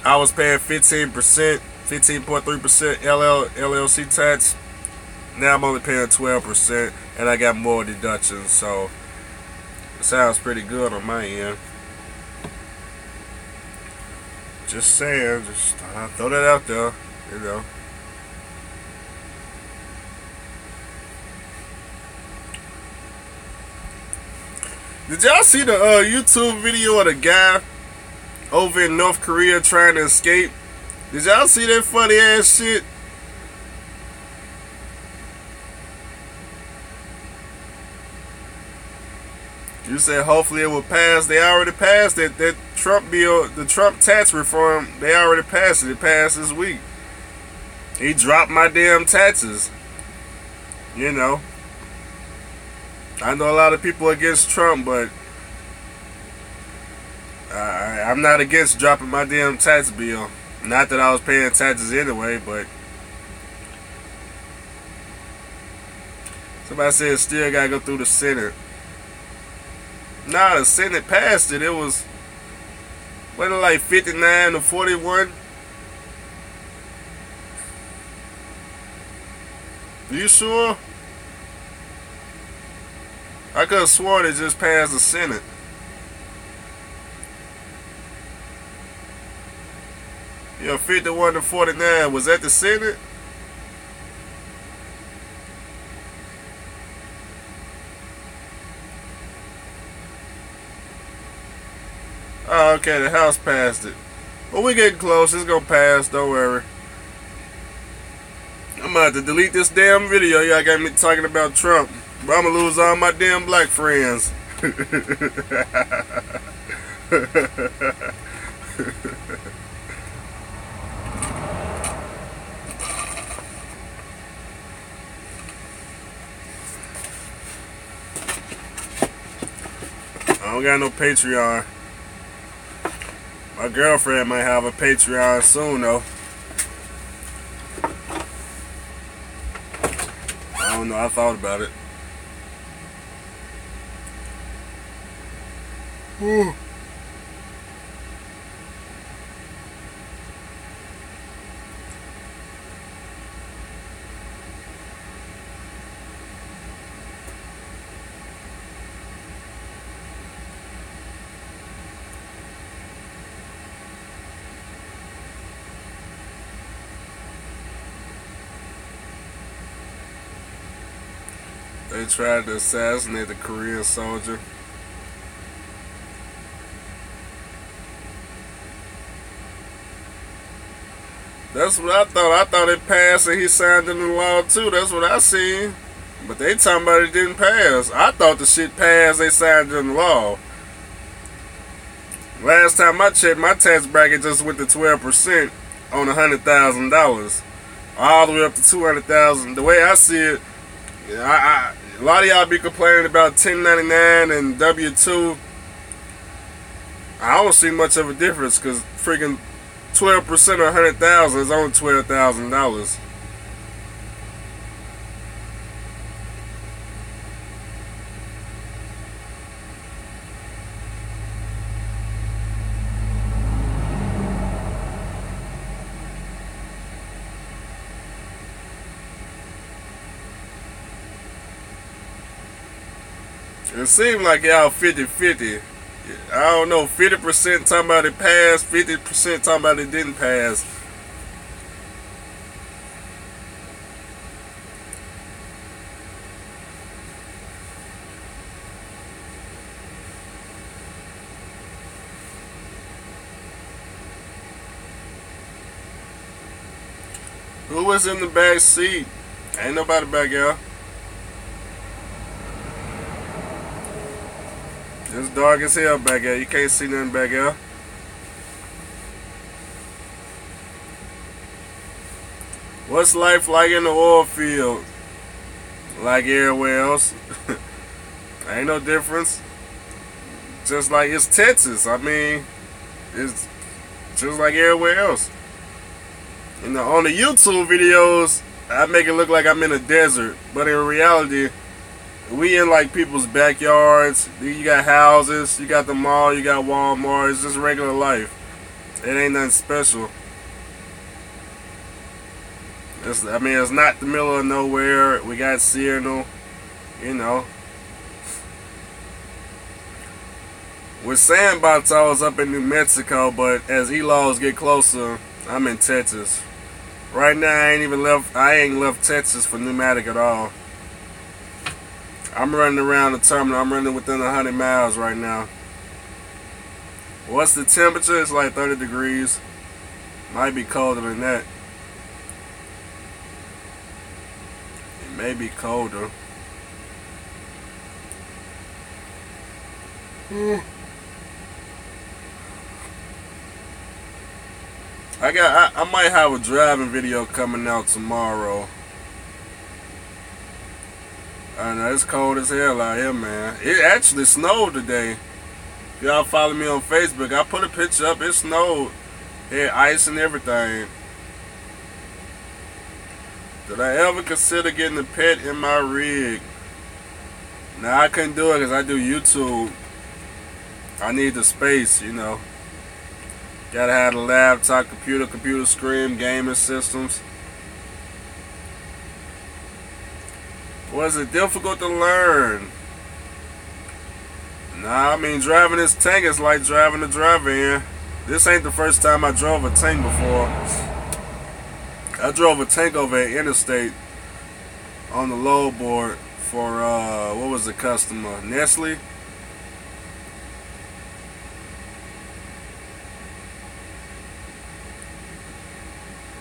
S2: I was paying 15%, 15.3% LLC tax. Now I'm only paying 12%, and I got more deductions, so it sounds pretty good on my end. Just saying, just throw that out there, you know. Did y'all see the YouTube video of the guy over in North Korea trying to escape? Did y'all see that funny ass shit? You said hopefully it will pass. They already passed it. That Trump bill, the Trump tax reform, they already passed it. It passed this week. He dropped my damn taxes. You know. I know a lot of people against Trump, but I'm not against dropping my damn tax bill. Not that I was paying taxes anyway, but somebody said it still gotta go through the Senate. Nah, the Senate passed it. It was, wasn't it like 59 to 41? You sure? I could have sworn it just passed the Senate. Yeah, 51 to 49. Was that the Senate? Oh, okay, the House passed it. Well, we getting close. It's gonna pass. Don't worry. I'm about to delete this damn video. Y'all got me talking about Trump. But I'm gonna lose all my damn black friends. I don't got no Patreon. My girlfriend might have a Patreon soon though. I don't know, I thought about it. Whew. They tried to assassinate the Korean soldier. That's what I thought. I thought it passed and he signed into law too. That's what I seen. But they talking about it didn't pass. I thought the shit passed, they signed into law. Last time I checked, my tax bracket just went to 12% on $100,000. All the way up to $200,000. The way I see it, a lot of y'all be complaining about 1099 and W2. I don't see much of a difference because freaking 12% of 100,000 is only $12,000. It seems like y'all 50-50. I don't know, 50% talking about it passed, 50% talking about it didn't pass. Who was in the back seat? Ain't nobody back there. It's dark as hell back there. You can't see nothing back there. What's life like in the oil field? Like everywhere else. Ain't no difference. Just like it's Texas. I mean, it's just like everywhere else. You know, on the YouTube videos, I make it look like I'm in a desert. But in reality, we in like people's backyards. You got houses, you got the mall, you got Walmart. It's just regular life. It ain't nothing special. It's not the middle of nowhere. We got signal, you know. With sandbox, I was up in New Mexico, but as E-laws get closer, I'm in Texas. Right now, I ain't left Texas for Pneumatic at all. I'm running around the terminal. I'm running within 100 miles right now. What's the temperature? It's like 30 degrees. Might be colder than that. It may be colder. I might have a driving video coming out tomorrow. I know it's cold as hell out here, man. It actually snowed today. If y'all follow me on Facebook, I put a picture up. It snowed. It had ice and everything. Did I ever consider getting a pet in my rig? Nah, I couldn't do it because I do YouTube. I need the space, you know. Gotta have the laptop, computer screen, gaming systems. Was it difficult to learn? Nah, I mean, driving this tank is like driving a drive-in. This ain't the first time I drove a tank before. I drove a tank over at Interstate on the load board for, what was the customer? Nestle?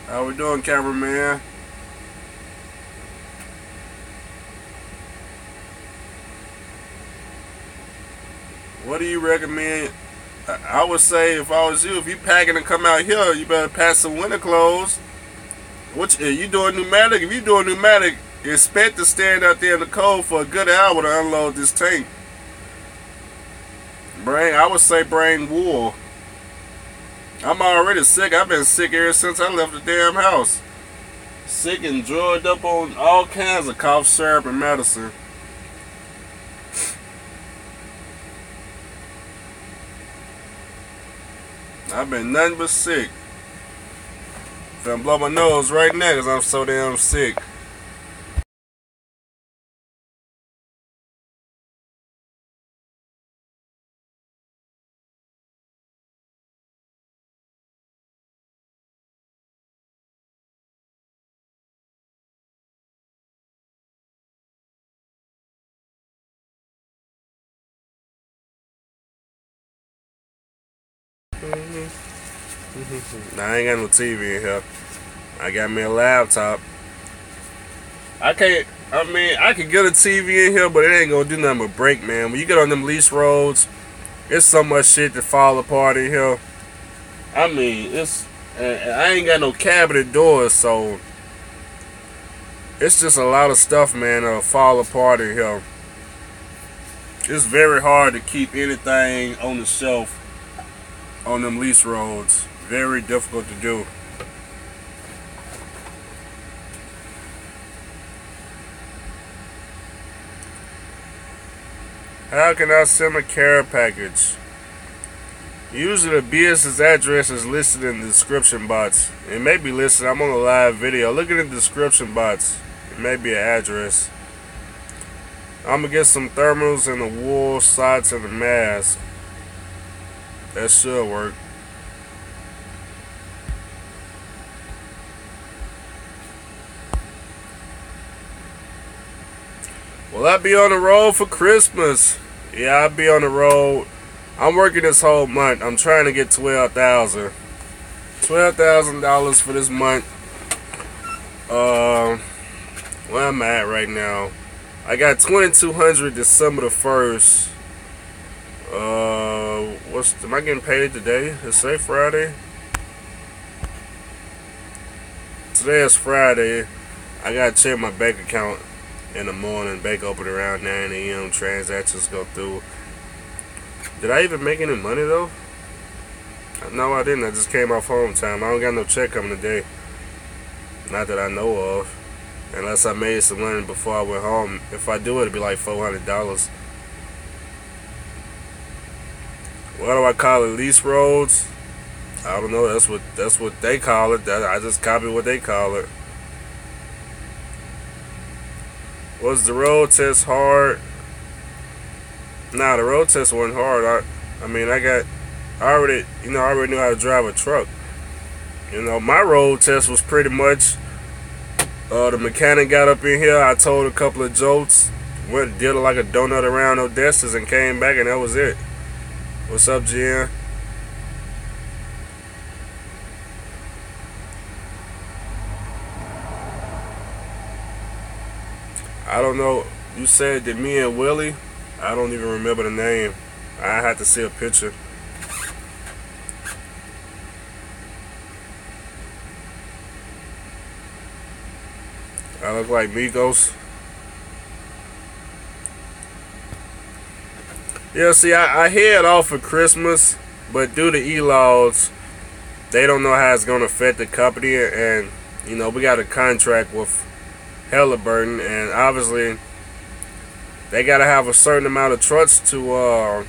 S2: How we doing, cameraman? What do you recommend? I would say if I was you, if you packing and come out here, you better pack some winter clothes. What you doing pneumatic? If you doing pneumatic, expect to stand out there in the cold for a good hour to unload this tank. I would say bring wool. I'm already sick. I've been sick ever since I left the damn house. Sick and drugged up on all kinds of cough syrup and medicine. I've been nothing but sick. Finna blow my nose right now because I'm so damn sick. Nah, I ain't got no TV in here. I got me a laptop. I can get a TV in here, but it ain't gonna do nothing but break, man. When you get on them lease roads, it's so much shit that fall apart in here. I mean, I ain't got no cabinet doors, so It's just a lot of stuff, man, that'll fall apart in here. It's very hard to keep anything on the shelf on them lease roads. Very difficult to do. How can I send a care package? Usually the business address is listed in the description box. It may be listed. I'm on a live video. Look at the description box. It may be an address. I'm gonna get some thermals and the wool socks and the mask. That should work. Will I be on the road for Christmas? Yeah, I'll be on the road. I'm working this whole month. I'm trying to get $12,000 for this month. Where am I at right now? I got $2,200 December the 1st. Am I getting paid today? Is it Friday? Today is Friday. I gotta check my bank account in the morning. Bank open around 9 a.m. Transactions go through. Did I even make any money though? No, I didn't. I just came off home time. I don't got no check coming today. Not that I know of. Unless I made some money before I went home. If I do, it'd be like $400. What do I call it? Lease roads? I don't know. That's what they call it. I just copy what they call it. Was the road test hard? Nah, the road test wasn't hard. I already knew how to drive a truck. My road test was pretty much. The mechanic got up in here. I told a couple of jokes, did like a donut around Odessa's, and came back, and that was it. What's up, Jen? I don't know. You said that me and Willie? I don't even remember the name. I had to see a picture. I look like Migos. Yeah, see, I head off for Christmas, but due to e-laws, they don't know how it's going to affect the company, and, we got a contract with Halliburton, and obviously, they got to have a certain amount of trucks to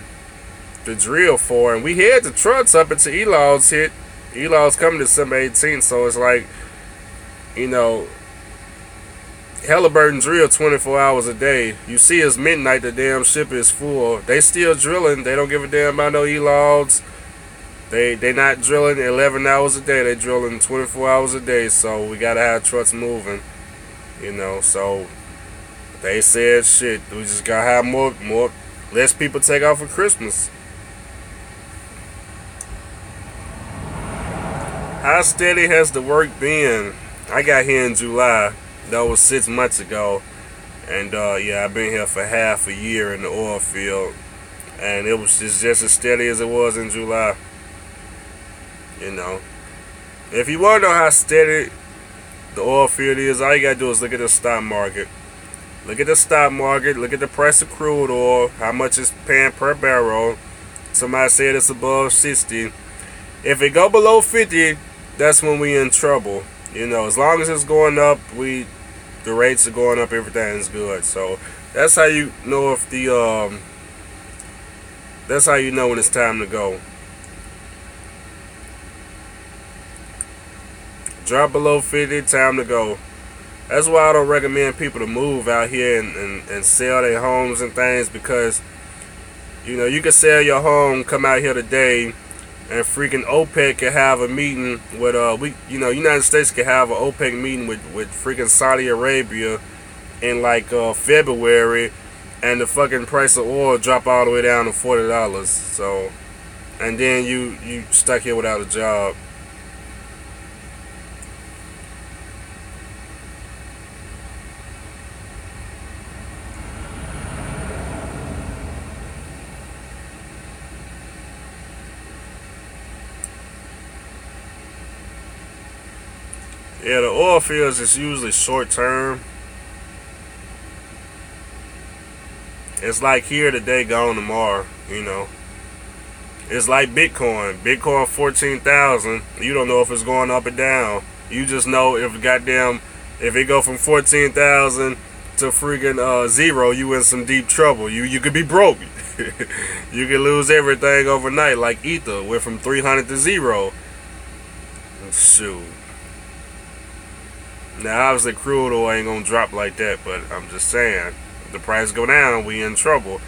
S2: drill for, and we had the trucks up until e-laws hit. E-laws coming December 18th, so it's like, Halliburton drill 24 hours a day. You see it's midnight, the damn ship is full. They still drilling. They don't give a damn about no e-logs. They not drilling 11 hours a day. They drilling 24 hours a day. So we gotta have trucks moving. So they said shit. We just gotta have less people take off for Christmas. How steady has the work been? I got here in July. That was 6 months ago, and yeah, I've been here for half a year in the oil field, and it was just as steady as it was in July. If you want to know how steady the oil field is, all you gotta do is look at the stock market. Look at the stock market. Look at the price of crude oil. How much it's paying per barrel. Somebody said it's above 60. If it go below 50, that's when we in trouble. As long as it's going up, the rates are going up, everything's good. So that's how you know if that's how you know when it's time to go. Drop below 50, time to go. That's why I don't recommend people to move out here and sell their homes and things, because you can sell your home, come out here today, and freaking OPEC can have a meeting with United States can have an OPEC meeting with freaking Saudi Arabia in like February, and the fucking price of oil drop all the way down to $40. So, and then you stuck here without a job. Yeah, the oil fields is usually short term. It's like here today, gone tomorrow. You know, it's like Bitcoin. Bitcoin 14,000. You don't know if it's going up or down. You just know if it go from 14,000 to freaking zero, you in some deep trouble. You could be broke. You could lose everything overnight, like Ether went from 300 to zero. Shoot. Now, obviously, crude oil ain't gonna drop like that, but I'm just saying, if the price go down, we in trouble.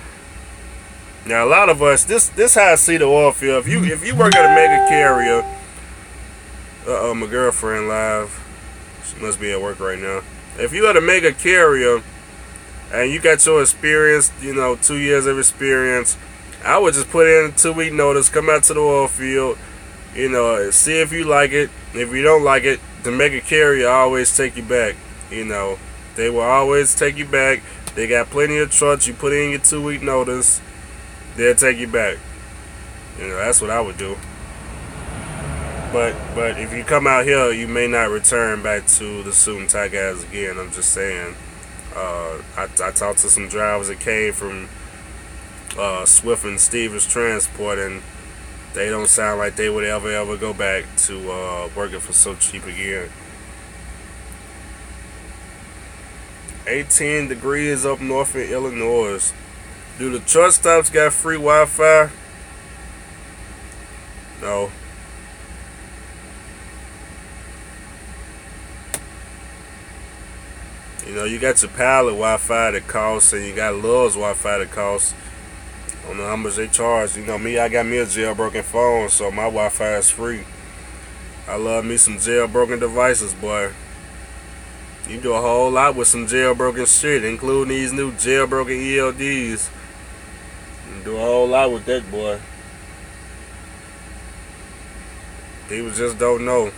S2: Now, a lot of us, this how I see the oil field. If you work at a mega carrier, my girlfriend live. She must be at work right now. If you at a mega carrier and you got your experience, 2 years of experience, I would just put in a 2-week notice, come out to the oil field, see if you like it. If you don't like it, the mega carrier always take you back. They will always take you back. They got plenty of trucks. You put in your 2-week notice, they'll take you back. That's what I would do. But if you come out here, you may not return back to the suit and tie guys again. I'm just saying. I talked to some drivers that came from Swift and Stevens Transport, and they don't sound like they would ever go back to working for so cheap again. 18 degrees up north in Illinois. Do the truck stops got free Wi-Fi? No. You got your Pilot Wi-Fi that costs, and you got Love's Wi-Fi that costs. I don't know how much they charge. Me, I got me a jailbroken phone, so my Wi-Fi is free. I love me some jailbroken devices, boy. You do a whole lot with some jailbroken shit, including these new jailbroken ELDs. You do a whole lot with that, boy. People just don't know.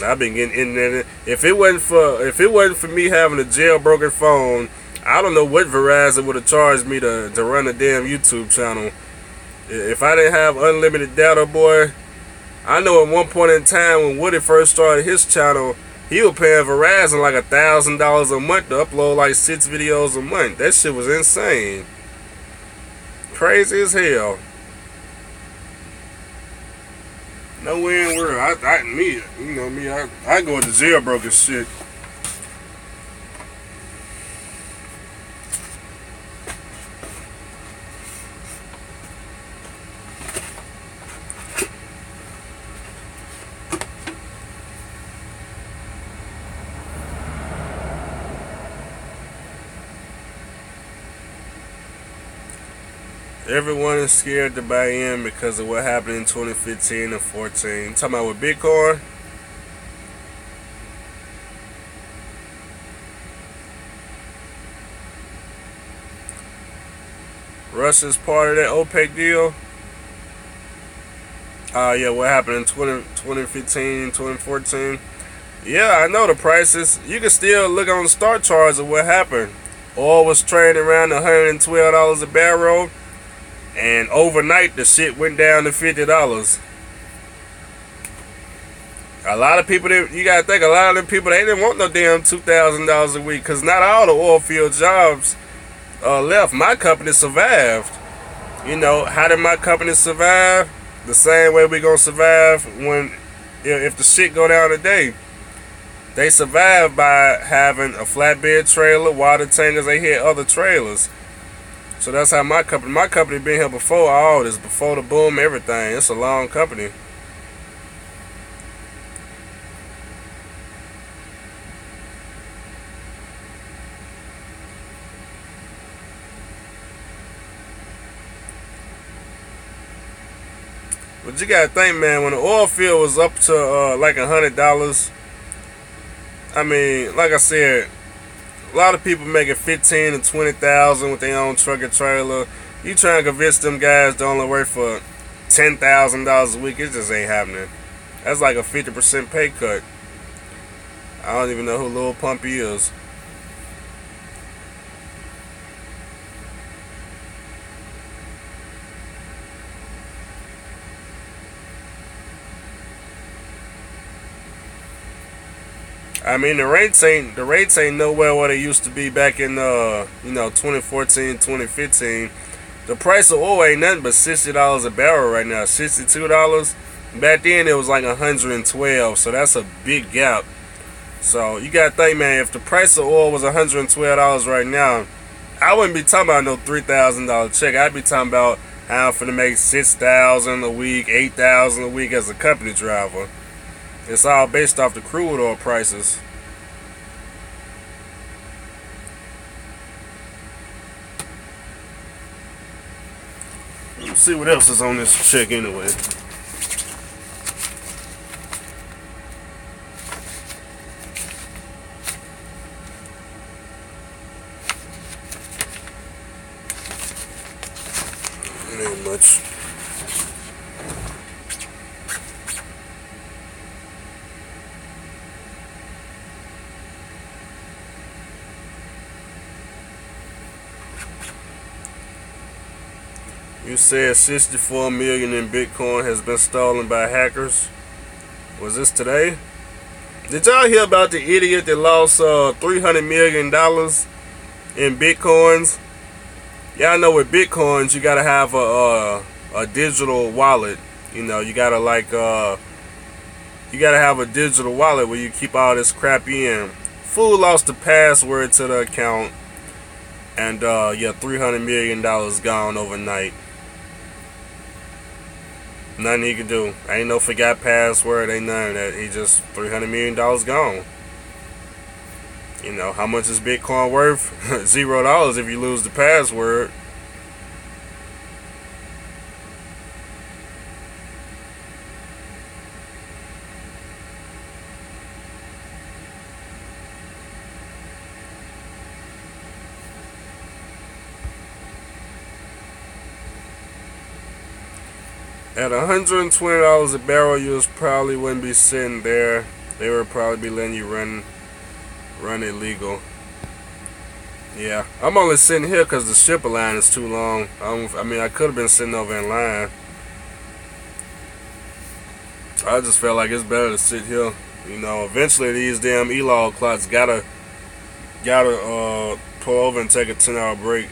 S2: I've been getting internet. If it wasn't for me having a jailbroken phone, I don't know what Verizon would have charged me to run a damn YouTube channel. If I didn't have unlimited data, boy, I know at one point in time when Woody first started his channel, he was paying Verizon like $1,000 a month to upload like 6 videos a month. That shit was insane. Crazy as hell. No way in the world. I go into jailbroken shit. Everyone is scared to buy in because of what happened in 2015 and 14. You talking about with Bitcoin? Russia's part of that OPEC deal? Yeah, what happened in 2015, 2014? Yeah, I know the prices. You can still look on the start charts of what happened. Oil was trading around $112 a barrel. And overnight, the shit went down to $50. A lot of people, you gotta think, a lot of them people, they didn't want no damn $2,000 a week, because not all the oil field jobs left. My company survived. How did my company survive? The same way we gonna survive if the shit go down today. They survived by having a flatbed trailer, water tankers. They hit other trailers. So that's how my company been here before all this, before the boom, everything. It's a long company. But you gotta think, man, when the oil field was up to like $100, I mean, like I said, a lot of people making $15,000 and $20,000 with their own truck and trailer. You trying to convince them guys to only work for $10,000 a week? It just ain't happening. That's like a 50% pay cut. I don't even know who Lil Pumpy is. I mean, the rates ain't nowhere what they used to be back in 2014, 2015. The price of oil ain't nothing but $60 a barrel right now. $62. Back then it was like 112, so that's a big gap. So you gotta think, man, if the price of oil was $112 right now, I wouldn't be talking about no $3,000 check. I'd be talking about how I'm finna make $6,000 a week, $8,000 a week as a company driver. It's all based off the crude oil prices. Let's see what else is on this check anyway. It ain't much. You said 64 million in Bitcoin has been stolen by hackers. Was this today? Did y'all hear about the idiot that lost $300 million in Bitcoins? Y'all know with Bitcoins you gotta have a digital wallet. You know, you gotta have a digital wallet where you keep all this crap in. Fool lost the password to the account, and yeah, $300 million gone overnight. Nothing he can do. Ain't no forgot password, ain't none of that. He just $300 million gone. You know, how much is Bitcoin worth? $0 if you lose the password. At $120 a barrel, you probably wouldn't be sitting there. They would probably be letting you run illegal. Yeah, I'm only sitting here because the shipper line is too long. I mean, I could have been sitting over in line. I just felt like it's better to sit here. You know, eventually these damn e-log clocks gotta pull over and take a 10-hour break.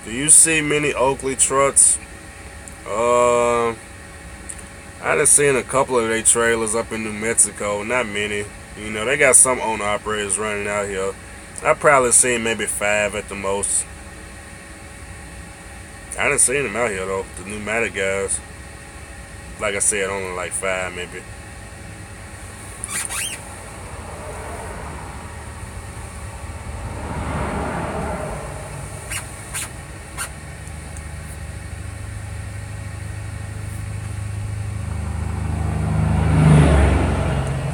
S2: Do you see many Oakley trucks? I done seen a couple of their trailers up in New Mexico. Not many. You know, they got some owner operators running out here. I probably seen maybe 5 at the most. I done seen them out here though, the Pneumatic guys. Like I said, only like 5 maybe.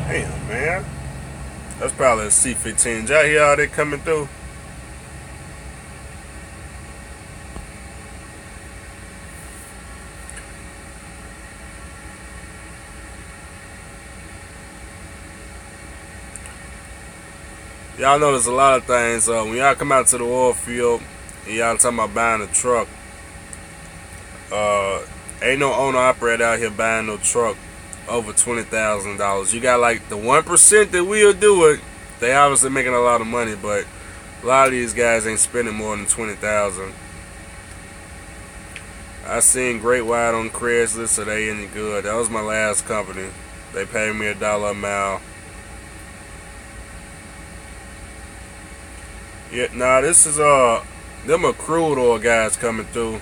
S2: Damn, man. That's probably a C-15. Did y'all hear all that coming through? Y'all know there's a lot of things. When y'all come out to the oil field and y'all talking about buying a truck, ain't no owner operator out here buying no truck over $20,000. You got like the 1% that will do it. They obviously making a lot of money, but a lot of these guys ain't spending more than $20,000. I seen Great White on Craigslist, so they ain't good. That was my last company. They paid me $1 a mile. Yeah, nah, this is them are crude oil guys coming through.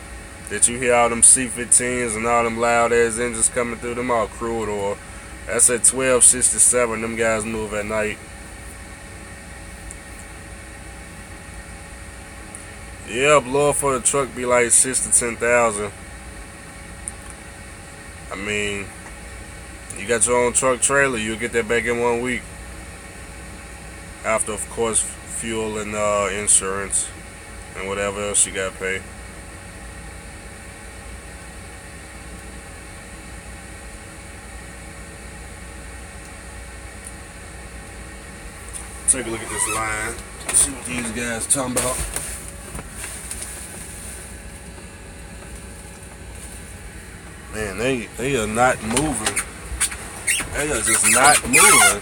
S2: That you hear all them C-15s and all them loud ass engines coming through, them all crude oil. That's at 1267. Them guys move at night. Yeah, blow up for the truck be like 6 to 10,000. I mean, you got your own truck trailer, you'll get that back in 1 week. After, of course, fuel and insurance and whatever else you got to pay. Take a look at this line. See what these guys talking about. Man, they are not moving. They are just not moving.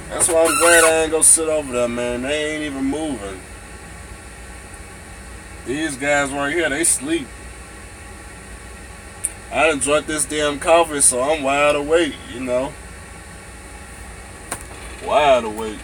S2: That's why I'm glad I ain't gonna sit over there, man. They ain't even moving. These guys right here, they sleep. I done drunk this damn coffee, so I'm wide awake, you know. Wide awake.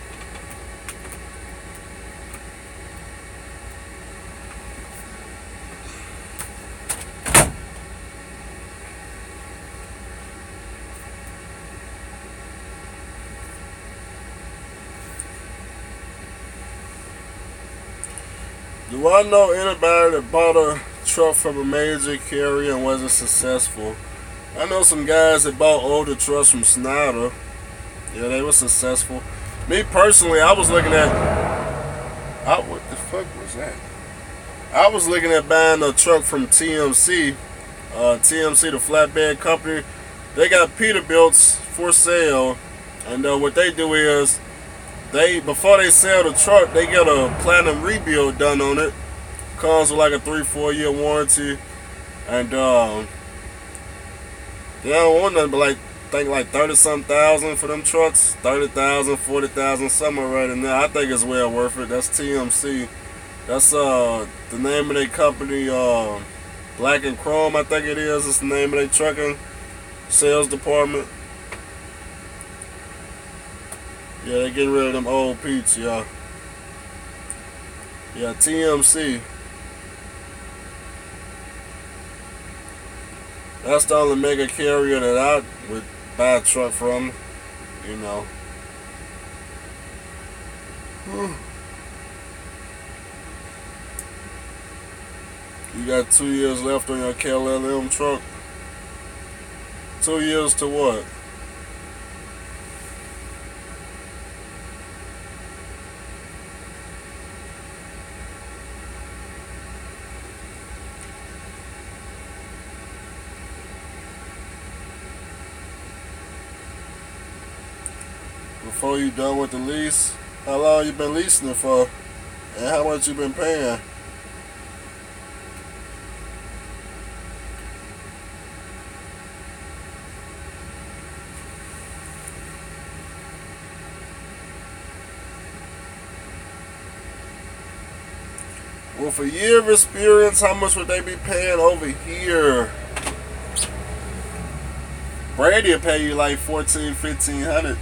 S2: Do I know anybody that bought a truck from a major carrier and wasn't successful? I know some guys that bought older trucks from Snyder. Yeah, they were successful. Me personally, I was looking at... what the fuck was that? I was looking at buying a truck from TMC. TMC, the flatbed company. They got Peterbilts for sale. And what they do is, before they sell the truck, they get a platinum rebuild done on it. Comes with like a 3-4 year warranty. And they don't want nothing but like 30-something thousand for them trucks. 30,000, 40,000, somewhere right in there. I think it's well worth it. That's TMC. That's the name of their company, Black and Chrome, I think it is. It's the name of their trucking sales department. Yeah, they getting rid of them old Pete's, yeah. Yeah, TMC. That's the only mega carrier that I would buy a truck from, you know. You got 2 years left on your KLM truck. 2 years to what? Before you done with the lease, how long you been leasing it for, and how much you been paying? With a year of experience, how much would they be paying over here? Brady will pay you like $1,400-1,500.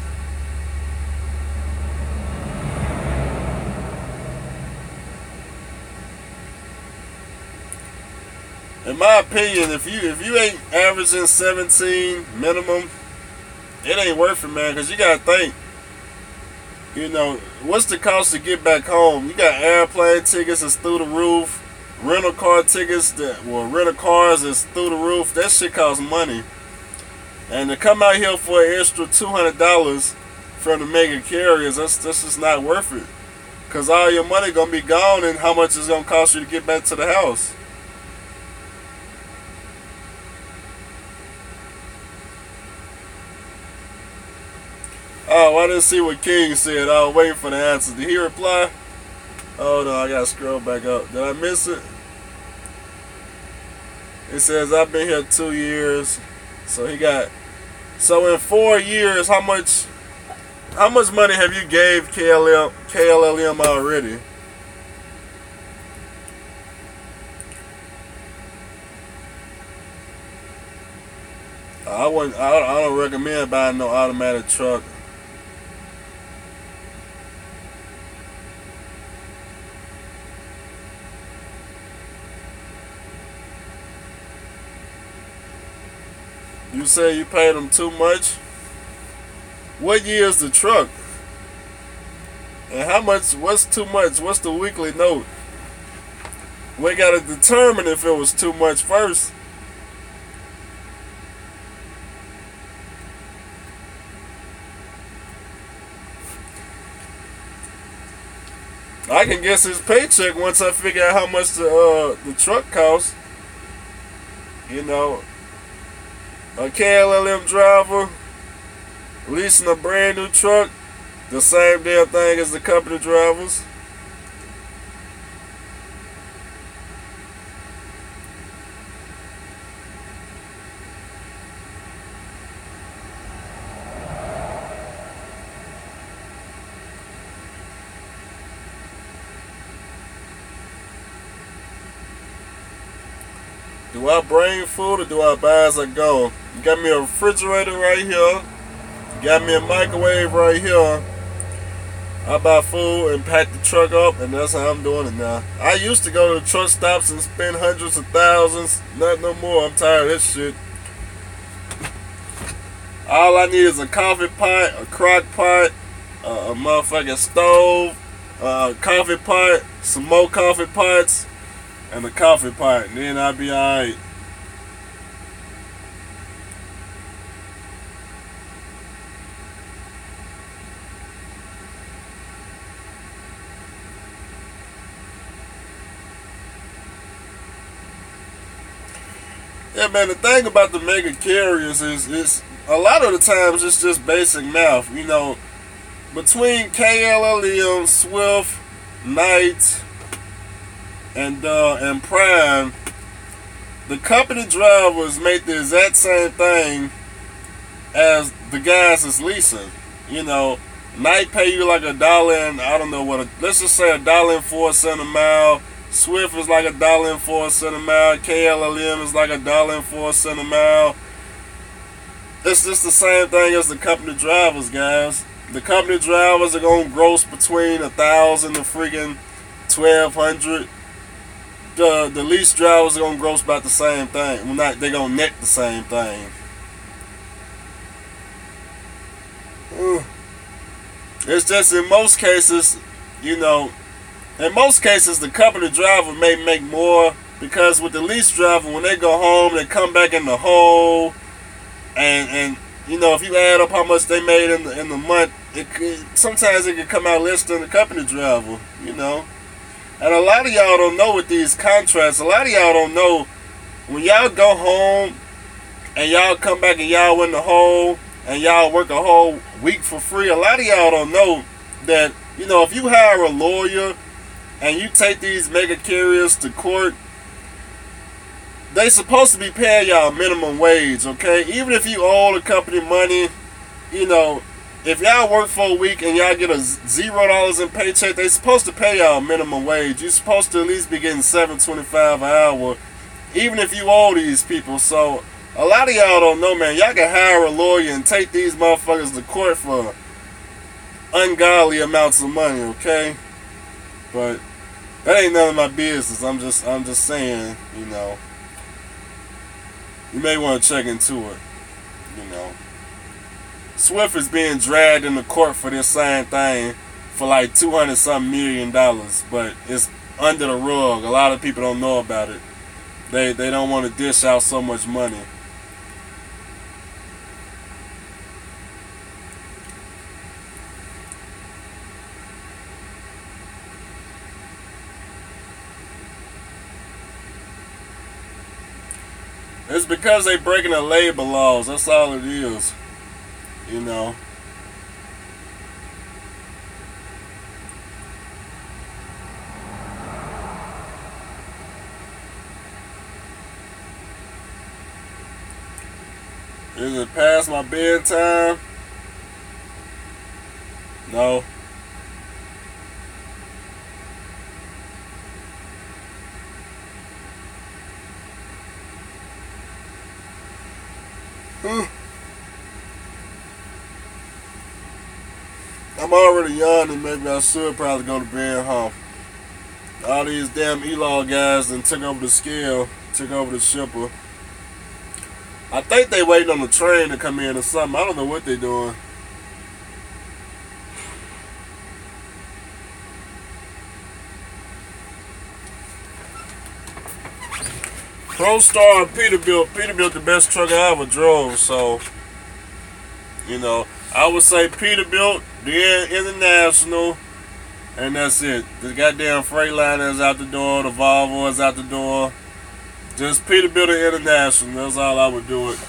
S2: In my opinion, if you ain't averaging 17 minimum, it ain't worth it, man. Cause you gotta think, you know, what's the cost to get back home? You got airplane tickets that's through the roof, rental car tickets rental cars is through the roof. That shit costs money. And to come out here for an extra $200 from the mega carriers, that's just not worth it. Cause all your money gonna be gone, and how much it's gonna cost you to get back to the house. Oh, I didn't see what King said. I was waiting for the answer. Did he reply? Oh no, I gotta scroll back up. Did I miss it? It says I've been here 2 years. So so in 4 years, how much money have you gave KLM already? I don't recommend buying no automatic truck. You say you paid them too much? What year is the truck? And how much, what's too much? What's the weekly note? We gotta determine if it was too much first. I can guess his paycheck once I figure out how much the truck costs. You know, a KLM driver leasing a brand new truck, the same damn thing as the company drivers. Do I bring food or do I buy as I go? You got me a refrigerator right here. You got me a microwave right here. I buy food and pack the truck up, and that's how I'm doing it now. I used to go to the truck stops and spend hundreds of thousands. Not no more. I'm tired of this shit. All I need is a coffee pot, a crock pot, a motherfucking stove, a coffee pot, some more coffee pots, and a coffee pot. And then I'll be alright. Yeah, man, the thing about the mega carriers is a lot of the times it's just basic math. You know, between KLLM, Swift, Knight, and Prime, the company drivers make the exact same thing as the guys that's leasing. You know, Knight pay you like $1 and I don't know what. Let's just say $1.04 a mile. Swift is like $1.04 a mile. KLLM is like $1.04 a mile. It's just the same thing as the company drivers, guys. The company drivers are gonna gross between 1,000 to freaking 1,200. The lease drivers are gonna gross about the same thing. Well, not they're gonna net the same thing. It's just in most cases, you know. In most cases, the company driver may make more because with the lease driver, when they go home, they come back in the hole, and you know, if you add up how much they made in the month, sometimes it can come out less than the company driver, you know. And a lot of y'all don't know with these contracts. A lot of y'all don't know when y'all go home and y'all come back and y'all in the hole and y'all work a whole week for free. A lot of y'all don't know that, you know, if you hire a lawyer and you take these mega carriers to court, they supposed to be paying y'all minimum wage, okay? Even if you owe the company money, you know, if y'all work for a week and y'all get a $0 in paycheck, they supposed to pay y'all minimum wage. You're supposed to at least be getting $7.25 an hour, even if you owe these people. So a lot of y'all don't know, man. Y'all can hire a lawyer and take these motherfuckers to court for ungodly amounts of money, okay? But that ain't none of my business. I'm just saying, you know, you may want to check into it, you know. Swift is being dragged into court for this same thing for like $200-something million, but it's under the rug. A lot of people don't know about it. They don't want to dish out so much money. It's because they breaking the labor laws. That's all it is. You know. Is it past my bedtime? No. I'm already yawning. Maybe I should probably go to bed, huh? All these damn Elon guys done took over the scale, took over the shipper. I think they waiting on the train to come in or something. I don't know what they doing. ProStar and Peterbilt. Peterbilt the best truck I ever drove, so you know, I would say Peterbilt, then International, and that's it. The goddamn Freightliner is out the door, the Volvo is out the door. Just Peterbilt and International, that's all I would do it.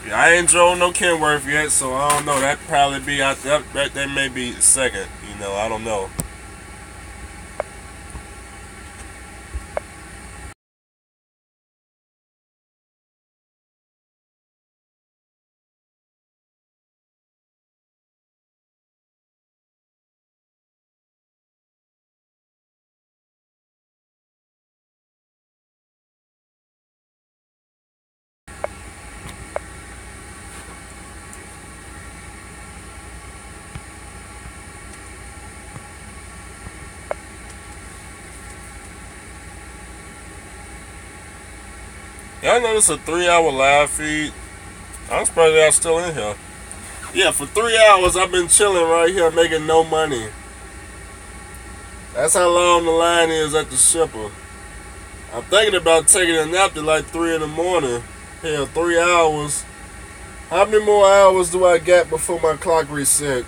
S2: Yeah, I ain't drove no Kenworth yet, so I don't know. That probably be out that may be second, you know, I don't know. Y'all know this is a 3-hour live feed. I'm surprised y'all still in here. Yeah, for 3 hours I've been chilling right here making no money. That's how long the line is at the shipper. I'm thinking about taking a nap at like 3 in the morning. Hell, 3 hours. How many more hours do I get before my clock reset?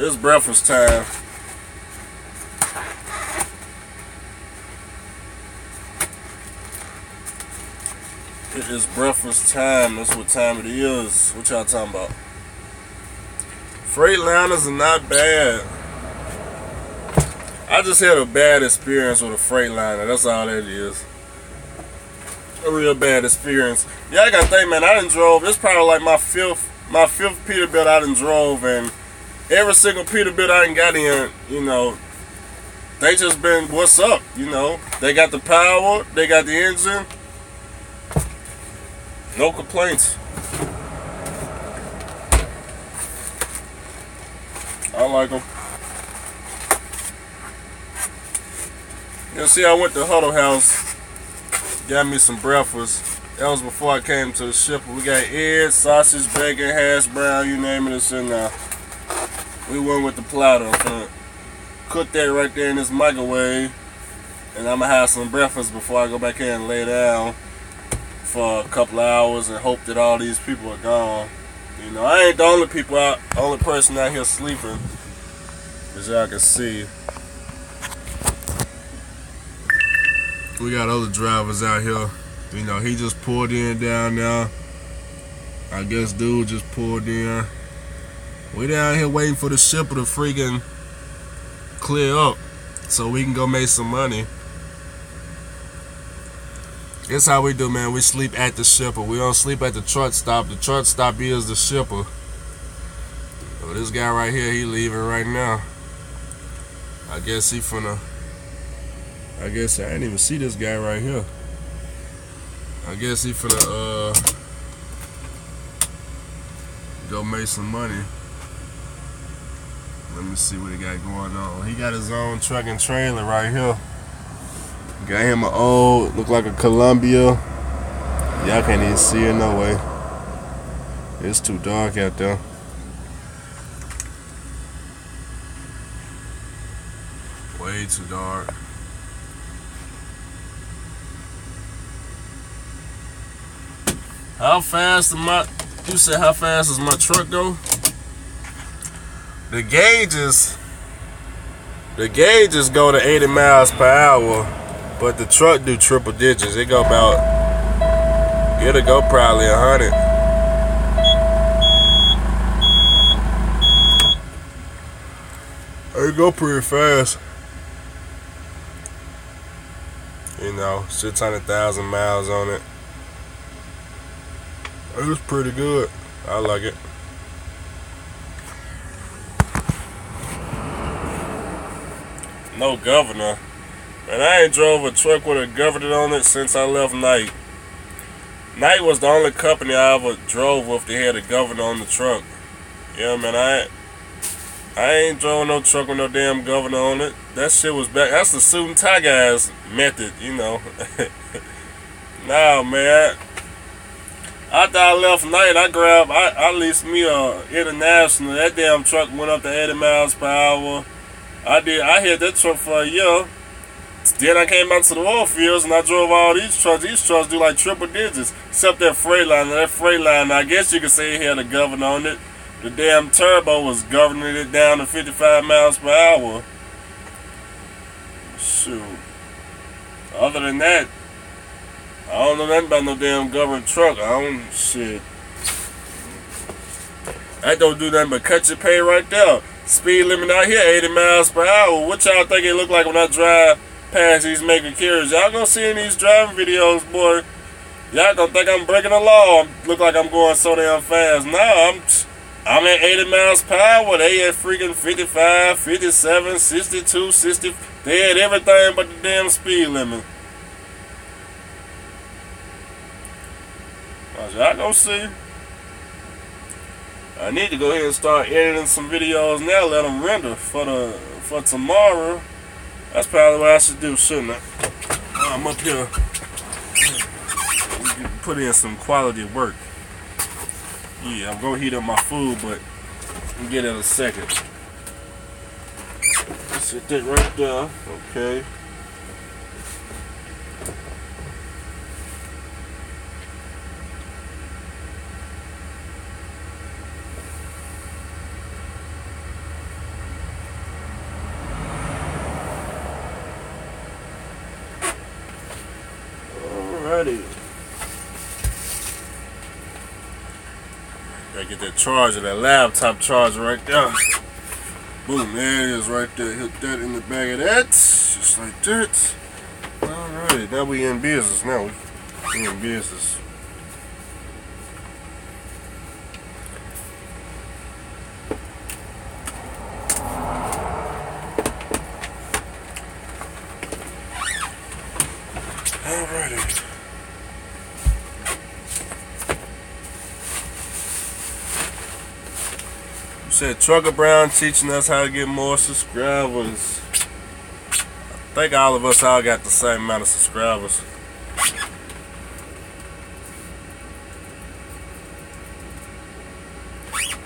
S2: It's breakfast time. It is breakfast time. That's what time it is. What y'all talking about? Freightliners are not bad. I just had a bad experience with a Freightliner. That's all that is. A real bad experience. Yeah, I gotta think, man. I done drove. It's probably like my fifth Peterbilt I done drove, and every single Peterbilt I done got in, you know, they just been what's up, you know. They got the power. They got the engine. No complaints. I like them. You see, I went to Huddle House, got me some breakfast. That was before I came to the shipper. We got eggs, sausage, bacon, hash brown, you name it, it's in there. We went with the platter. I'm gonna cook that right there in this microwave, and I'm gonna have some breakfast before I go back in and lay down for a couple of hours and hope that all these people are gone. You know, I ain't the only person out here sleeping, as y'all can see. We got other drivers out here. You know, he just pulled in down there. I guess dude just pulled in. We down here waiting for the shipper to freaking clear up so we can go make some money. That's how we do, man. We sleep at the shipper. We don't sleep at the truck stop. The truck stop is the shipper. So this guy right here, he leaving right now. I guess he finna. I guess I didn't even see this guy right here. I guess he finna go make some money. Let me see what he got going on. He got his own truck and trailer right here. Got him an old, look like a Columbia. Y'all can't even see it no way. It's too dark out there. Way too dark. How fast you said how fast does my truck go? The gauges go to 80 miles per hour, but the truck do triple digits. It'll go probably 100. It go pretty fast. You know, 600,000 miles on it. It was pretty good. I like it. No governor. Man, I ain't drove a truck with a governor on it since I left Knight. Knight was the only company I ever drove with that had a governor on the truck. Yeah, man, I ain't drove no truck with no damn governor on it. That shit was back. That's the suit and tie guys method, you know. Nah, man. After I left Knight, I leased me a International. That damn truck went up to 80 miles per hour. I had that truck for a year. Then I came out to the oil fields and I drove all these trucks. These trucks do like triple digits. Except that Freightliner. That Freightliner, I guess you could say it had a governor on it. The damn turbo was governing it down to 55 miles per hour. Shoot. Other than that, I don't know nothing about no damn government truck. Shit. That don't do nothing but cut your pay right there. Speed limit out here, 80 miles per hour. What y'all think it look like when I drive past these mega carriers? Y'all gonna see in these driving videos, boy. Y'all gonna think I'm breaking the law. Look like I'm going so damn fast. Nah, I'm at 80 miles per hour. They at freaking 55, 57, 62, 60. They had everything but the damn speed limit. Y'all gonna see. I need to go ahead and start editing some videos now, let them render for tomorrow. That's probably what I should do, shouldn't I? I'm up here. Put in some quality work. Yeah, I'm gonna heat up my food, but I'll get it in a second. Sit that right there. Okay. Alrighty. Gotta get that charger, that laptop charger right there. Boom, there it is right there. Hit that in the bag of that. Just like that. Alright, now we in business now. We in business. Alrighty. Said Trucker Brown teaching us how to get more subscribers. I think all of us all got the same amount of subscribers.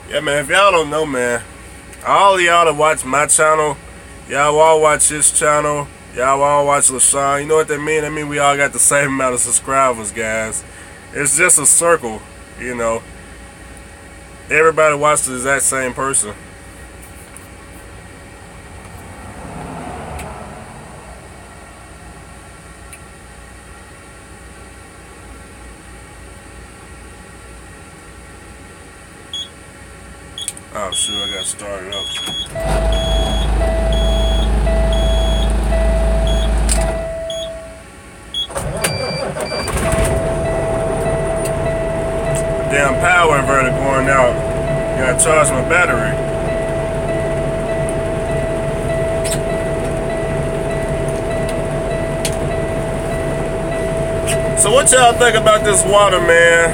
S2: Yeah, man, if y'all don't know, man, all of y'all that watch my channel, y'all all watch his channel, y'all all watch LaShawn. You know what that mean? That mean we all got the same amount of subscribers, guys. It's just a circle, you know. Everybody watches the exact same person. Oh shoot, I got started up. Damn power inverter going out. Gotta charge my battery. So what y'all think about this water, man?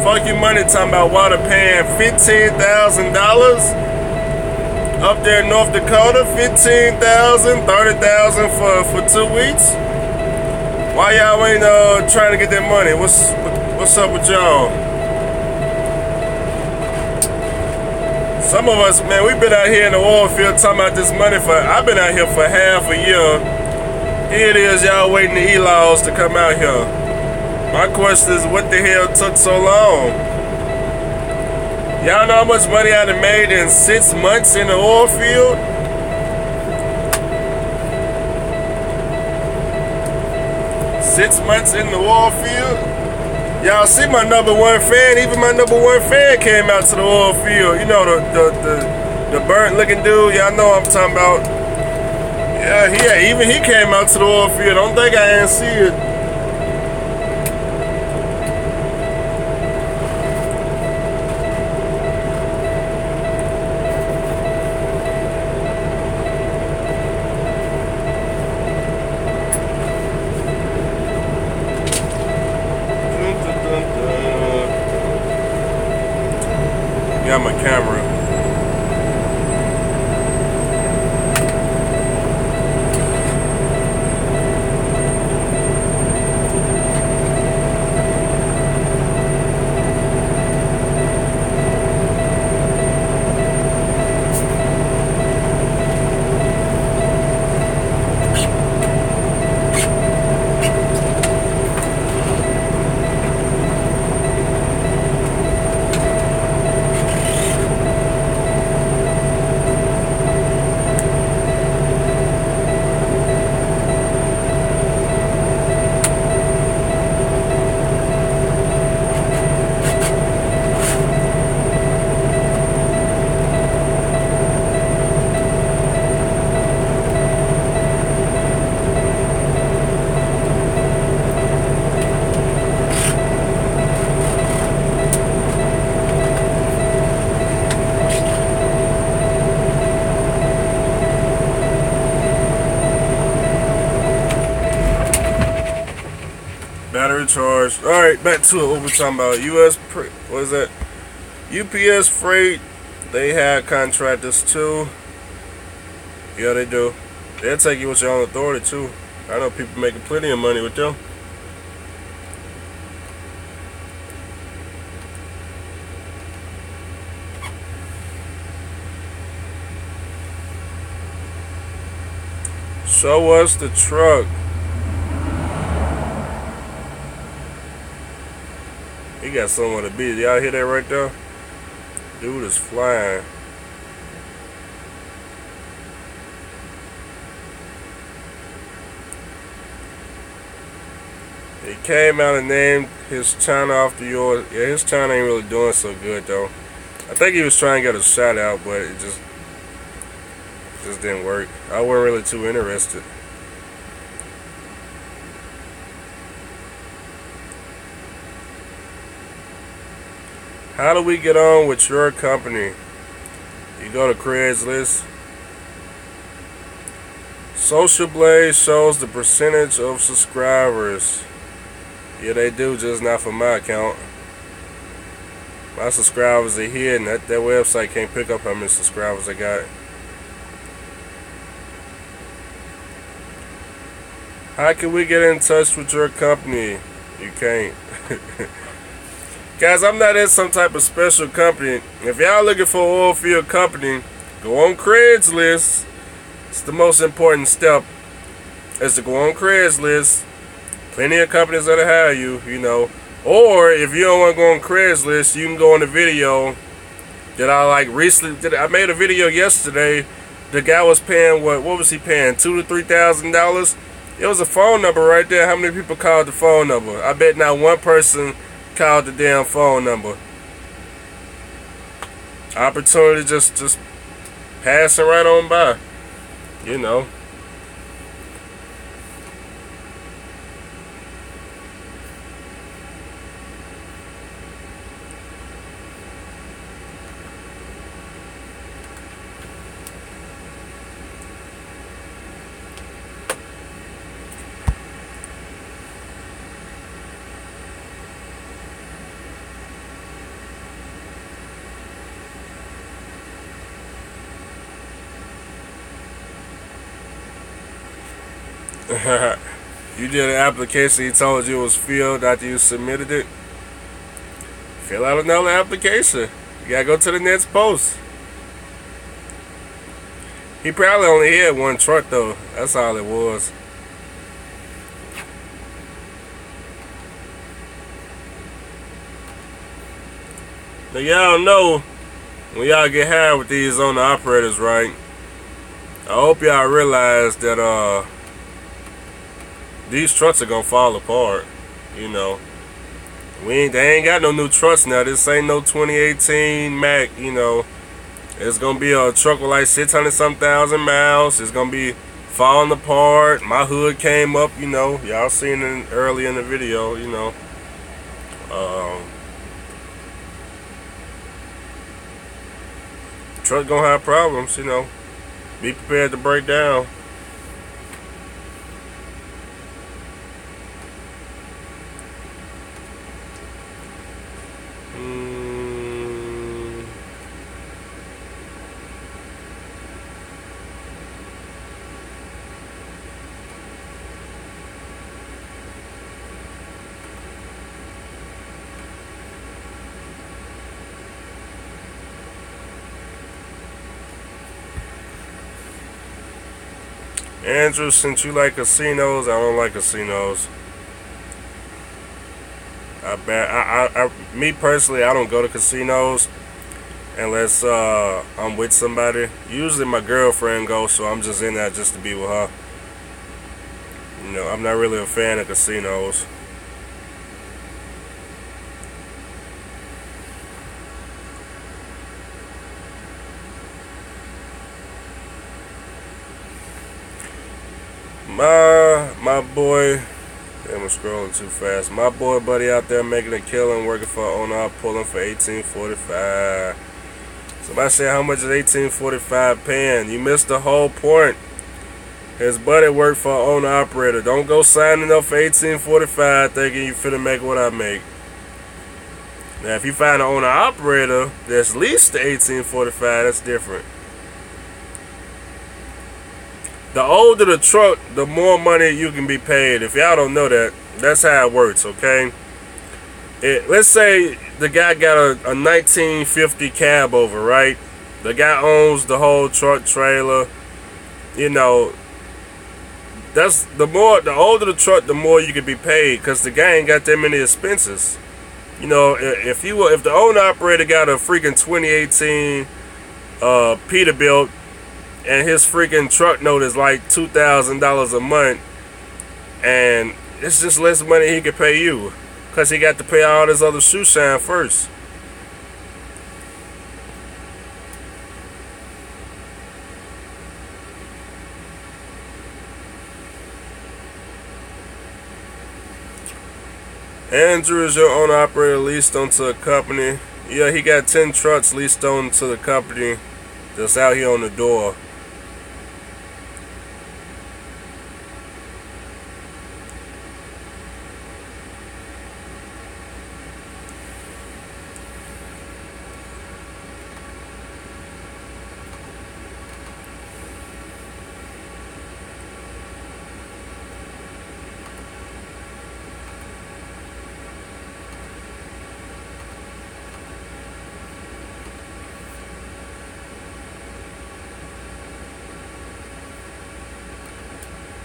S2: Fuck your money talking about water paying $15,000 up there in North Dakota. $15,000, $30,000 for 2 weeks. Why y'all ain't trying to get that money? What's up with y'all? Some of us, man, we've been out here in the oil field talking about this money I've been out here for half a year. Here it is, y'all waiting the e-laws to come out here. My question is, what the hell took so long? Y'all know how much money I done made in 6 months in the oil field? Six months in the oil field? Y'all see my #1 fan, even my #1 fan came out to the oil field. You know, the burnt looking dude, y'all know what I'm talking about. Yeah, even he came out to the oil field. Don't think I didn't see it. Got my camera. Battery charged. Alright, back to it. What we're talking about. What is that? UPS Freight, they had contractors too. Yeah, they do. They'll take you with your own authority too. I know people making plenty of money with them. Show us the truck. He got somewhere to be. Y'all hear that right there? Dude is flying. He came out and named his channel after yours. Yeah, his channel ain't really doing so good though. I think he was trying to get a shout out, but it just didn't work. I wasn't really too interested. How do we get on with your company? You go to Craigslist. Social Blaze shows the percentage of subscribers. Yeah, they do, just not for my account. My subscribers are here, and that website can't pick up how many subscribers I got. How can we get in touch with your company? You can't. Guys, I'm not in some type of special company. If y'all looking for an oil field company, go on Craigslist. It's the most important step, is to go on Craigslist. Plenty of companies that'll hire you, you know. Or if you don't want to go on Craigslist, you can go on the video that I like recently did. I made a video yesterday. The guy was paying what was he paying? $2,000 to $3,000. It was a phone number right there. How many people called the phone number? I bet not one person called the damn phone number. Opportunity just passing right on by, you know. You did an application, he told you it was filled after you submitted it. Fill out another application. You gotta go to the next post. He probably only had one truck though. That's all it was. Now y'all know when y'all get hired with these owner operators, right? I hope y'all realize that these trucks are gonna fall apart, you know. They ain't got no new trucks now. This ain't no 2018 Mac, you know. It's gonna be a truck with like 600-some thousand miles. It's gonna be falling apart. My hood came up, you know. Y'all seen it early in the video, you know. Truck gonna have problems, you know. Be prepared to break down. Andrew, since you like casinos, I don't like casinos. Me personally, I don't go to casinos unless I'm with somebody. Usually my girlfriend goes, so I'm just in there just to be with her. You know, I'm not really a fan of casinos. My boy, I'm scrolling too fast. My boy buddy out there making a killing, working for owner, pulling for $18.45. Somebody said, how much is $18.45 paying? You missed the whole point. His buddy worked for an owner operator. Don't go signing up for $18.45 thinking you finna make what I make. Now, if you find an owner-operator that's leased the 1845, that's different. The older the truck, the more money you can be paid. If y'all don't know that, that's how it works, okay? Let's say the guy got a 1950 cab over, right? The guy owns the whole truck trailer. You know, that's the older the truck, the more you can be paid, because the guy ain't got that many expenses. You know, if the owner operator got a freaking 2018 Peterbilt and his freaking truck note is like $2,000 a month, and it's just less money he could pay you, because he got to pay all this other shoe shine first. Andrew is your owner operator leased onto a company. Yeah, he got 10 trucks leased onto the company that's out here on the door.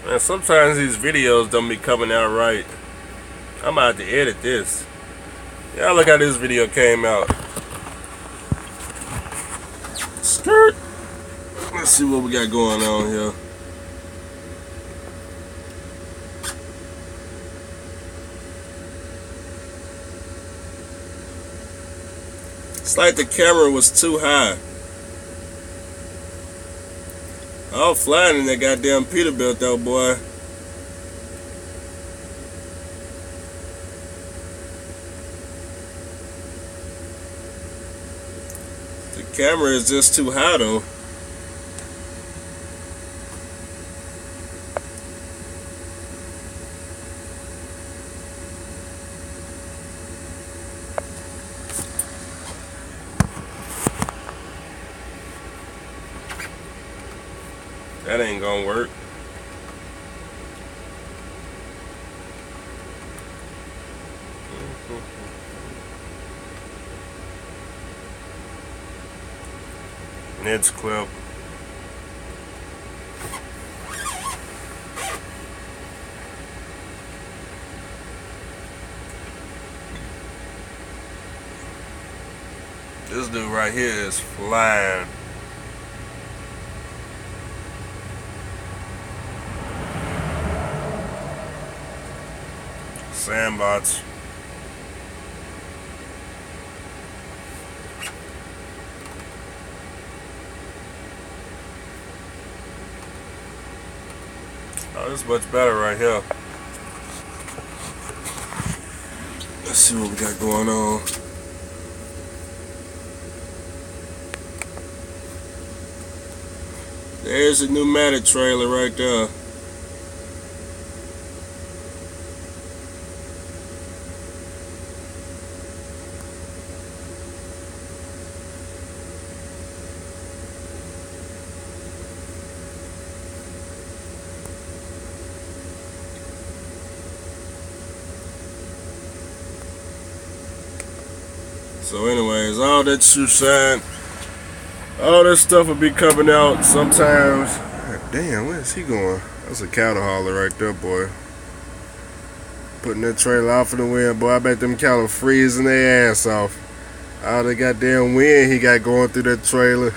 S2: And sometimes these videos don't be coming out right. I'm about to edit this. Yeah, look how this video came out. Skirt. Let's see what we got going on here. It's like the camera was too high. I was flying in that goddamn Peterbilt though, boy. The camera is just too high though. That ain't gonna work. Ned's clip. This dude right here is flying. Sandbox. Oh, this is much better right here. Let's see what we got going on. There's a Pneumatic trailer right there. So anyways, all that shoe shine, all that stuff will be coming out sometimes. Damn, where is he going? That's a cattle hauler right there, boy. Putting that trailer off in the wind, boy. I bet them cattle freezing their ass off. All the goddamn wind he got going through that trailer.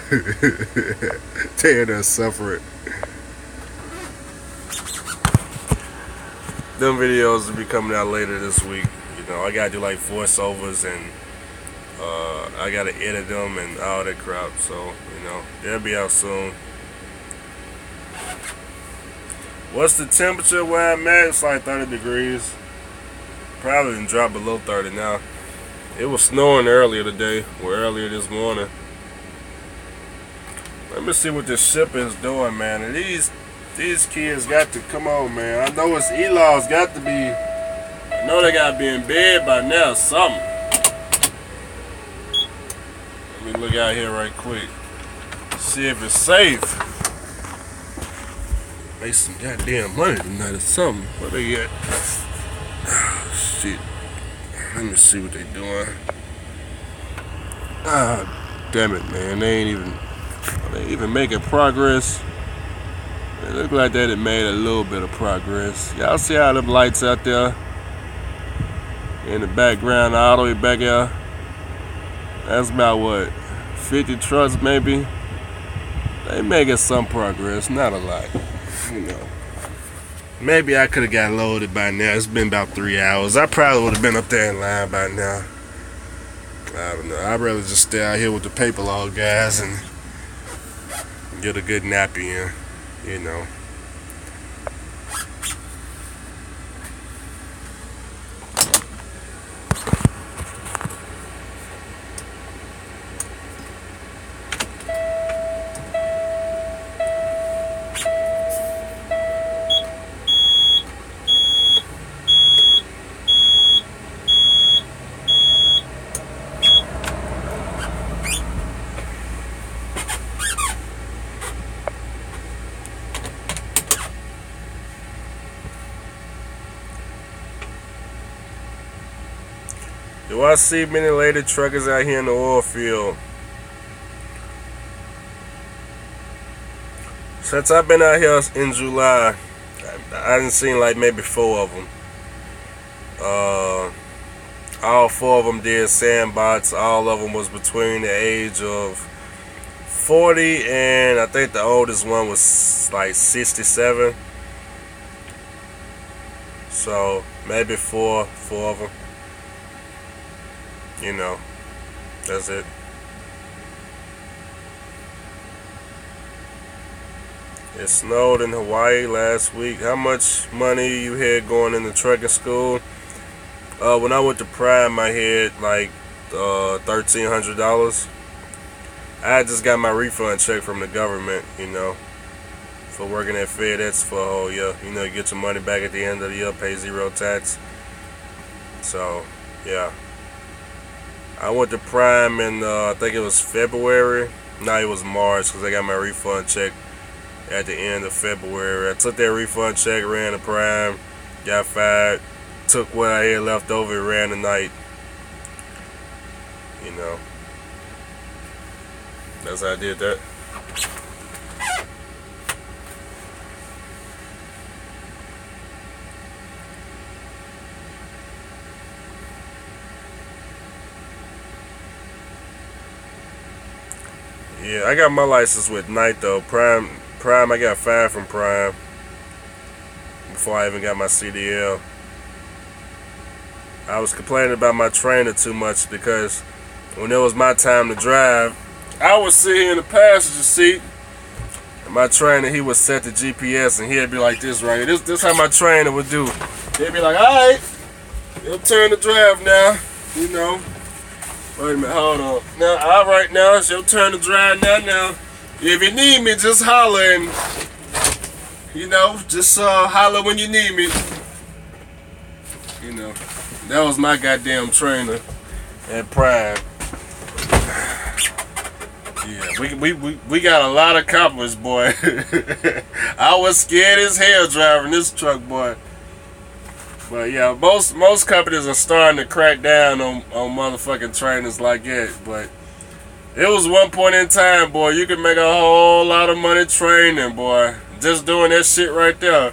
S2: They're done suffering. Them videos will be coming out later this week. You know, I gotta do like voiceovers and I gotta edit them and all that crap, so you know they'll be out soon. What's the temperature where I'm at? It's like 30 degrees. Probably didn't drop below 30 now. It was snowing earlier today, or earlier this morning. Let me see what this ship is doing, man. And these kids got to come on, man. I know it's E-Law's got to be. I know they gotta be in bed by now, something. Let me look out here right quick. See if it's safe. Make some goddamn money tonight or something. What they get? Oh, shit. Let me see what they doing. Ah, damn it, man. They ain't even making progress. It look like they had made a little bit of progress. Y'all see how them lights out there in the background, all the way back there? That's about what, 50 trucks maybe? They making some progress, not a lot, you know. Maybe I could have got loaded by now. It's been about 3 hours. I probably would have been up there in line by now. I don't know. I'd rather just stay out here with the paper log guys and get a good nappy in, you know. Do I see many lady truckers out here in the oil field? Since I've been out here in July, I didn't see like maybe 4 of them. All 4 of them did sandbox. All of them was between the age of 40 and I think the oldest one was like 67. So maybe four of them. You know, that's it. It snowed in Hawaii last week. How much money you had going into trucking school? When I went to Prime, I had like $1,300. I just got my refund check from the government, you know, for working at FedEx for a whole year. You know, you get your money back at the end of the year, pay 0 tax. So, yeah. I went to Prime in, I think it was February. No, it was March because I got my refund check at the end of February. I took that refund check, ran to Prime, got fired, took what I had left over and ran the night. You know. That's how I did that. Yeah, I got my license with Night though. Prime, I got fired from Prime before I even got my CDL. I was complaining about my trainer too much because when it was my time to drive, I would sit here in the passenger seat and my trainer, he would set the GPS and he'd be like this right here. This how my trainer would do. He'd be like, alright, your turn to drive now, you know. Wait a minute, hold on. Now, all right, now it's your turn to drive now. If you need me, just holler and, you know, just holler when you need me. You know, that was my goddamn trainer at Prime. Yeah, we got a lot of compliments, boy. I was scared as hell driving this truck, boy. But yeah, most companies are starting to crack down on motherfucking trainers like that. But it was one point in time, boy, you could make a whole lot of money training, boy. Just doing that shit right there.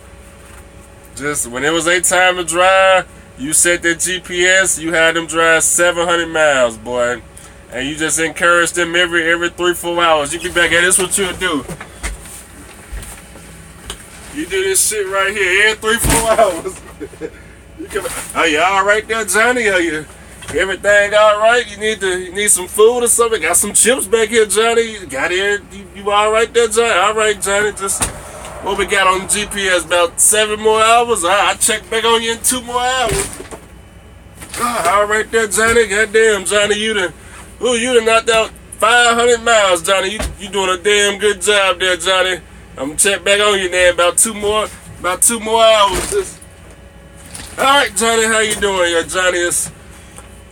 S2: Just when it was their time to drive, you set that GPS, you had them drive 700 miles, boy. And you just encourage them every 3-4 hours. You be back at this, what you'll do. You do this shit right here every 3-4 hours. You come, are you all right there, Johnny? Are you everything all right? You need some food or something? Got some chips back here, Johnny? You got here? You all right there, Johnny? All right, Johnny. Just what we got on the GPS? About 7 more hours. I'll check back on you in 2 more hours. All right there, Johnny. Goddamn, Johnny, you done knocked out 500 miles, Johnny. You doing a damn good job there, Johnny. I'm gonna check back on you there about 2 more hours. All right, Johnny, how you doing? Yeah, Johnny,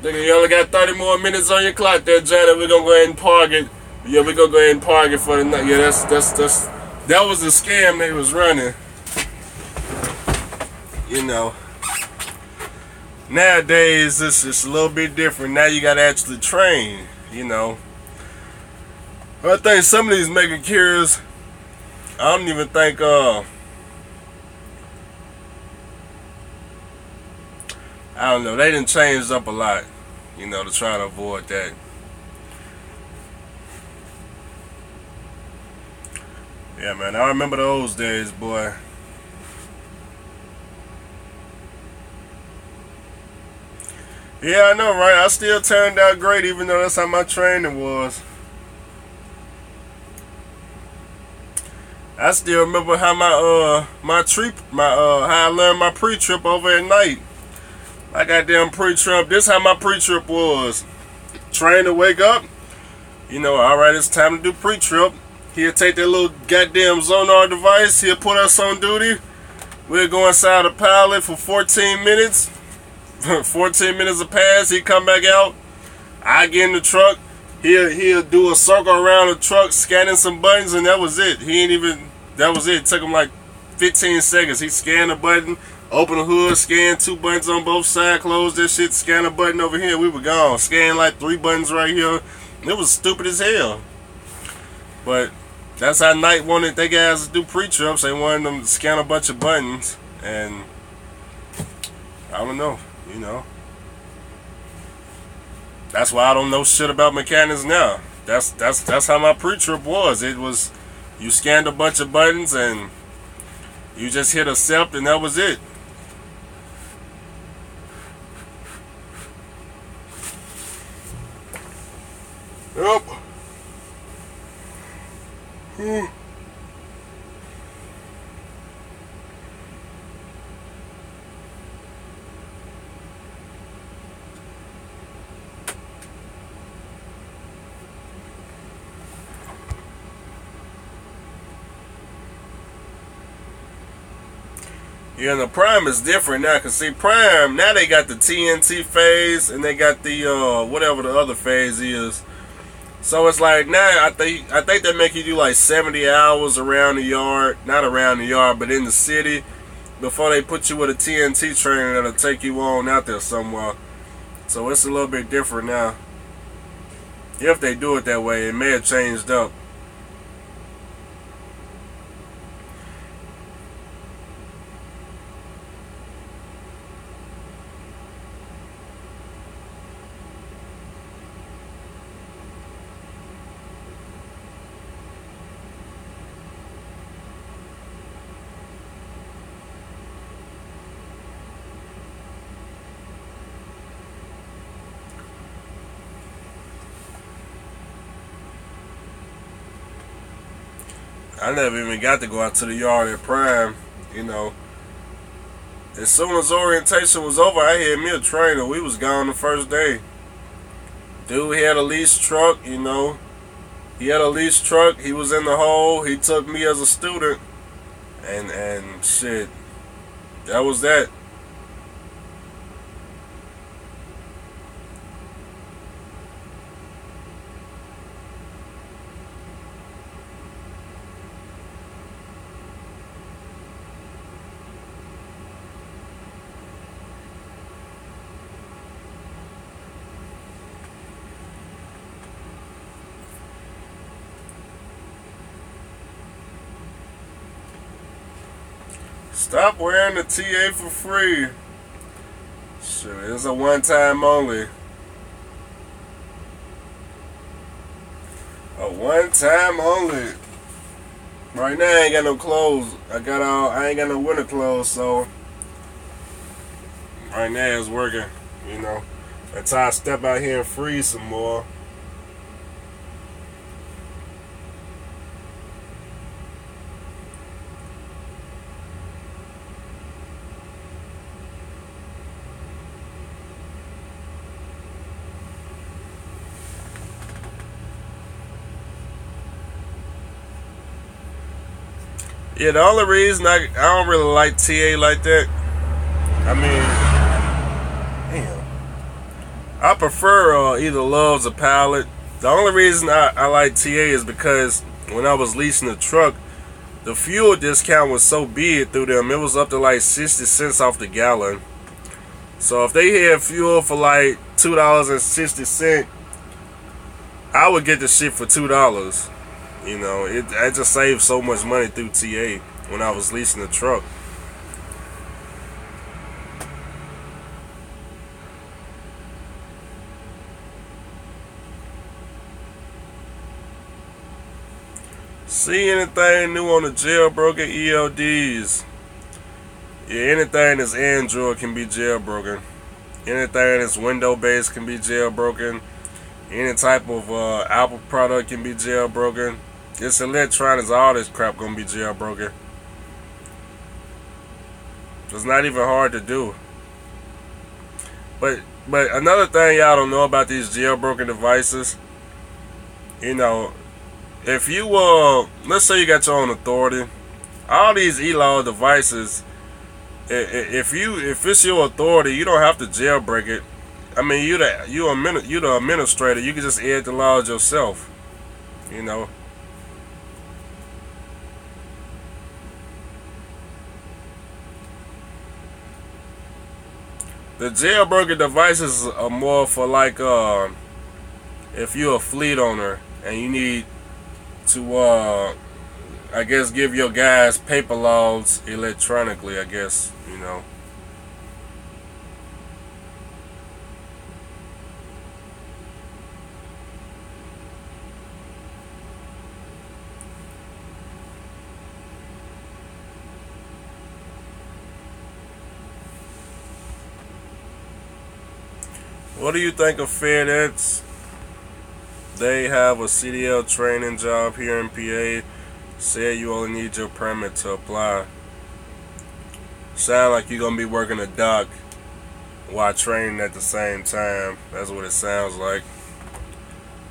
S2: Nigga, you only got 30 more minutes on your clock there, Johnny. We're gonna go ahead and park it. Yeah, we're gonna go ahead and park it for the night. Yeah, that was the scam they was running. You know. Nowadays, it's just a little bit different. Now you gotta actually train, you know. I think some of these mega carriers, I don't even think, I don't know, they done changed up a lot, you know, to try to avoid that. Yeah, man, I remember those days, boy. Yeah, I know, right? I still turned out great, even though that's how my training was. I still remember how how I learned my pre-trip over at night. I got damn pre-trip. This how my pre-trip was. Train to wake up. You know, alright, it's time to do pre-trip. He'll take that little goddamn sonar device. He'll put us on duty. We'll go inside the pilot for 14 minutes. 14 minutes will pass. He come back out. I get in the truck. He'll do a circle around the truck, scanning some buttons, and that was it. That was it. It took him like 15 seconds. He scanned the button, opened the hood, scanned 2 buttons on both sides, closed that shit, scanned a button over here. We were gone. Scanned like 3 buttons right here. It was stupid as hell. But that's how Knight wanted they guys to do pre-trips. They wanted them to scan a bunch of buttons, and I don't know, you know. That's why I don't know shit about mechanics now. That's how my pre-trip was. It was, you scanned a bunch of buttons and you just hit accept, and that was it. Yep. Yeah, the Prime is different now, cause see, Prime now they got the TNT phase and they got the whatever the other phase is. So it's like now I think they make you do like 70 hours around the yard, not around the yard, but in the city, before they put you with a TNT trainer that'll take you on out there somewhere. So it's a little bit different now. If they do it that way, it may have changed up. I never even got to go out to the yard at Prime, you know. As soon as orientation was over, I had me a trainer. We was gone the first day. Dude had a leased truck, you know. He had a leased truck. He was in the hole. He took me as a student. And shit, that was that. Stop wearing the TA for free. Sure, it's a one-time only. A one-time only. Right now I ain't got no clothes. I ain't got no winter clothes, so right now it's working, you know. Until I step out here and freeze some more. Yeah, the only reason I don't really like TA like that, I mean, damn. I prefer either Love's or Pilot. The only reason I like TA is because when I was leasing a truck, the fuel discount was so big through them. It was up to like 60 cents off the gallon. So if they had fuel for like $2.60, I would get the shit for $2. You know, I just saved so much money through TA when I was leasing the truck. See anything new on the jailbroken ELDs? Yeah, anything that's Android can be jailbroken. Anything that's Windows-based can be jailbroken. Any type of Apple product can be jailbroken. It's electronics, all this crap gonna be jailbroken. It's not even hard to do. But another thing y'all don't know about these jailbroken devices, you know, if you let's say you got your own authority, all these e-law devices, if it's your authority, you don't have to jailbreak it. I mean, you the administrator. You can just add the laws yourself. You know. The jailbroken devices are more for like if you're a fleet owner and you need to I guess give your guys paper logs electronically, I guess, you know. What do you think of FedEx? They have a CDL training job here in PA. Said you only need your permit to apply. Sound like you're gonna be working a dock while training at the same time. That's what it sounds like.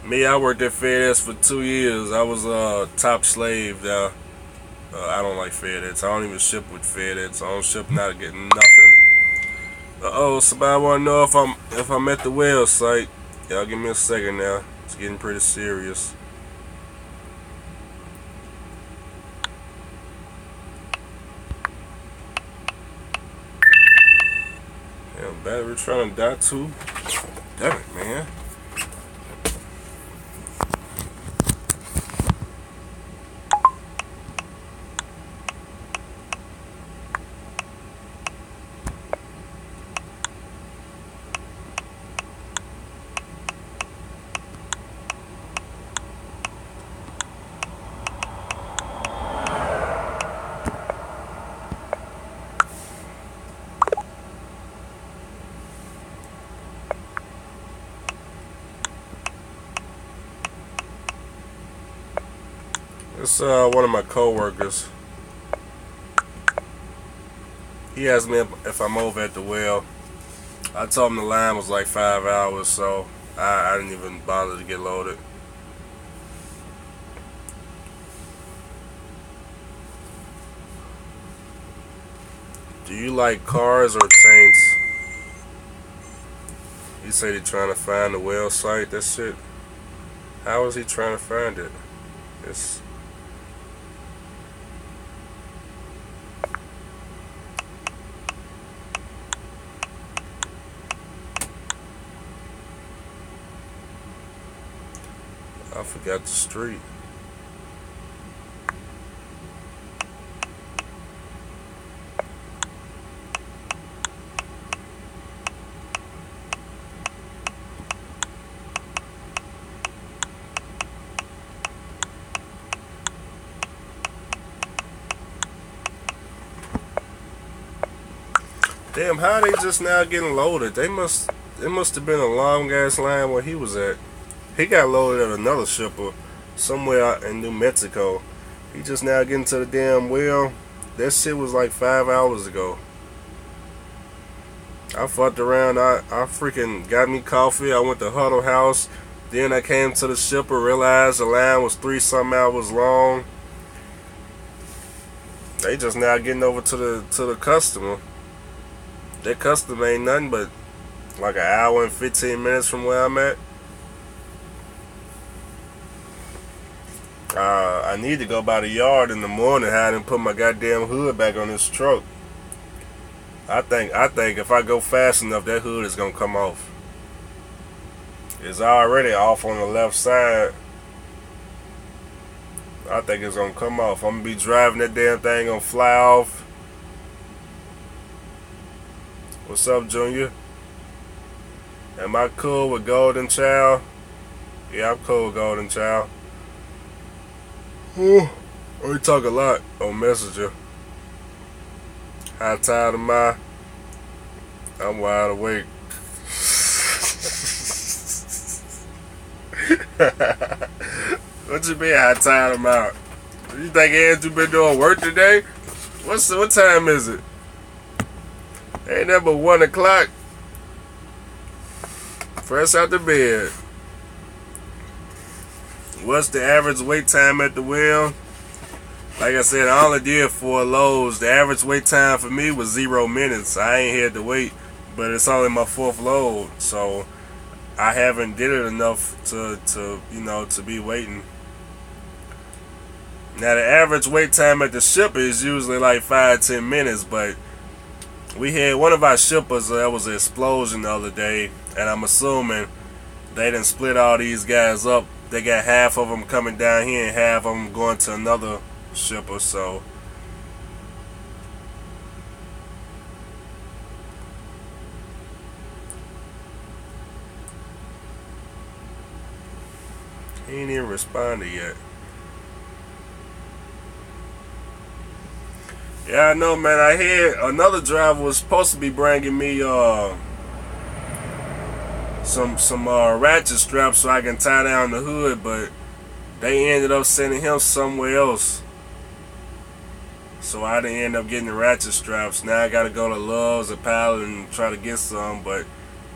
S2: Me, I worked at FedEx for 2 years. I was a top slave there. I don't like FedEx. I don't even ship with FedEx. I don't ship not getting nothing. Somebody wanna know if I'm at the well site. Y'all give me a second now. It's getting pretty serious. Damn, battery trying to die too. Damn it, man. It's one of my co-workers. He asked me if I'm over at the well. I told him the line was like 5 hours, so I didn't even bother to get loaded. Do you like cars or tanks? He said he's trying to find the well site. That shit. How is he trying to find it? It's I forgot the street. Damn, how are they just now getting loaded? It must have been a long ass line where he was at. He got loaded at another shipper somewhere out in New Mexico. He just now getting to the damn well. That shit was like 5 hours ago. I fucked around. I freaking got me coffee. I went to Huddle House. Then I came to the shipper, realized the line was 3-something hours long. They just now getting over to the customer. That customer ain't nothing but like an hour and 15 minutes from where I'm at. I need to go by the yard in the morning. I didn't put my goddamn hood back on this truck. I think if I go fast enough, that hood is gonna come off. It's already off on the left side. I think it's gonna come off. I'm gonna be driving that damn thing, gonna fly off. What's up, Junior? Am I cool with Golden Child? Yeah, I'm cool with Golden Child. We talk a lot on Messenger. How tired am I? I'm wide awake. What you mean, how tired am I? You think Andrew been doing work today? What time is it? Ain't that but 1 o'clock. Fresh out the bed. What's the average wait time at the wheel? Like I said, I only did 4 loads. The average wait time for me was 0 minutes. I ain't had to wait, but it's only my 4th load, so I haven't did it enough to be waiting. Now the average wait time at the shipper is usually like 5-10 minutes, but we had one of our shippers that was an explosion the other day, and I'm assuming they done split all these guys up. They got half of them coming down here and half of them going to another shipper, so he ain't even responded yet. Yeah, I know, man. I hear another driver was supposed to be bringing me some ratchet straps so I can tie down the hood, but they ended up sending him somewhere else. So I didn't end up getting the ratchet straps. Now I gotta go to Love's or Pallet and try to get some, but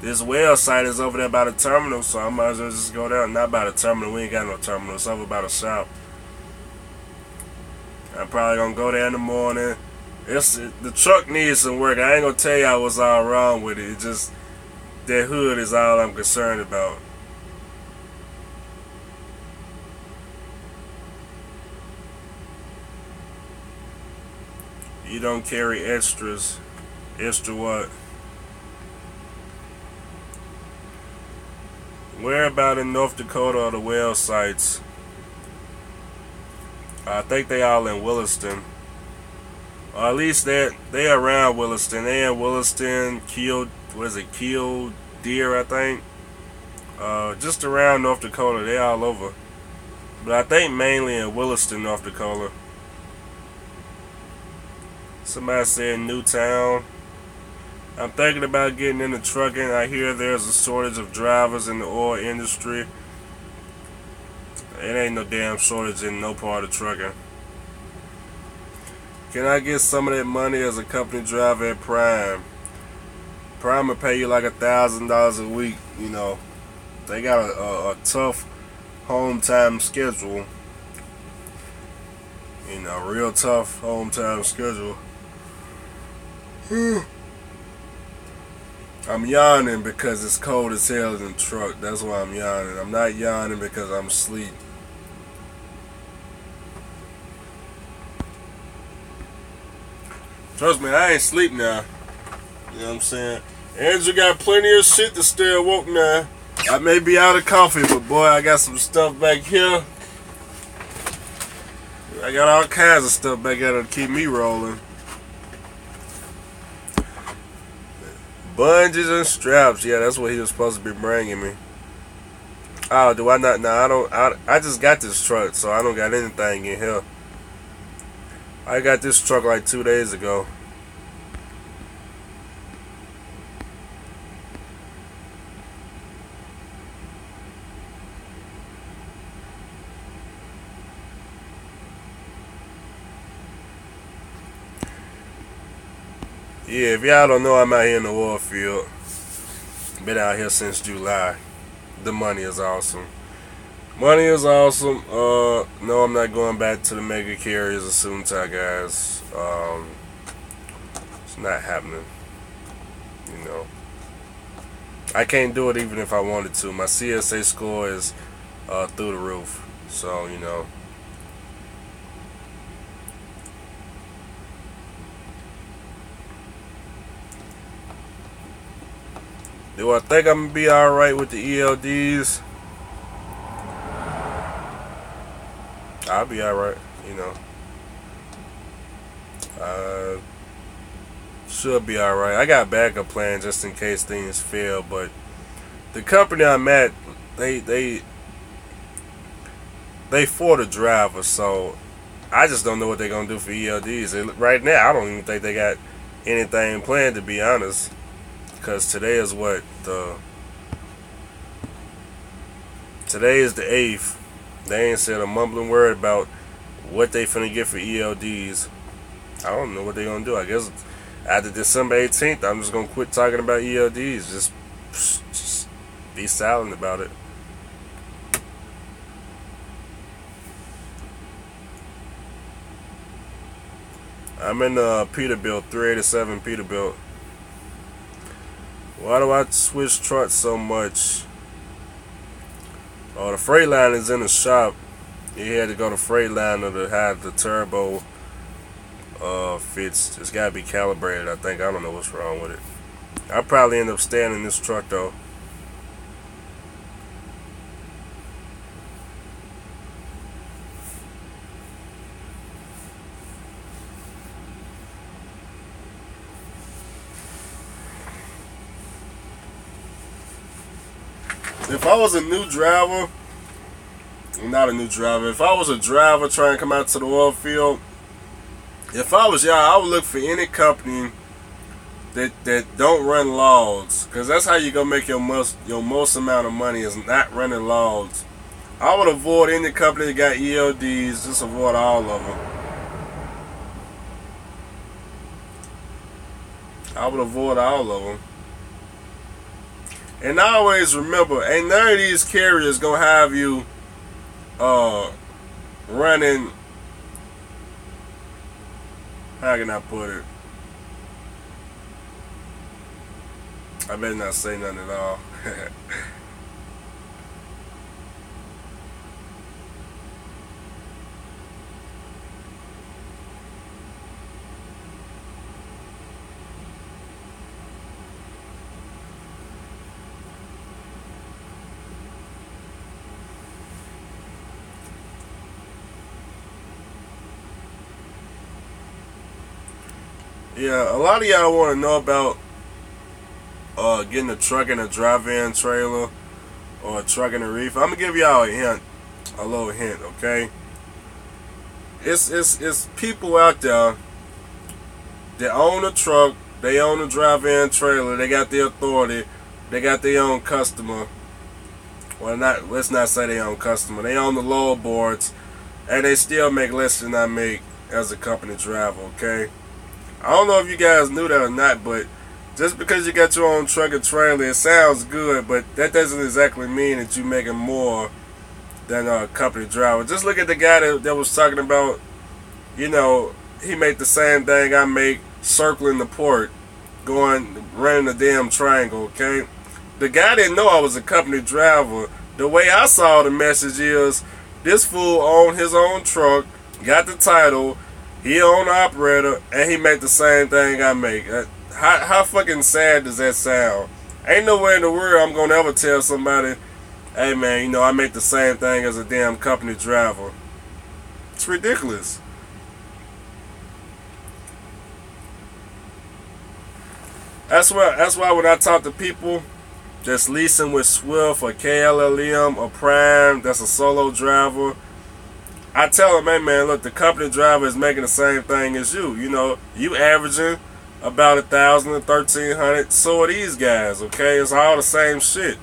S2: this well site is over there by the terminal, so I might as well just go down. Not by the terminal, we ain't got no terminal, it's over by the shop. I'm probably gonna go there in the morning. The truck needs some work. I ain't gonna tell y'all what's all wrong with it. It's just that hood is all I'm concerned about. You don't carry extras. Extra what? Where about in North Dakota are the well sites? I think they all in Williston. Or at least they around Williston. They in Williston, Kill Deer, I think. Just around North Dakota. They all over. But I think mainly in Williston, North Dakota. Somebody said Newtown. I'm thinking about getting into trucking. I hear there's a shortage of drivers in the oil industry. It ain't no damn shortage in no part of trucking. Can I get some of that money as a company driver at Prime? Prime will pay you like $1,000 a week. You know, they got a tough home time schedule. You know, real tough home time schedule. I'm yawning because it's cold as hell in the truck. That's why I'm yawning. I'm not yawning because I'm asleep. Trust me, I ain't sleep now. You know what I'm saying? Andrew got plenty of shit to stay awoke now. I may be out of coffee, but boy, I got some stuff back here. I got all kinds of stuff back here to keep me rolling. Bungees and straps. Yeah, that's what he was supposed to be bringing me. Oh, do I not? No, I don't. I just got this truck, so I don't got anything in here. I got this truck like 2 days ago. Yeah, if y'all don't know, I'm out here in the oil field. Been out here since July. The money is awesome. Money is awesome. No, I'm not going back to the mega carriers or Suntai guys. It's not happening. You know. I can't do it even if I wanted to. My CSA score is through the roof. So, you know. Do I think I'm going to be alright with the ELDs? I'll be alright, you know. Should be alright. I got backup plan just in case things fail, but the company I'm at, they for the driver, so I just don't know what they're gonna do for ELDs. Right now, I don't even think they got anything planned, to be honest. Because today is what today is the 8th. They ain't said a mumbling word about what they finna get for ELDs. I don't know what they're gonna do. I guess after December 18th, I'm just gonna quit talking about ELDs. Just be silent about it. I'm in Peterbilt, 387 Peterbilt. Why do I switch trucks so much? Oh, the Freightliner is in the shop. You had to go to Freightliner to have the turbo fits. It's got to be calibrated, I think. I don't know what's wrong with it. I'll probably end up staying in this truck, though. If I was a new driver, not a new driver, if I was a driver trying to come out to the oil field, if I was y'all, I would look for any company that don't run logs, because that's how you gonna make your most amount of money, is not running logs. I would avoid any company that got ELDs. Just avoid all of them. I would avoid all of them. And I always remember, ain't none of these carriers gonna have you running, how can I put it? I better not say nothing at all. Yeah, a lot of y'all want to know about getting a truck and a drive-in trailer or a truck and a reefer. I'm gonna give y'all a little hint, okay? It's people out there that own a truck, they own a drive-in trailer, they got the authority, they got their own customer. Well, let's not say they own customer. They own the load boards, and they still make less than I make as a company driver, okay? I don't know if you guys knew that or not, but just because you got your own truck and trailer, it sounds good, but that doesn't exactly mean that you're making more than a company driver. Just look at the guy that was talking about, you know, he made the same thing I make circling the port, running the damn triangle, okay? The guy didn't know I was a company driver. The way I saw the message is, this fool owned his own truck, got the title, he owned the operator, and he made the same thing I make. How fucking sad does that sound? Ain't no way in the world I'm gonna ever tell somebody, hey man, you know, I make the same thing as a damn company driver. It's ridiculous. That's why when I talk to people that's leasing with Swift or KLLM or Prime, that's a solo driver, I tell them, hey man, look, the company driver is making the same thing as you. You know, you averaging about 1,000 to 1,300. So are these guys, okay? It's all the same shit.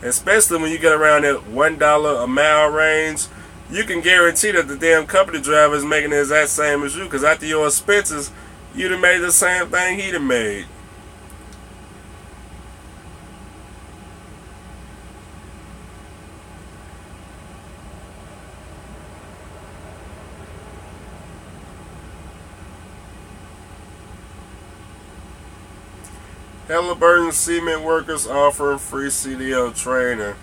S2: Especially when you get around that $1 a mile range, you can guarantee that the damn company driver is making the exact same as you, because after your expenses, you'd have made the same thing he'd have made. Halliburton cement workers offering free CDL training.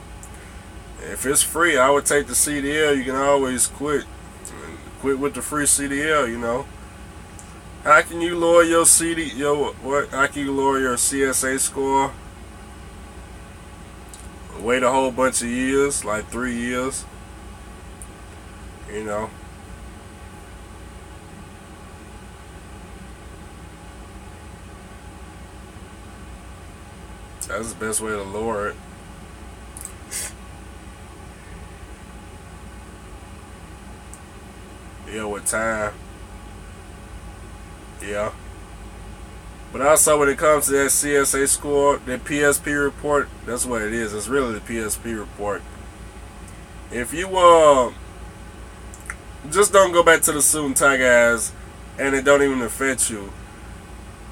S2: If it's free, I would take the CDL. You can always quit. Quit with the free CDL, you know. How can you lower your how can you lower your CSA score? Wait a whole bunch of years, like 3 years. You know. That's the best way to lower it. Yeah, with time. Yeah. But also when it comes to that CSA score, that PSP report, that's what it is. It's really the PSP report. If you just don't go back to the suit and tie guys and it don't even affect you.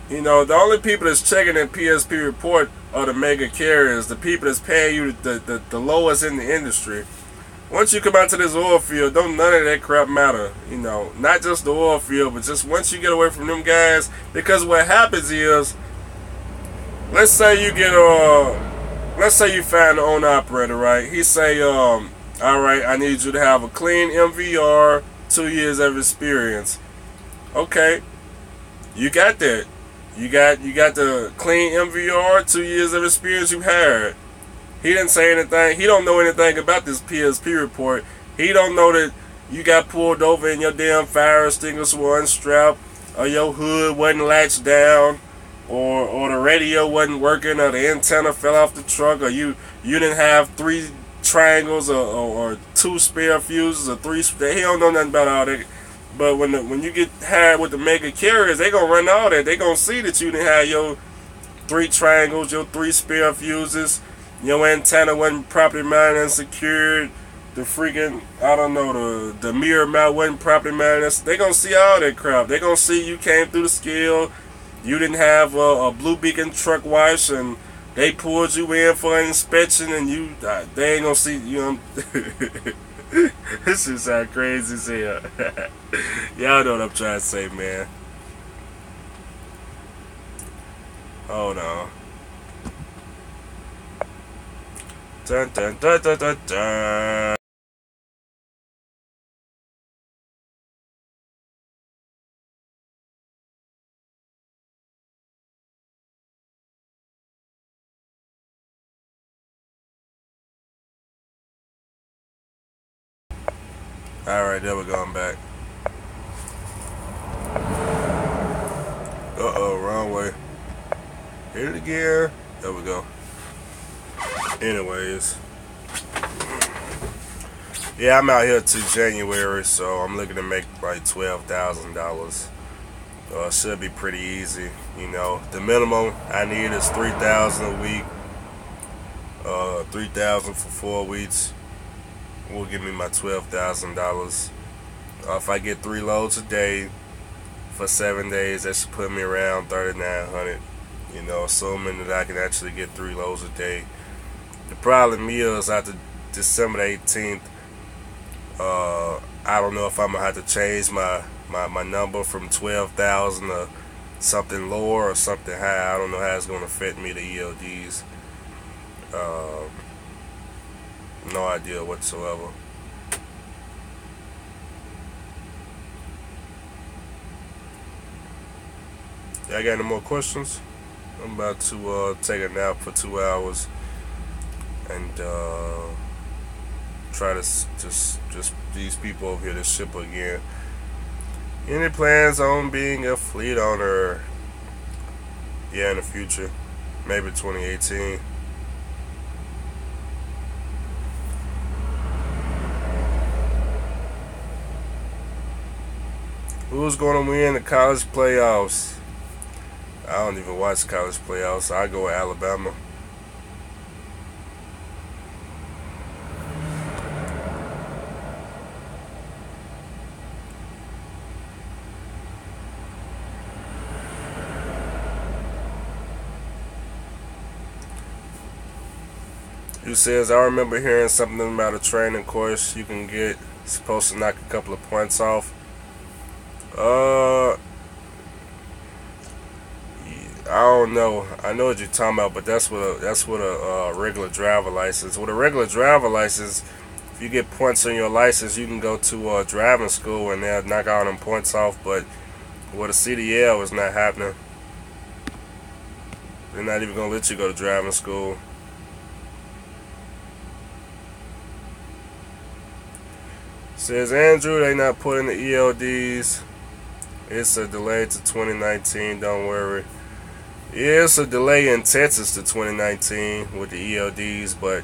S2: You know, the only people that's checking that PSP report are the mega carriers, the people that's paying you the lowest in the industry. Once you come out to this oil field, don't none of that crap matter. You know, not just the oil field, but just once you get away from them guys, because what happens is, let's say you get let's say you find the owner operator, right? He say, all right, I need you to have a clean MVR, 2 years of experience. Okay, you got that. You got the clean MVR, 2 years of experience. You hired. He didn't say anything. He don't know anything about this PSP report. He don't know that you got pulled over and your damn fire extinguisher was unstrapped, or your hood wasn't latched down, or the radio wasn't working, or the antenna fell off the truck, or you didn't have 3 triangles or 2 spare fuses or 3. He don't know nothing about all that. But when you get hired with the mega carriers, they gonna run all that. They gonna see that you didn't have your 3 triangles, your 3 spare fuses. Your antenna wasn't properly mounted and secured. The freaking, I don't know, the mirror mount wasn't properly mounted. They gonna see all that crap. They gonna see you came through the scale. You didn't have a blue beacon truck wash, and they pulled you in for an inspection, and they ain't gonna see you know. This is sound crazy as hell. Y'all know what I'm trying to say, man. Hold on. Dun, dun, dun, dun, dun, dun. Alright, there we're going back. Uh-oh, wrong way. Hit it again. There we go. Anyways. Yeah, I'm out here till January, so I'm looking to make like $12,000. Should be pretty easy, you know. The minimum I need is $3,000 a week. $3,000 for 4 weeks will give me my $12,000. If I get 3 loads a day for 7 days, that should put me around $3,900. You know, assuming that I can actually get 3 loads a day. The problem is after December 18th, I don't know if I'm gonna have to change my number from 12,000 to something lower or something high. I don't know how it's gonna affect me, the ELDs. No idea whatsoever. Y'all got any more questions? I'm about to take a nap for 2 hours and try to just these people over here to ship again. Any plans on being a fleet owner? Yeah, in the future, maybe 2018. Who's going to win the college playoffs? I don't even watch college playoffs. I go with Alabama. Who says, I remember hearing something about a training course you can get, supposed to knock a couple of points off. I don't know. I know what you're talking about, but that's what a regular driver license. With a regular driver license, if you get points on your license, you can go to driving school and they'll knock all them points off. But with a CDL, it's not happening. They're not even gonna let you go to driving school. Says Andrew, they not putting the ELDs. It's a delay to 2019. Don't worry. Yeah, it's a delay in Texas to 2019 with the ELDs, but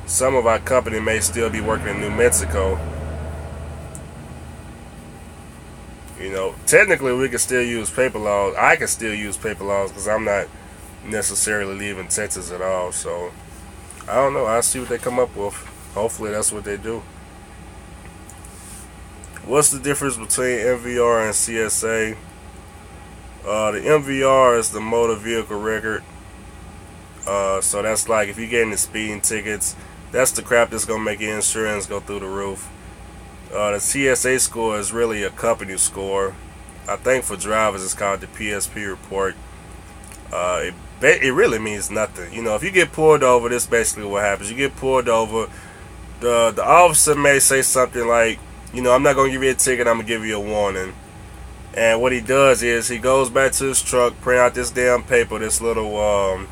S2: some of our company may still be working in New Mexico. You know, technically we can still use paper laws. I can still use paper laws because I'm not necessarily leaving Texas at all. So I don't know. I'll see what they come up with. Hopefully that's what they do. What's the difference between MVR and CSA? The MVR is the motor vehicle record. So that's like if you're getting the speeding tickets, that's the crap that's gonna make your insurance go through the roof. The CSA score is really a company score. I think for drivers it's called the PSP report. It really means nothing. You know, if you get pulled over, this is basically what happens. You get pulled over, the officer may say something like, you know, I'm not gonna give you a ticket, I'm gonna give you a warning. And what he does is he goes back to his truck, print out this damn paper, this little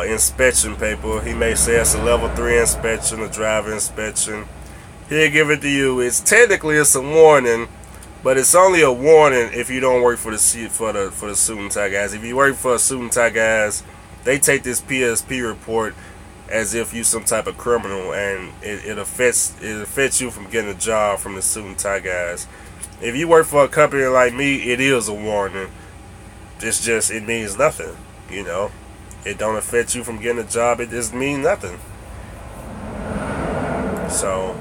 S2: inspection paper. He may say it's a level 3 inspection, a driver inspection. He'll give it to you. It's technically it's a warning, but it's only a warning if you don't work for the suit and tie guys. If you work for a suit and tie guys, they take this PSP report as if you some type of criminal, and it affects you from getting a job from the suit and tie guys. If you work for a company like me, it is a warning. It's just, it means nothing, you know. It don't affect you from getting a job. It just means nothing. So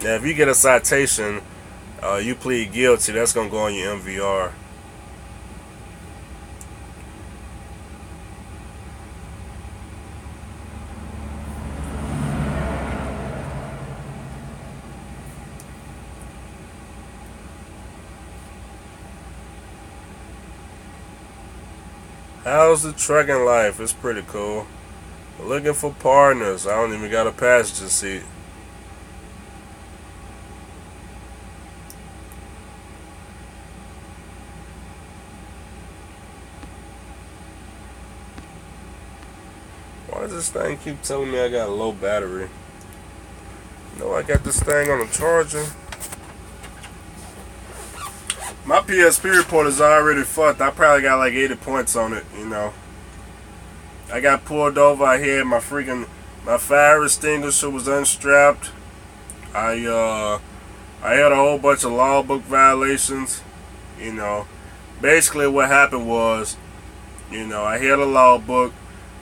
S2: now if you get a citation, you plead guilty, that's gonna go on your MVR. How's the trucking life? It's pretty cool. Looking for partners. I don't even got a passenger seat. Why does this thing keep telling me I got a low battery? No, I got this thing on a charger. My PSP report is already fucked. I probably got like 80 points on it, you know. I got pulled over. I had my fire extinguisher was unstrapped. I had a whole bunch of logbook violations, you know. Basically what happened was, you know, I had a logbook.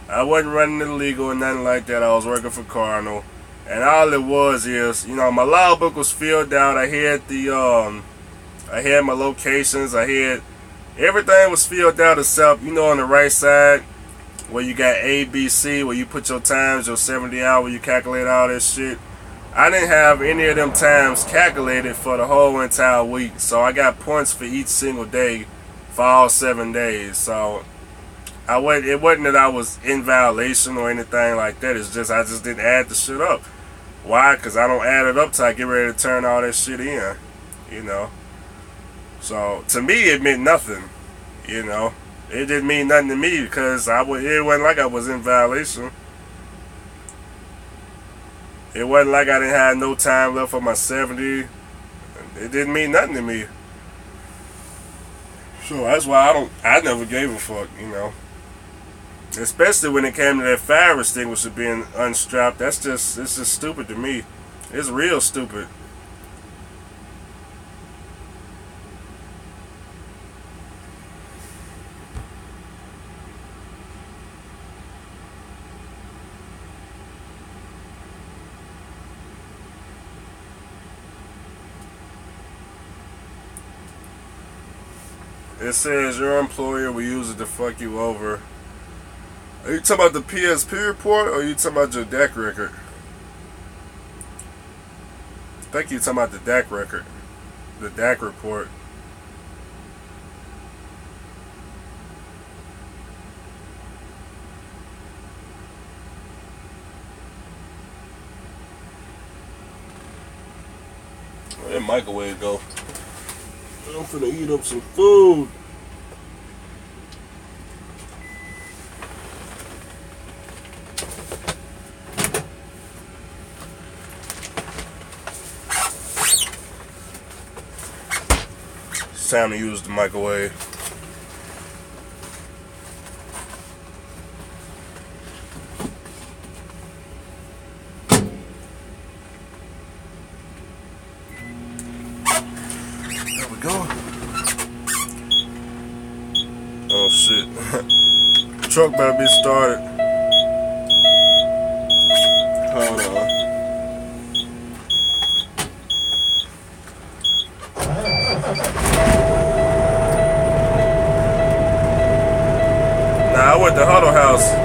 S2: I wasn't running illegal or nothing like that. I was working for Cardinal. And all it was is, you know, my logbook was filled out. I had my locations. I had everything was filled out except, you know, on the right side where you got A, B, C, where you put your times, your 70 hour, you calculate all that shit. I didn't have any of them times calculated for the whole entire week. So I got points for each single day for all 7 days. So it wasn't that I was in violation or anything like that. It's just I just didn't add the shit up. Why? Because I don't add it up till I get ready to turn all that shit in, you know. So to me it meant nothing, you know. It didn't mean nothing to me because it wasn't like I was in violation. It wasn't like I didn't have no time left for my 70. It didn't mean nothing to me. So that's why I never gave a fuck, you know. Especially when it came to that fire extinguisher being unstrapped. It's just stupid to me. It's real stupid. It says your employer will use it to fuck you over. Are you talking about the PSP report or are you talking about your deck record? think you're talking about the DAC record. The DAC report. Where that microwave go? I'm finna eat up some food. It's time to use the microwave. There we go. Oh shit. The truck better be started. Hold on. Nah, I went to Huddle House.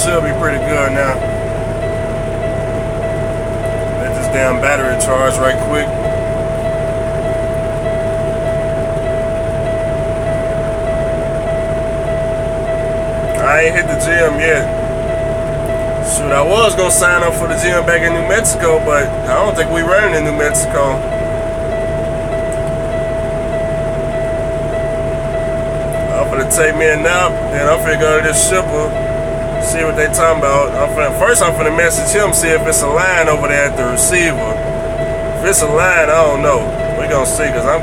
S2: Should be pretty good now. Let this damn battery charge right quick. I ain't hit the gym yet. Shoot, I was gonna sign up for the gym back in New Mexico, but I don't think we running in New Mexico. I'm gonna take me a nap, then I'm finna go to this shipper. See what they talking about. First I'm finna message him, see if it's a line over there at the receiver. If it's a line, I don't know. We gonna see, cause I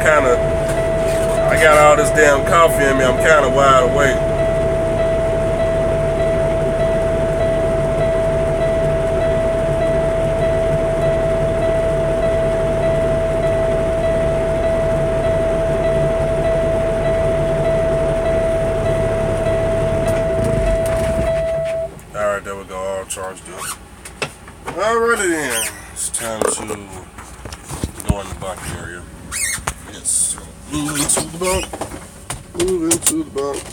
S2: got all this damn coffee in me. I'm kinda wide awake. There we go, all charged up. Alrighty then, it's time to go in the bunk area. Yes, move into the bunk. Move into the bunk.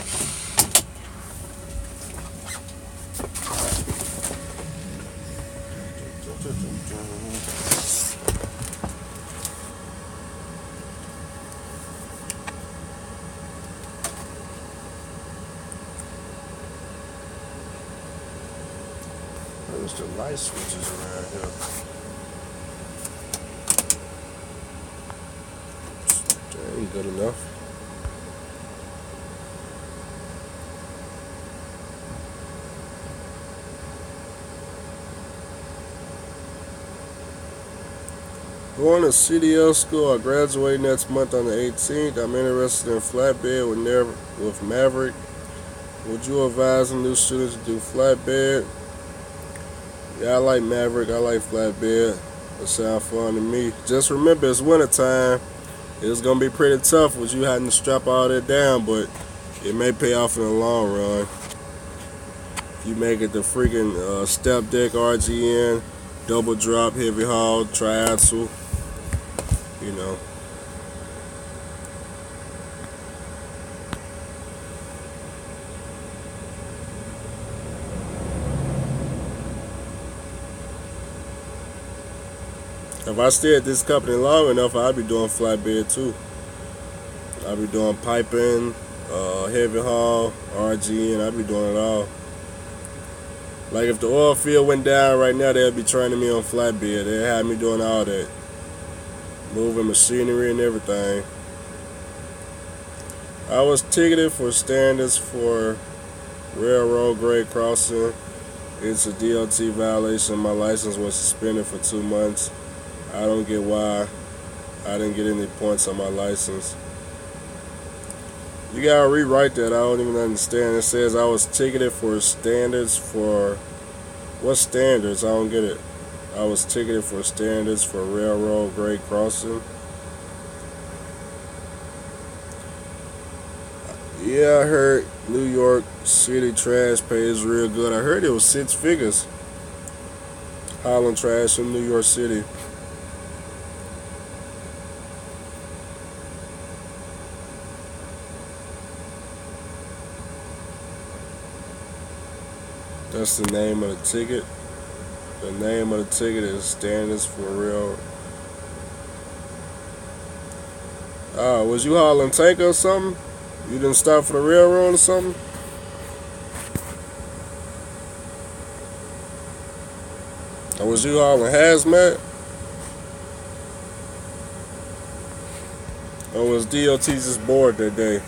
S2: There's the light switches around here. That ain't good enough. Going to CDL school. I graduate next month on the 18th. I'm interested in flatbed with Maverick. Would you advise a new student to do flatbed? Yeah, I like Maverick. I like flatbed. It sounds fun to me. Just remember, it's winter time. It's gonna be pretty tough with you having to strap all that down, but it may pay off in the long run. If you make it the freaking step deck RGN, double drop, heavy haul, triaxle, you know. If I stay at this company long enough, I'll be doing flatbed too. I'll be doing piping, heavy haul, RGN, I'll be doing it all. Like if the oil field went down right now, they'll be training me on flatbed. They'll have me doing all that. Moving machinery and everything. I was ticketed for standards for railroad grade crossing. It's a DOT violation. My license was suspended for 2 months. I don't get why I didn't get any points on my license. You gotta rewrite that. I don't even understand. It says I was ticketed for standards for... What standards? I don't get it. I was ticketed for standards for railroad grade crossing. Yeah, I heard New York City trash pays real good. I heard it was 6 figures hauling trash in New York City. That's the name of the ticket. The name of the ticket is Standards for Real. Oh, was you hauling tanker or something? You didn't stop for the railroad or something? Or was you hauling hazmat? Or was DOT just bored that day?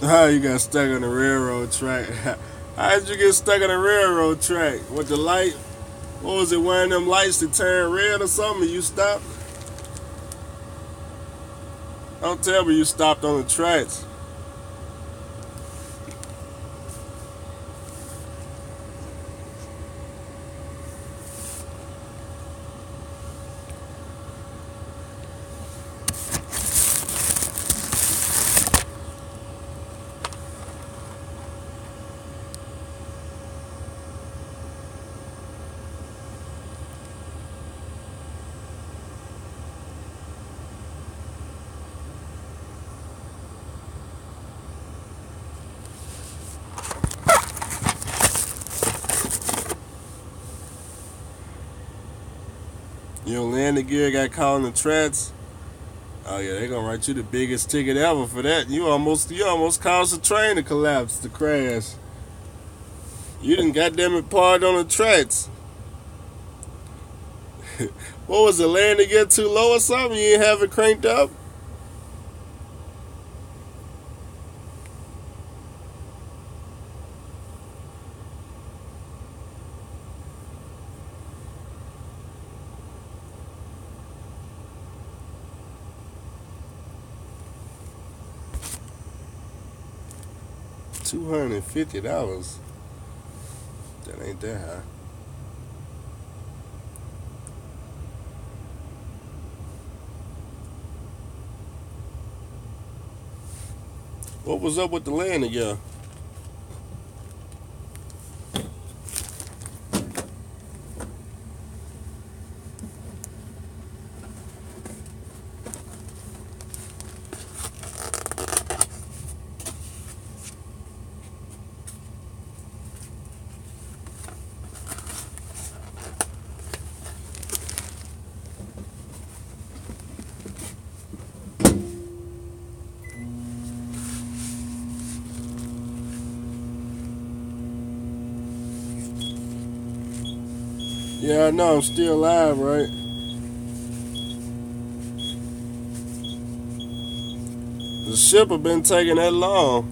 S2: How you got stuck on the railroad track? How did you get stuck on the railroad track? With the light? What was it, one of them lights that turned red or something and you stopped? Don't tell me you stopped on the tracks. Your landing gear got caught in the tracks. Oh yeah, they gonna write you the biggest ticket ever for that. You almost caused the train to collapse, to crash. You didn't goddamn it parked on the tracks. What was the landing gear too low or something? You didn't have it cranked up? $250. That ain't that high. What was up with the landing gear? Yeah, I know, I'm still alive, right? The ship have been taking that long.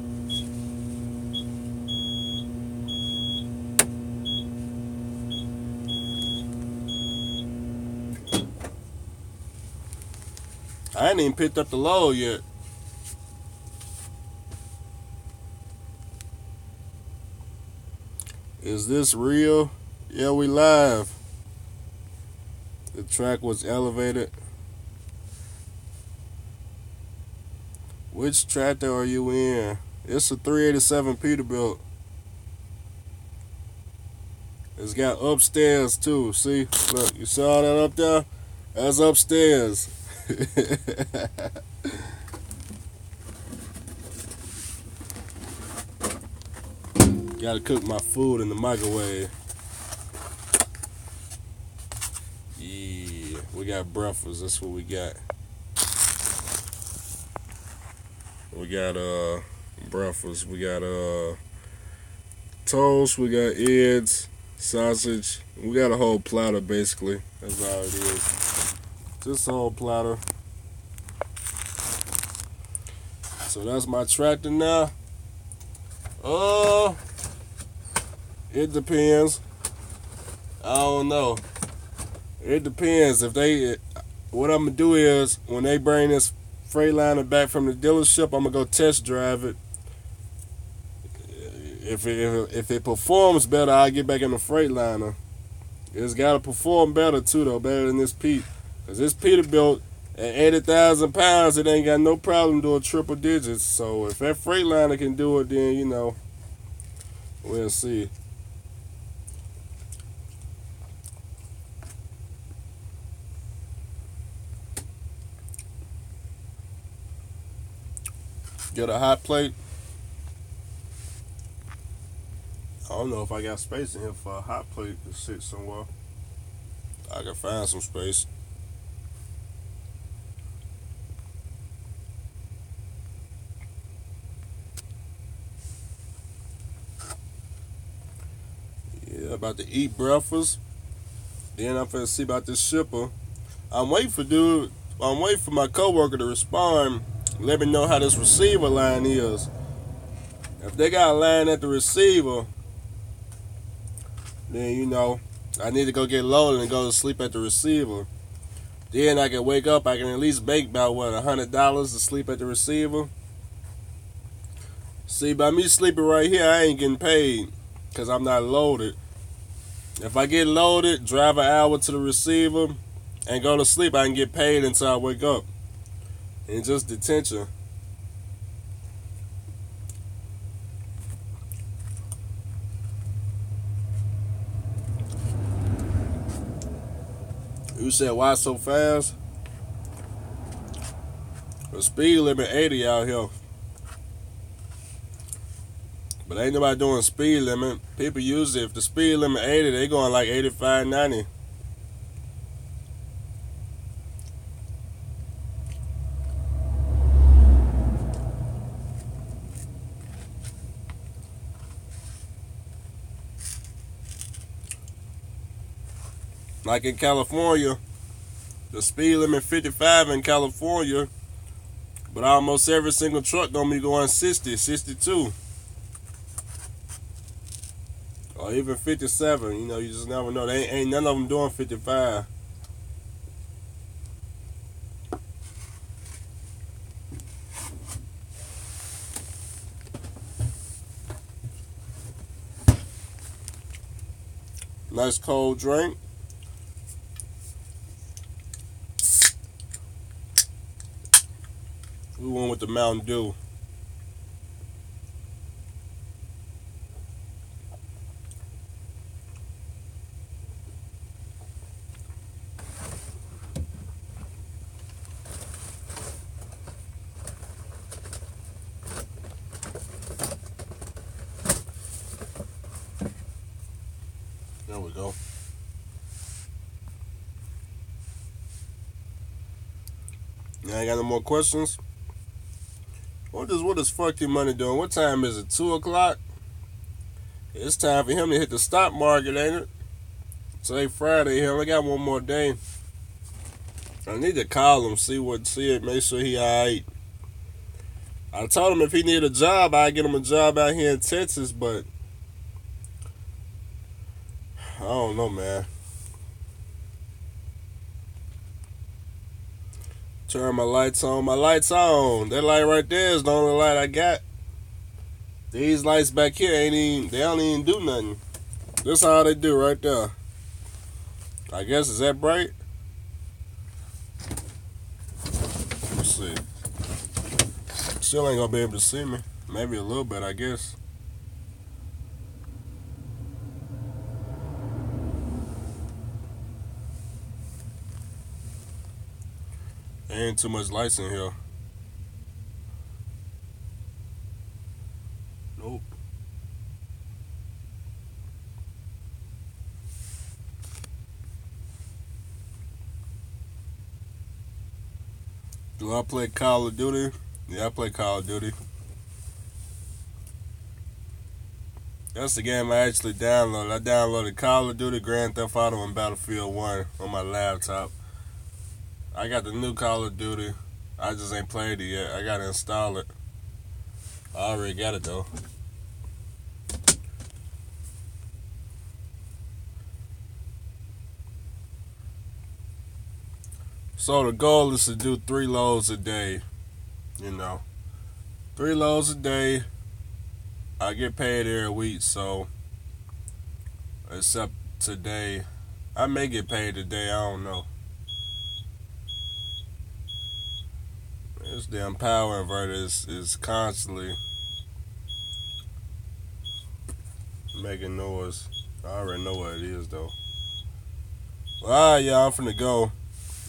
S2: I ain't even picked up the load yet. Is this real? Yeah, we live. The track was elevated. Which tractor are you in? It's a 387 Peterbilt. It's got upstairs too. See? Look, you saw that up there? That's upstairs. Gotta cook my food in the microwave. Yeah, we got breakfast. That's what we got. We got breakfast. We got toast. We got eggs, sausage. We got a whole platter basically. That's all it is. Just a whole platter. So that's my tractor now. It depends. I don't know. It depends. If they, what I'm gonna do is when they bring this Freightliner back from the dealership, I'm gonna go test drive it. If it performs better, I'll get back in the Freightliner. It's gotta perform better too, though, better than this Pete. Cause this Peterbilt at 80,000 pounds, it ain't got no problem doing triple digits. So if that Freightliner can do it, then you know, we'll see. Get a hot plate. I don't know if I got space in here for a hot plate to sit somewhere. I can find some space. Yeah, about to eat breakfast. Then I'm finna see about this shipper. I'm waiting for my coworker to respond. Let me know how this receiver line is. If they got a line at the receiver, then you know I need to go get loaded and go to sleep at the receiver. Then I can wake up. I can at least make about what, $100 to sleep at the receiver. See, by me sleeping right here, I ain't getting paid because I'm not loaded. If I get loaded, drive an hour to the receiver, and go to sleep, I can get paid until I wake up. And just detention. You said why so fast? The speed limit 80 out here. But ain't nobody doing speed limit. People usually, if the speed limit 80, they going like 85, 90. Like in California, the speed limit 55 in California, but almost every single truck gonna be going 60, 62. Or even 57, you know, you just never know. They ain't none of them doing 55. Nice cold drink. We went with the Mountain Dew. There we go. Now I got no more questions. What is Fuck Your Money doing? What time is it? 2 o'clock? It's time for him to hit the stock market, ain't it? Today Friday, he only got one more day. I need to call him, see it, make sure he alright. I told him if he need a job, I'd get him a job out here in Texas, but I don't know, man. Turn my lights on. My lights on. That light right there is the only light I got. These lights back here they don't even do nothing. This all they do right there. I guess, is that bright? Let's see. Still ain't gonna be able to see me. Maybe a little bit, I guess. There ain't too much lights in here. Nope. Do I play Call of Duty? Yeah, I play Call of Duty. That's the game I actually downloaded. I downloaded Call of Duty, Grand Theft Auto, and Battlefield 1 on my laptop. I got the new Call of Duty. I just ain't played it yet. I gotta install it. I already got it though. So the goal is to do 3 loads a day. 3 loads a day. I get paid every week, so except today. I may get paid today, I don't know. This damn power inverter is constantly making noise. I already know what it is though. Well, alright, y'all, I'm finna go.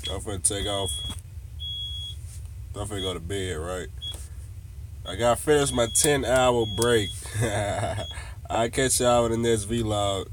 S2: I'm finna take off. I'm finna go to bed, right? I gotta finish my 10-hour break. I'll catch y'all in the next vlog.